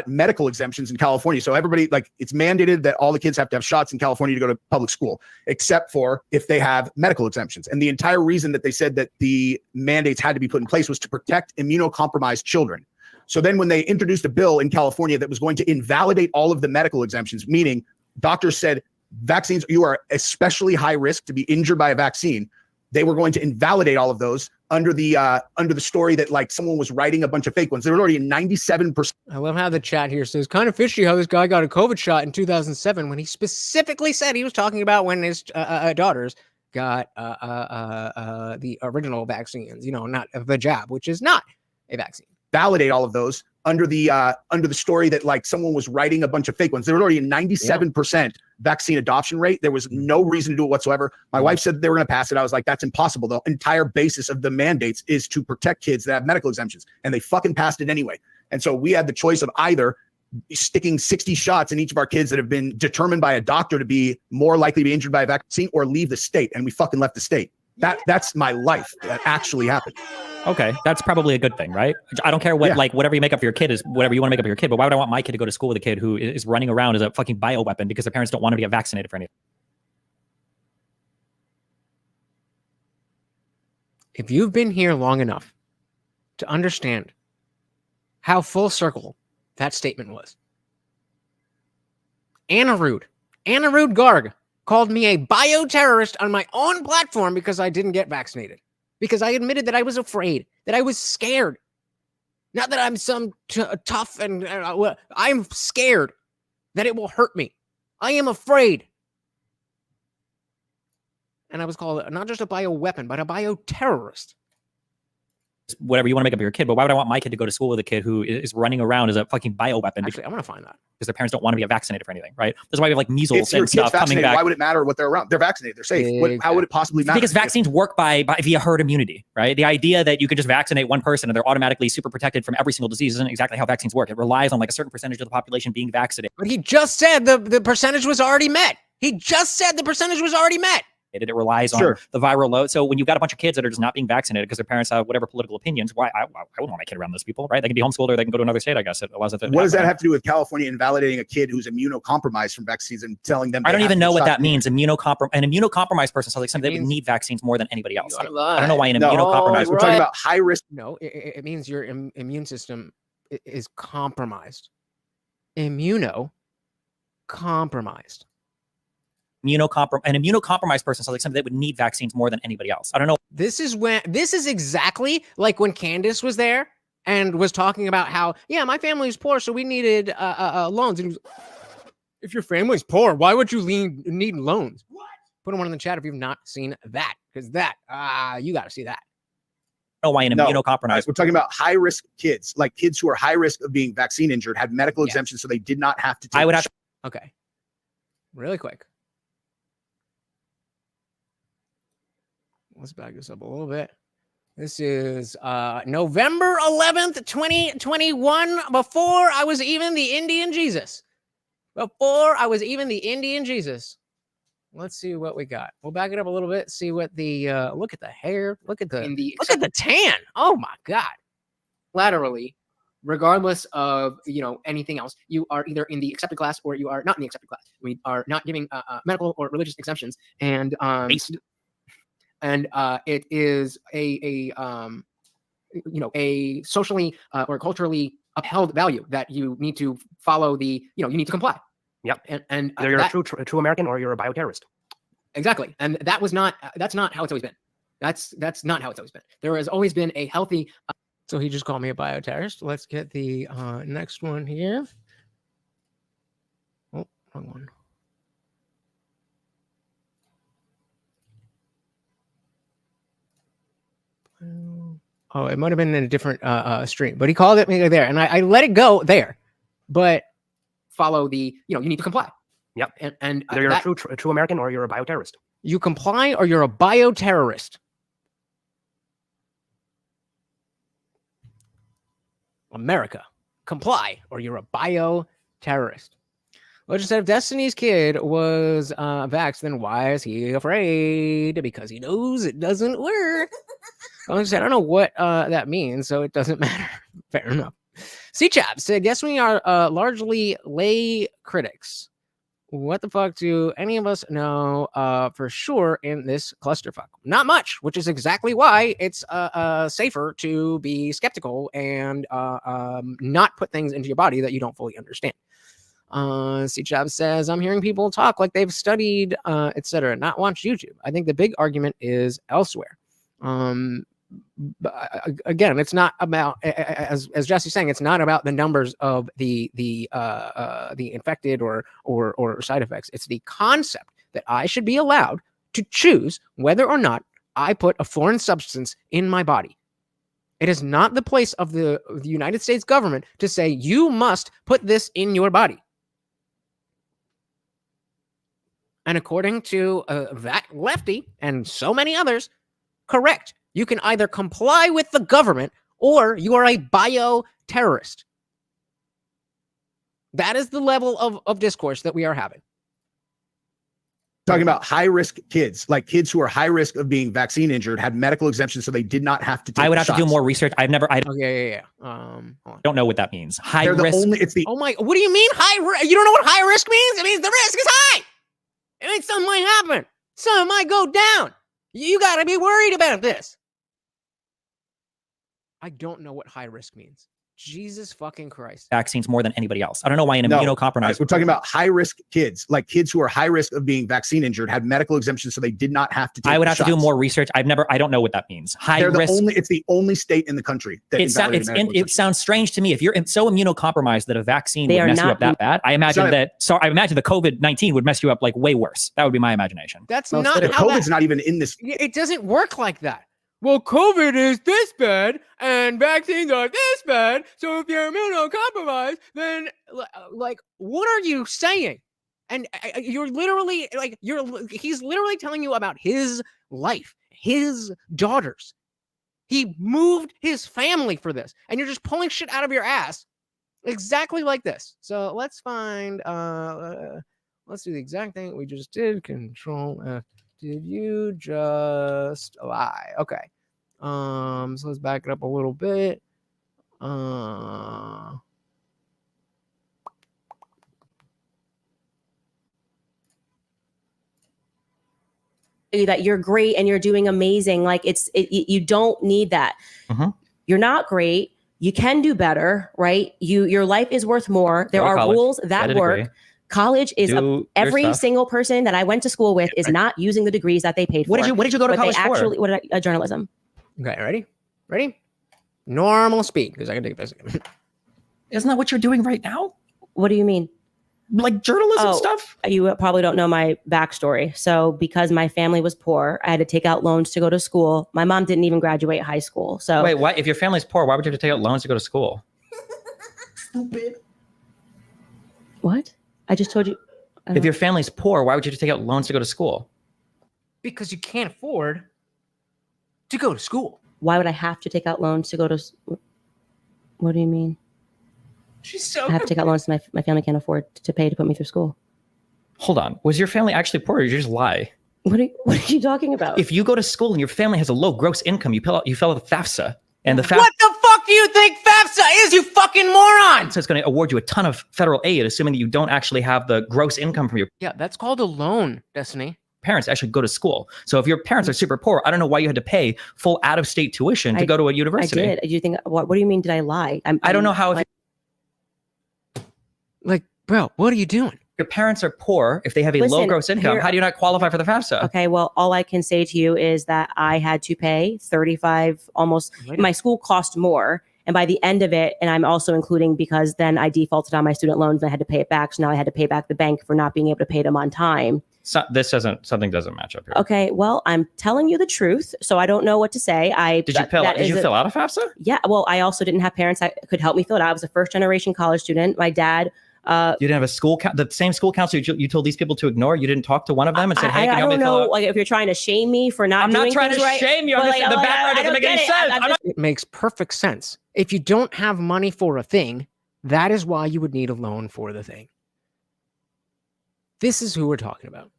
medical exemptions in California. So everybody, it's mandated that all the kids have to have shots in California to go to public school, except for if they have medical exemptions. And the entire reason that they said that the mandates had to be put in place was to protect immunocompromised children. So then when they introduced a bill in California that was going to invalidate all of the medical exemptions, meaning doctors said, vaccines, you are especially high risk to be injured by a vaccine. They were going to invalidate all of those under the story that like someone was writing a bunch of fake ones. There were already 97%. I love how the chat here says kind of fishy how this guy got a COVID shot in 2007 when he specifically said he was talking about when his daughters got the original vaccines, you know, not the jab, which is not a vaccine. Validate all of those under the story that like someone was writing a bunch of fake ones. There were already a 97% vaccine adoption rate. There was no reason to do it whatsoever. My wife said they were going to pass it. I was like, that's impossible. The entire basis of the mandates is to protect kids that have medical exemptions, and they fucking passed it anyway. And so we had the choice of either sticking 60 shots in each of our kids that have been determined by a doctor to be more likely to be injured by a vaccine, or leave the state. And we fucking left the state. That's my life. That actually happened. Okay, that's probably a good thing, right? I don't care what, like, whatever you make up for your kid is whatever you want to make up for your kid. But why would I want my kid to go to school with a kid who is running around as a fucking bioweapon because their parents don't want to get vaccinated for anything? If you've been here long enough to understand how full circle that statement was, Anna Rude Garg called me a bioterrorist on my own platform because I didn't get vaccinated. Because I admitted that I was afraid, that I was scared. Not that I'm some tough and I'm scared that it will hurt me. I am afraid. And I was called not just a bioweapon, but a bioterrorist. Whatever you want to make up for your kid, but why would I want my kid to go to school with a kid who is running around as a fucking bioweapon? Actually, I want to find that. Because their parents don't want to get vaccinated for anything, right? That's why we have like measles If and stuff coming back. Why would it matter what they're around? They're vaccinated. They're safe. How would it possibly matter? Because vaccines work by via herd immunity, right? The idea that you could just vaccinate one person and they're automatically super protected from every single disease isn't exactly how vaccines work. It relies on like a certain percentage of the population being vaccinated. But he just said the percentage was already met. He just said the percentage was already met. It relies on the viral load. So when you've got a bunch of kids that are just not being vaccinated because their parents have whatever political opinions, why I wouldn't want my kid around those people, right? They can be homeschooled or they can go to another state, I guess. It allows it to what does that have to do with California invalidating a kid who's immunocompromised from vaccines and telling them? I don't even know what that means. An immunocompromised person sounds like something that would need vaccines more than anybody else. I don't know why an immunocompromised. We're talking about high risk. No, it means your immune system is compromised. Immunocompromised. An immunocompromised person sounds like something that would need vaccines more than anybody else. I don't know. This is exactly like when Candace was there and was talking about how, yeah, my family's poor, so we needed loans. And if your family's poor, why would you need loans? What? Put one in the chat if you've not seen that, because that you got to see that. Oh, why an immunocompromised? We're talking about high risk kids, like kids who are high risk of being vaccine injured, had medical exemptions, so they did not have to. I would have. Okay, really quick. Let's back this up a little bit. This is November 11th, 2021, before I was even the Indian Jesus. Let's see what we got. We'll back it up a little bit, see what the look at the hair, look at the tan. Oh my God. Laterally, regardless of, you know, anything else, you are either in the accepted class or you are not in the accepted class. We are not giving medical or religious exemptions, and it is a socially or culturally upheld value that you need to follow you need to comply. Yep. And either you're a true American or you're a bioterrorist. Exactly. And that's not how it's always been. That's not how it's always been. There has always been a healthy. So he just called me a bioterrorist. Let's get the next one here. Oh, wrong one. Oh, it might have been in a different stream, but he called it me there, and I let it go there. But follow the, you need to comply. Yep. And either you're a true American or you're a bioterrorist. You comply or you're a bioterrorist. America, comply or you're a bioterrorist. Well, just said if Destiny's kid was vaxxed, then why is he afraid? Because he knows it doesn't work. I don't know what that means, so it doesn't matter. Fair enough. C-Chap said, yes, we are largely lay critics. What the fuck do any of us know for sure in this clusterfuck? Not much, which is exactly why it's safer to be skeptical and not put things into your body that you don't fully understand. C-Chap says, I'm hearing people talk like they've studied, etc., not watch YouTube. I think the big argument is elsewhere. again, it's not about, as Jesse's saying, it's not about the numbers of the infected or side effects. It's the concept that I should be allowed to choose whether or not I put a foreign substance in my body. It is not the place of the United States government to say you must put this in your body. And according to that lefty and so many others, correct. You can either comply with the government or you are a bioterrorist. That is the level of discourse that we are having. Talking about high-risk kids, like kids who are high risk of being vaccine injured, had medical exemptions, so they did not have to take I would have shots. to do more research. I Yeah. don't know what that means. High They're the risk. only, it's the Oh my, what do you mean high risk? You don't know what high risk means? It means the risk is high. It means something might happen. Something might go down. You got to be worried about this. I don't know what high risk means. Jesus fucking Christ. Vaccines more than anybody else. I don't know why an immunocompromised. We're talking about high-risk kids, like kids who are high risk of being vaccine injured, had medical exemptions, so they did not have to take I would the have to do shots. more research. I don't know what that means. High They're the risk. it's the only state in the country that It sounds strange to me. If you're so immunocompromised that a vaccine would mess you up that bad, I imagine the COVID-19 would mess you up like way worse. That would be my imagination. That's not how COVID's not even in this. It doesn't work like that. Well, COVID is this bad and vaccines are this bad. So if you're immunocompromised, then like, what are you saying? And you're literally like, he's literally telling you about his life, his daughters. He moved his family for this, and you're just pulling shit out of your ass exactly like this. So let's find, let's do the exact thing we just did. Control F. Did you just lie? Okay. So let's back it up a little bit. That you're great and you're doing amazing. Like you don't need that. You're not great. You can do better, right? Your life is worth more. There are rules that work. College is every single person that I went to school with is not using the degrees that they paid for. What did you go to college for? Journalism. Okay, ready? Normal speed, because I can take this. Isn't that what you're doing right now? What do you mean? Like journalism stuff? You probably don't know my backstory. So because my family was poor, I had to take out loans to go to school. My mom didn't even graduate high school. So wait, what? If your family's poor, why would you have to take out loans to go to school? Stupid. What? I just told you. If your family's poor, why would you have to take out loans to go to school? Because you can't afford to go to school. Why would I have to take out loans to go to? What do you mean? She's so. I have to take out loans. My family can't afford to pay to put me through school. Hold on. Was your family actually poor, or did you just lie? What are you talking about? If you go to school and your family has a low gross income, you fill out the FAFSA, and the FAFSA. What the fuck do you think FAFSA is, you fucking moron? So it's going to award you a ton of federal aid, assuming that you don't actually have the gross income from your. Yeah, that's called a loan, Destiny. Parents actually go to school. So if your parents are super poor, I don't know why you had to pay full out-of-state tuition to go to a university. I did. Do you think? What do you mean? Did I lie? I don't know how. Like, bro, what are you doing? Your parents are poor. If they have a low gross income, how do you not qualify for the FAFSA? Okay, well, all I can say to you is that I had to pay 35, almost. My school cost more. And by the end of it, and I'm also including because then I defaulted on my student loans and I had to pay it back. So now I had to pay back the bank for not being able to pay them on time. So something doesn't match up here. Okay, well, I'm telling you the truth, so I don't know what to say. Did you fill out a FAFSA? Yeah, well, I also didn't have parents that could help me fill it out. I was a first generation college student. My dad. You didn't have a the same school counselor you told these people to ignore. You didn't talk to one of them and said, "Hey, can you help me fill out?" Like if you're trying to shame me for not. I'm not trying to shame you. I'm just, the background doesn't make any sense. It makes perfect sense. If you don't have money for a thing, that is why you would need a loan for the thing. This is who we're talking about.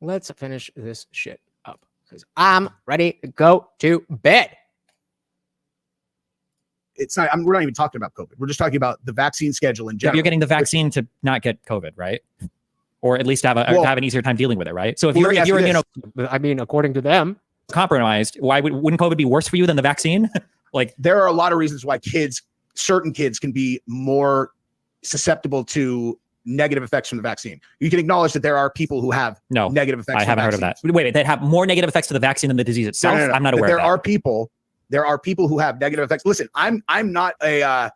Let's finish this shit up because I'm ready to go to bed. It's not. We're not even talking about COVID. We're just talking about the vaccine schedule in general. You're getting the vaccine to not get COVID, right? Or at least have an easier time dealing with it, right? So if you're I mean, according to them, compromised, wouldn't COVID be worse for you than the vaccine? Like, there are a lot of reasons why certain kids can be more susceptible to negative effects from the vaccine. You can acknowledge that there are people who have negative effects. I haven't heard of that. Wait, they have more negative effects to the vaccine than the disease itself. No. I'm not aware. There are people there are people who have negative effects. Listen, I'm not an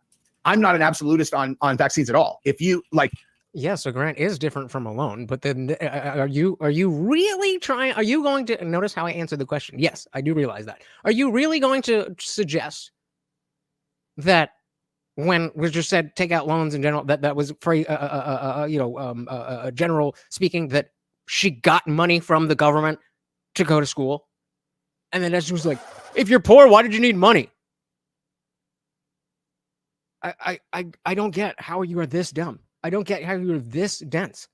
absolutist on vaccines at all. If you like, yeah, so Grant is different from Malone, but then are you really trying? Are you going to notice how I answered the question? Yes, I do realize that. Are you really going to suggest that when we just said take out loans in general, that was free, general speaking, that she got money from the government to go to school, and then she was like, if you're poor, why did you need money? I don't get how you are this dumb. I don't get how you're this dense.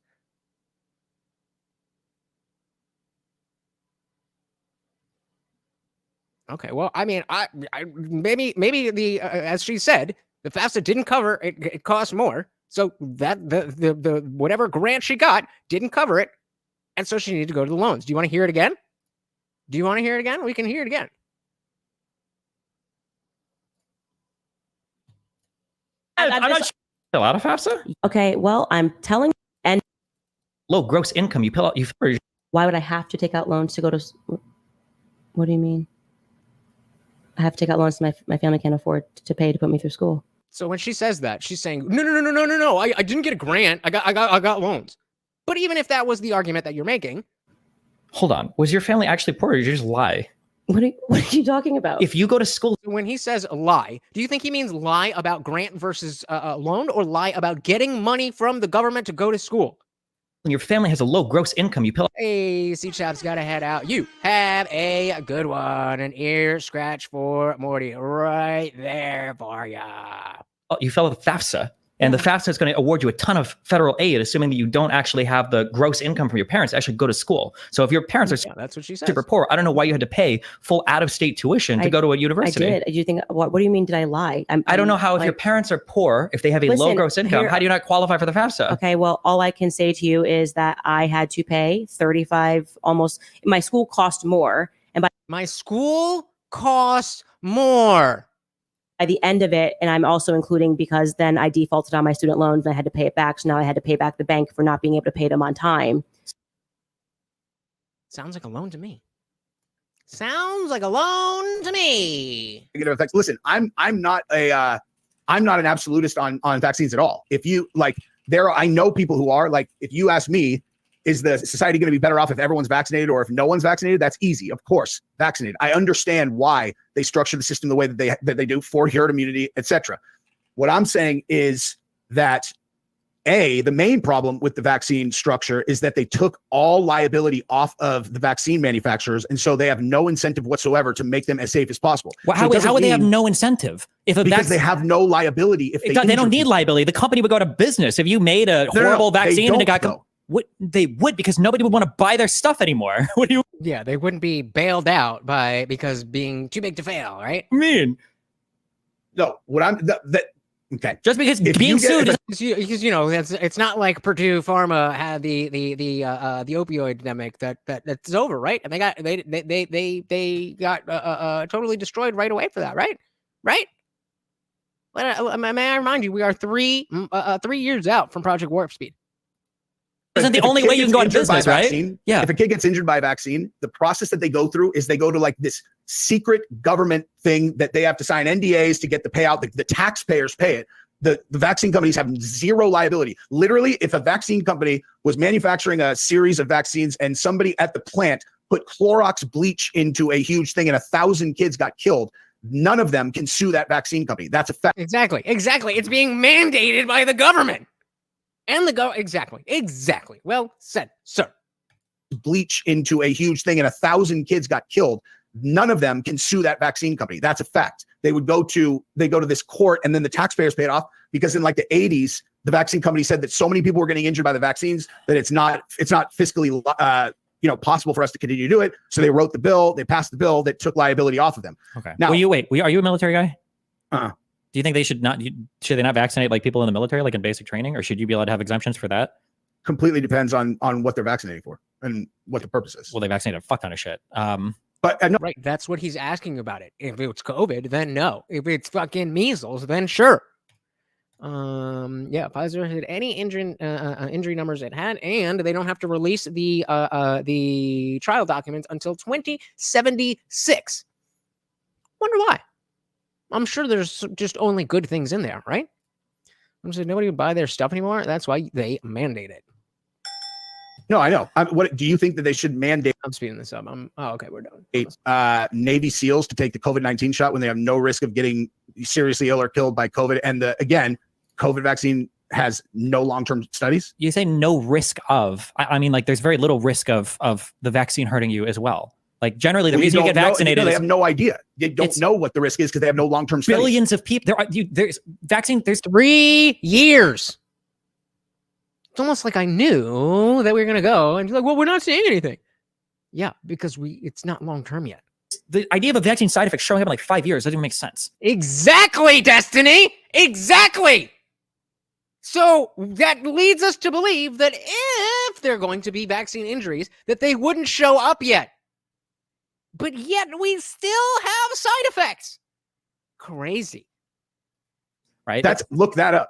Okay, well, I mean, I maybe the as she said, the FAFSA didn't cover it. It cost more, so that the whatever grant she got didn't cover it, and so she needed to go to the loans. Do you want to hear it again? Do you want to hear it again? We can hear it again. I'm not a lot of FAFSA. Okay, well, I'm telling you, and low gross income. Why would I have to take out loans to go to? What do you mean? I have to take out loans my family can't afford to pay to put me through school. So when she says that, she's saying, no. I didn't get a grant. I got loans. But even if that was the argument that you're making, hold on, was your family actually poor, or did you just lie? What are you talking about? If you go to school, when he says lie, do you think he means lie about grant versus loan, or lie about getting money from the government to go to school? When your family has a low gross income, you Hey, C-Chop's got to head out. You have a good one. An ear scratch for Morty right there for ya. Oh, you fell with FAFSA, and the FAFSA is going to award you a ton of federal aid, assuming that you don't actually have the gross income from your parents to actually go to school. So if your parents are that's what she says. super poor, I don't know why you had to pay full out-of-state tuition to go to a university. I did. Do you think? What do you mean? Did I lie? I don't know how, if your parents are poor, if they have a low gross income, how do you not qualify for the FAFSA? Okay, well, all I can say to you is that I had to pay 35, almost. My school cost more, and my school costs more. By the end of it, and I'm also including because then I defaulted on my student loans and I had to pay it back. So now I had to pay back the bank for not being able to pay them on time. Sounds like a loan to me. Sounds like a loan to me. Negative effects. Listen, I'm not an absolutist on vaccines at all. If you like, I know people who are like, if you ask me, is the society going to be better off if everyone's vaccinated or if no one's vaccinated? That's easy. Of course, vaccinated. I understand why they structure the system the way that they do for herd immunity, etc. What I'm saying is that the main problem with the vaccine structure is that they took all liability off of the vaccine manufacturers, and so they have no incentive whatsoever to make them as safe as possible. Well, how would they have no incentive? Because they have no liability. If they don't need liability, the company would go out of business if you made a horrible vaccine and it got. They would, because nobody would want to buy their stuff anymore. What do you? Yeah, they wouldn't be bailed out because being too big to fail, right? No, what I'm okay. Just because being sued because it's not like Purdue Pharma had the opioid epidemic that's over, right? And they got totally destroyed right away for that, right? Right? May I remind you, we are 3 years out from Project Warp Speed. Isn't the only way you can go out of business, right? Yeah. If a kid gets injured by a vaccine, the process that they go through is they go to like this secret government thing that they have to sign NDAs to get the payout. The taxpayers pay it. The vaccine companies have zero liability. Literally, if a vaccine company was manufacturing a series of vaccines and somebody at the plant put Clorox bleach into a huge thing and 1,000 kids got killed, none of them can sue that vaccine company. That's a fact. Exactly. It's being mandated by the government. And exactly. Well said, sir. Bleach into a huge thing and 1,000 kids got killed. None of them can sue that vaccine company. That's a fact. They go to this court, and then the taxpayers pay it off, because in like the 80s, the vaccine company said that so many people were getting injured by the vaccines that it's not fiscally possible for us to continue to do it. So they wrote the bill, they passed the bill that took liability off of them. Okay. Now, are you a military guy? Do you think they should they not vaccinate like people in the military, like in basic training, or should you be allowed to have exemptions for that? Completely depends on what they're vaccinating for and what the purpose is. Well, they vaccinate a fuck ton of shit. But no. Right, that's what he's asking about it. If it's COVID, then no. If it's fucking measles, then sure. Pfizer had any injury numbers it had, and they don't have to release the trial documents until 2076. Wonder why. I'm sure there's just only good things in there, right? I'm saying nobody would buy their stuff anymore. That's why they mandate it. No, I know. What do you think that they should mandate? I'm speeding this up. Okay, we're done. Navy SEALs to take the COVID-19 shot when they have no risk of getting seriously ill or killed by COVID. And again, COVID vaccine has no long-term studies. You say no risk of. I mean, like there's very little risk of the vaccine hurting you as well. Like generally, the reason you get vaccinated, they have no idea. They don't know what the risk is because they have no long-term studies. Billions of people. There's vaccine. There's 3 years. It's almost like I knew that we were going to go and be like, well, we're not seeing anything. Yeah, because it's not long-term yet. The idea of a vaccine side effect showing up in like 5 years doesn't even make sense. Exactly, Destiny. Exactly. So that leads us to believe that if they're going to be vaccine injuries, that they wouldn't show up yet. But yet we still have side effects. Crazy. Right? Look that up.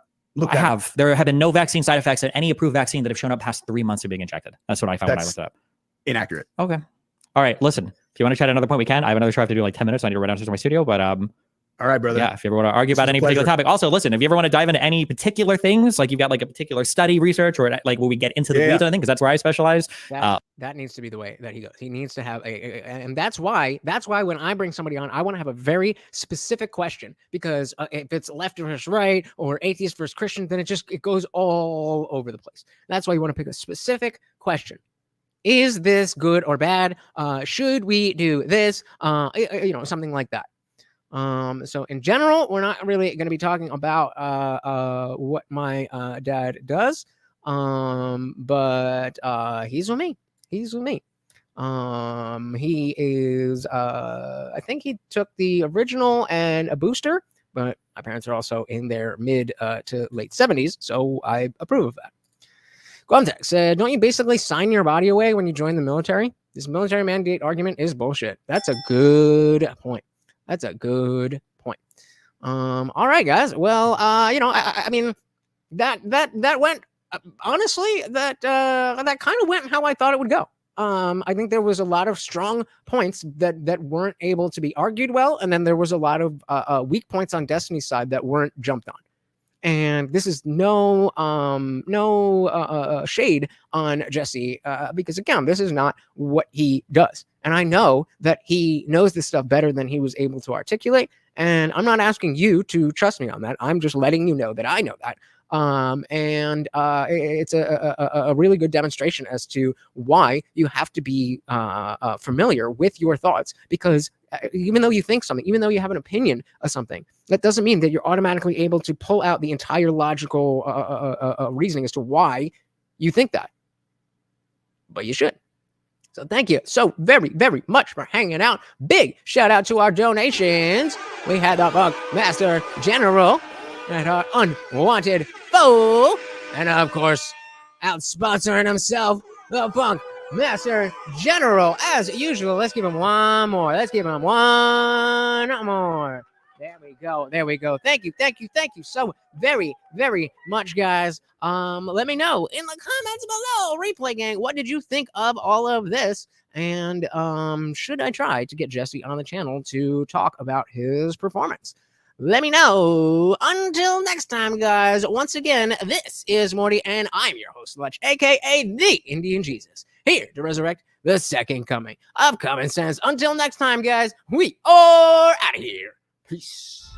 There have been no vaccine side effects at any approved vaccine that have shown up past 3 months of being injected. That's what I found when I looked it up. Inaccurate. Okay. All right. Listen, if you want to chat at another point, we can. I have another show I have to do like 10 minutes. I need to run downstairs to my studio, but all right, brother. Yeah, if you ever want to argue about any particular topic. Also, listen, if you ever want to dive into any particular things, like you've got like a particular study research or like will we get into the weeds on anything, because that's where I specialize. That needs to be the way that he goes. He needs to have and that's why when I bring somebody on, I want to have a very specific question, because if it's left versus right or atheist versus Christian, then it goes all over the place. That's why you want to pick a specific question. Is this good or bad? Should we do this? Something like that. So in general, we're not really going to be talking about what my dad does, but he's with me. He's with me. He is, I think he took the original and a booster, but my parents are also in their mid to late 70s, so I approve of that. Glumtex said, don't you basically sign your body away when you join the military? This military mandate argument is bullshit. That's a good point. That's a good point. All right, guys. Well, I mean, that went honestly. That kind of went how I thought it would go. I think there was a lot of strong points that weren't able to be argued well, and then there was a lot of weak points on Destiny's side that weren't jumped on. And this is no shade on Jesse, because again, this is not what he does. And I know that he knows this stuff better than he was able to articulate. And I'm not asking you to trust me on that. I'm just letting you know that I know that. It's a really good demonstration as to why you have to be familiar with your thoughts, because even though you think something, even though you have an opinion of something, that doesn't mean that you're automatically able to pull out the entire logical reasoning as to why you think that. But you should. So thank you so very, very much for hanging out. Big shout out to our donations. We had the Funk Master General and our unwanted foe. And of course, out sponsoring himself, the Funk Master General. As usual, let's give him one more. Let's give him one more. There we go. There we go. Thank you. Thank you. Thank you so very, very much, guys. Let me know in the comments below, Replay Gang, what did you think of all of this? And should I try to get Jesse on the channel to talk about his performance? Let me know. Until next time, guys. Once again, this is Morty, and I'm your host, Lutch, aka the Indian Jesus, here to resurrect the second coming of common sense. Until next time, guys, we are out of here. Peace.